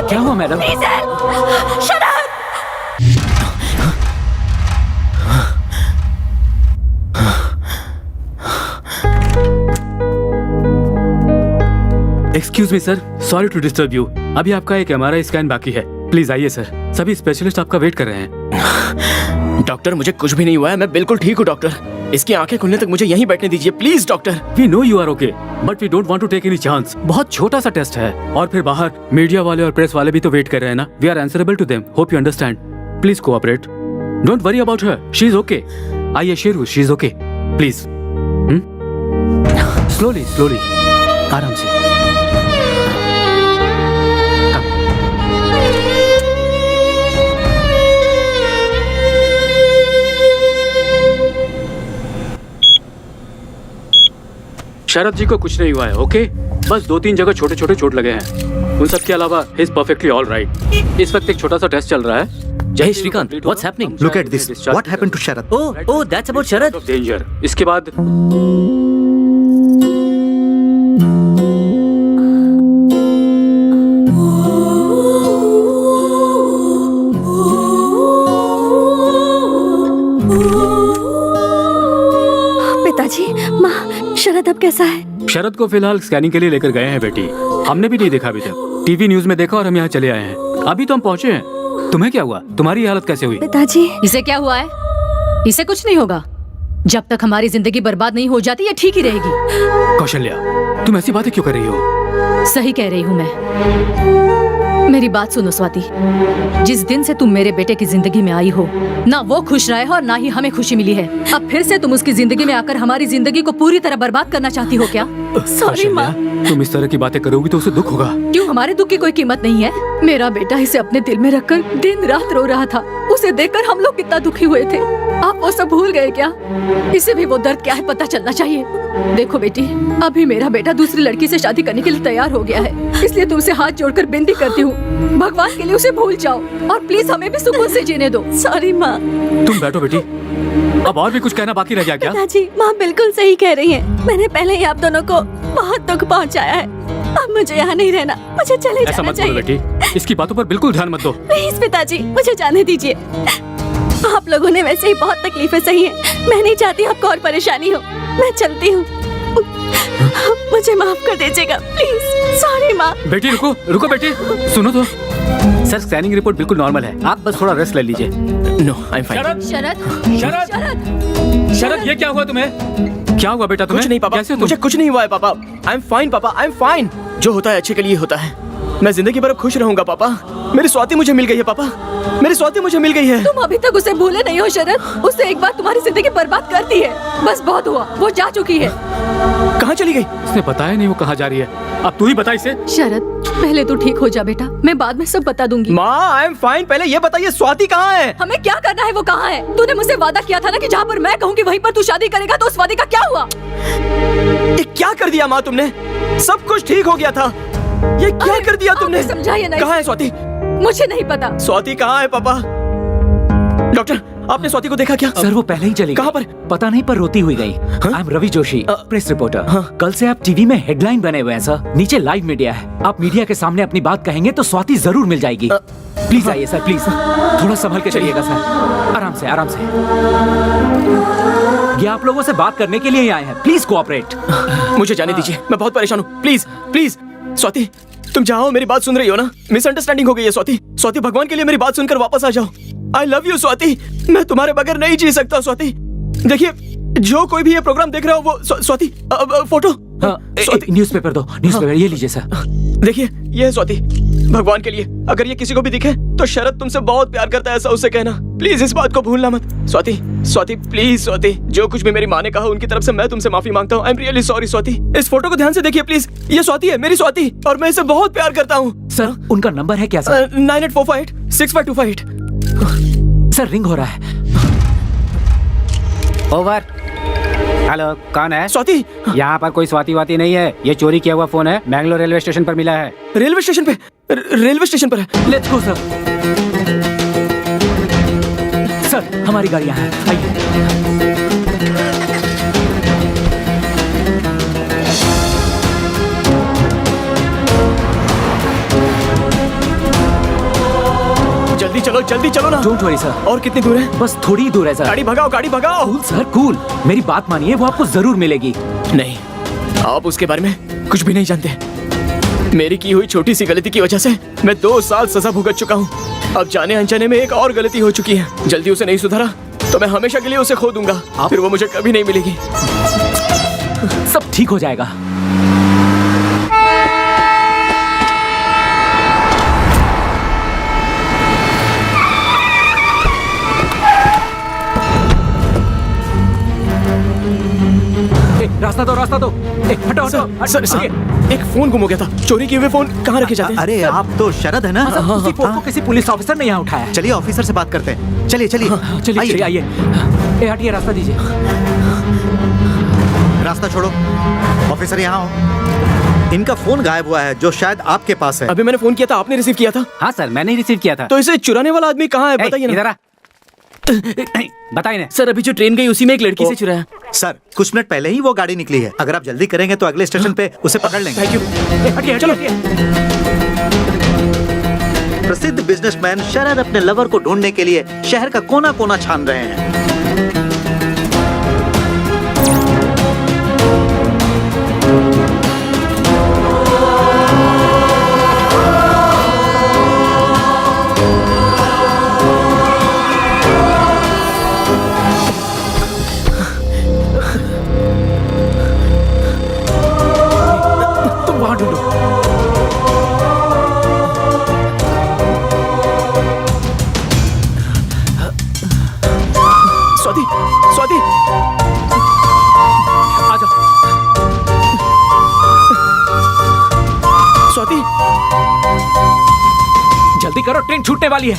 क्या हुआ madam? Excuse me sir, sorry to disturb you. अभी आपका एक MRI स्कैन बाकी है, प्लीज आइए सर। सभी स्पेशलिस्ट आपका वेट कर रहे हैं। डॉक्टर, मुझे कुछ भी नहीं हुआ है, मैं बिल्कुल ठीक हूँ डॉक्टर। इसकी आंखें खुलने तक मुझे यहीं बैठने दीजिए please doctor. We know you are okay, but we don't want to take any chance. बहुत छोटा सा टेस्ट है, और फिर बाहर मीडिया वाले और प्रेस वाले भी तो वेट कर रहे हैं ना। We are answerable to them, hope you understand. Please cooperate. Don't worry about her, she is okay. I assure you she is okay. Please slowly slowly, आराम से। शरद जी को कुछ नहीं हुआ है, ओके? बस 2-3 जगह छोटे छोटे चोट लगे हैं। उन सब के अलावा he is perfectly all right. इस वक्त एक छोटा सा टेस्ट चल रहा है। Hey Shrikant, what's happening? Look at this. What happened to Sharad? Oh, that's about Sharad. Danger. इसके बाद पिताजी, माँ, शरद अब कैसा है? शरद को फिलहाल स्कैनिंग के लिए लेकर गए हैं बेटी। हमने भी नहीं देखा अभी तक, टीवी न्यूज में देखा और हम यहाँ चले आए हैं। अभी तो हम पहुँचे हैं। तुम्हें क्या हुआ? तुम्हारी हालत कैसे हुई? पिताजी, इसे क्या हुआ है? इसे कुछ नहीं होगा। जब तक हमारी जिंदगी बर्बाद नहीं हो जाती ये ठीक ही रहेगी। कौशल्या, तुम ऐसी बातें क्यों कर रही हो? सही कह रही हूँ मैं। मेरी बात सुनो स्वाति, जिस दिन से तुम मेरे बेटे की जिंदगी में आई हो, ना वो खुश रहा है और ना ही हमें खुशी मिली है। अब फिर से तुम उसकी जिंदगी में आकर हमारी जिंदगी को पूरी तरह बर्बाद करना चाहती हो क्या? सॉरी माँ। तुम इस तरह की बातें करोगी तो उसे दुख होगा। क्यों, हमारे दुख की कोई कीमत नहीं है? मेरा बेटा इसे अपने दिल में रखकर दिन रात रो रहा था। उसे देखकर हम लोग कितना दुखी हुए थे। आप वो सब भूल गए क्या? इसे भी वो दर्द क्या है पता चलना चाहिए। देखो बेटी, अभी मेरा बेटा दूसरी लड़की से शादी करने के लिए तैयार हो गया है, इसलिए तुमसे हाथ जोड़कर विनती करती हूँ, भगवान के लिए उसे भूल जाओ और प्लीज हमें भी सुकून से जीने दो। सॉरी माँ। तुम बैठो बेटी। अब और भी कुछ कहना बाकी रह गया क्या? पिताजी, माँ बिल्कुल सही कह रही है। मैंने पहले ही आप दोनों को बहुत दुख पहुँचाया है। अब मुझे यहाँ नहीं रहना, मुझे चले ऐसा जाना मत बोलो चाहिए। बेटी, इसकी बातों पर बिल्कुल ध्यान मत दो। प्लीज पिताजी, मुझे जाने दीजिए। आप लोगों ने वैसे ही बहुत तकलीफें सही हैं। मैं नहीं चाहती आपको और परेशानी हो। मैं चलती हूँ। मुझे माफ कर दीजिएगा प्लीज। सॉरी माँ। बेटी रुको रुको बेटी, सुनो तो। सर, स्कैनिंग रिपोर्ट बिल्कुल नॉर्मल है, आप बस थोड़ा रेस्ट ले लीजिए। No, I am fine. Sharad, Sharad, Sharad, Sharad, Sharad, ये क्या हुआ तुम्हें? क्या हुआ बेटा तुम्हें? कुछ नहीं पापा, कैसे हो मुझे तुम? कुछ नहीं हुआ है पापा। आई एम फाइन पापा, आई एम फाइन। जो होता है अच्छे के लिए होता है। मैं जिंदगी भर खुश रहूंगा पापा। मेरी स्वाति मुझे मिल गई है पापा, मेरी स्वाति मुझे मिल गई है। तुम अभी तक उसे भूले नहीं हो शरद। उसने एक बार तुम्हारी जिंदगी बर्बाद कर दी है। बस बहुत हुआ, वो जा चुकी है। कहाँ चली गई? इसने बताया नहीं वो कहाँ जा रही है। अब तू ही बता इसे। शरद, पहले तू ठीक हो जा बेटा, मैं बाद में सब बता दूंगी। माँ, आई एम फाइन। पहले ये बताइए स्वाति कहाँ है? हमें क्या करना है वो कहाँ है? तूने मुझसे वादा किया था ना कि जहाँ पर मैं कहूँगी वहीं पर तू शादी करेगा, तो उस वादे का क्या हुआ? ये क्या कर दिया माँ तुमने? सब कुछ ठीक हो गया था, ये क्या कर दिया तुमने? समझाइए नहीं। कहाँ है स्वाति? मुझे नहीं पता। स्वाति कहाँ है पापा? डॉक्टर, आपने स्वाति को देखा क्या? सर, वो पहले ही चली गई। कहाँ पर? पता नहीं, पर रोती हुई गई। I am Ravi Joshi, press reporter. कल से आप टीवी में हेडलाइन बने हुए हैं सर। नीचे लाइव मीडिया है। आप मीडिया के सामने अपनी बात कहेंगे तो स्वाति जरूर मिल जाएगी। प्लीज आइए सर, प्लीज। थोड़ा संभल के चलिएगा सर। आराम से, आराम से। ये आप लोगों से बात करने के लिए ही आए हैं। Please cooperate. मुझे जाने दीजिए, मैं बहुत परेशान हूँ। प्लीज प्लीज स्वाति, तुम जाओ, मेरी बात सुन रही हो ना? मिसअंडरस्टैंडिंग हो गई है स्वाति। स्वाति, भगवान के लिए मेरी बात सुनकर वापस आ जाओ। आई लव यू स्वाति, मैं तुम्हारे बगैर नहीं जी सकता स्वाति। देखिए, जो कोई भी ये प्रोग्राम देख रहा हो वो स्वाति, फोटो। न्यूज़पेपर दो, न्यूज़पेपर। ये लीजिए सर। देखिए, ये है स्वाति। भगवान के लिए अगर ये किसी को भी दिखे तो शरद तुमसे बहुत प्यार करता है, ऐसा उससे कहना। प्लीज इस बात को भूलना मत। स्वाति, स्वाति प्लीज स्वाति, जो कुछ भी मेरी माँ ने कहा उनकी तरफ से मैं तुमसे माफी मांगता हूँ। आई एम रियली सॉरी स्वाति। इस फोटो को ध्यान से देखिए प्लीज। ये स्वाति है, मेरी स्वाति, और मैं इसे बहुत प्यार करता हूँ। सर, उनका नंबर है क्या सर? 9845 सर, रिंग हो रहा है। ओवर। हेलो, कौन है? स्वाति। यहाँ पर कोई स्वाति वाती नहीं है, ये चोरी किया हुआ फोन है। मैंगलोर रेलवे स्टेशन पर मिला है। रेलवे स्टेशन पे? रेलवे स्टेशन पर है। Let's go sir. सर, हमारी गाड़ी यहाँ है, आइए। जल्दी चलो ना। Don't worry sir. और कितनी दूर है? बस थोड़ी ही दूर है सर। गाड़ी भगाओ, गाड़ी भगाओ। Cool sir, cool. मेरी बात मानिए, वो आपको जरूर मिलेगी। नहीं, आप उसके बारे में कुछ भी नहीं जानते। मेरी की हुई छोटी सी गलती की वजह से मैं 2 साल सजा भुगत चुका हूँ। अब जाने अनजाने में एक और गलती हो चुकी है। जल्दी उसे नहीं सुधारा तो मैं हमेशा के लिए उसे खो दूंगा। फिर वो मुझे कभी नहीं मिलेगी। सब ठीक हो जाएगा। रास्ता दो, रास्ता दो। हटो हटो। सर एक फोन गुम हो गया था। चोरी किए हुए फोन कहाँ रखे जाते हैं? अरे आप तो शरद है ना? उसी फोन को किसी पुलिस ऑफिसर ने यहाँ उठाया। चलिए ऑफिसर से बात करते हैं। चलिए चलिए चलिए चलिए, आइए। हटिए, रास्ता दीजिए। रास्ता छोड़ो। ऑफिसर यहाँ हो। इनका फोन गायब हुआ है जो शायद आपके पास है। अभी मैंने फोन किया था, आपने रिसीव किया था? हाँ सर, मैंने ही रिसीव किया था। तो इसे चुराने वाला आदमी कहाँ है, बताइए ना। इधर आ। बताइए ना सर, अभी जो ट्रेन गई उसी में एक लड़की से चुराया। सर कुछ मिनट पहले ही वो गाड़ी निकली है। अगर आप जल्दी करेंगे तो अगले स्टेशन पे उसे पकड़ लेंगे। Thank you. हटिए, चलो। प्रसिद्ध बिजनेसमैन शरद अपने लवर को ढूंढने के लिए शहर का कोना कोना छान रहे हैं। तुम वहां ढूंढो। स्वाति, स्वाति, आ जाओ। स्वाति, जल्दी करो, ट्रेन छूटने वाली है।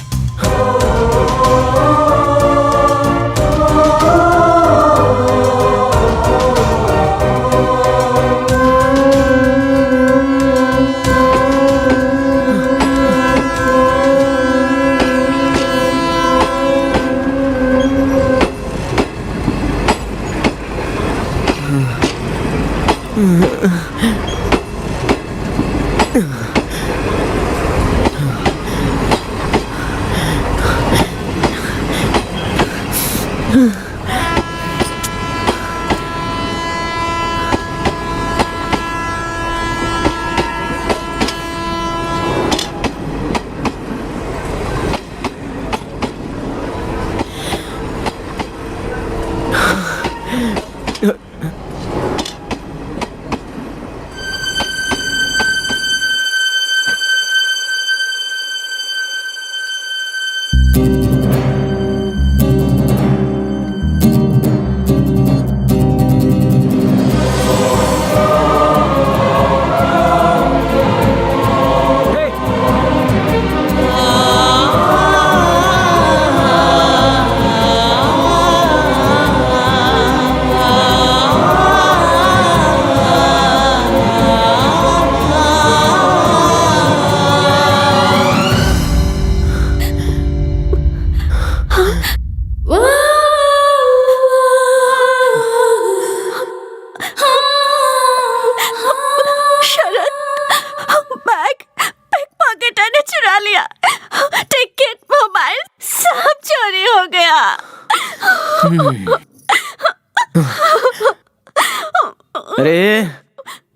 अरे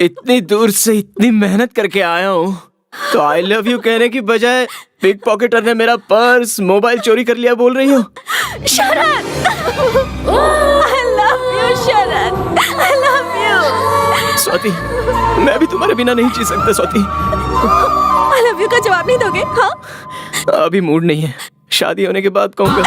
इतनी दूर से इतनी मेहनत करके आया हूँ तो आई लव यू कहने की बजाय पिक पॉकेटर ने मेरा पर्स मोबाइल चोरी कर लिया बोल रही हो। शरद, I love you, Sharad, I love you। Swati, मैं भी तुम्हारे बिना नहीं जी सकता स्वाति। I love you का जवाब नहीं दोगे? हाँ? अभी मूड नहीं है, शादी होने के बाद कहूँगा।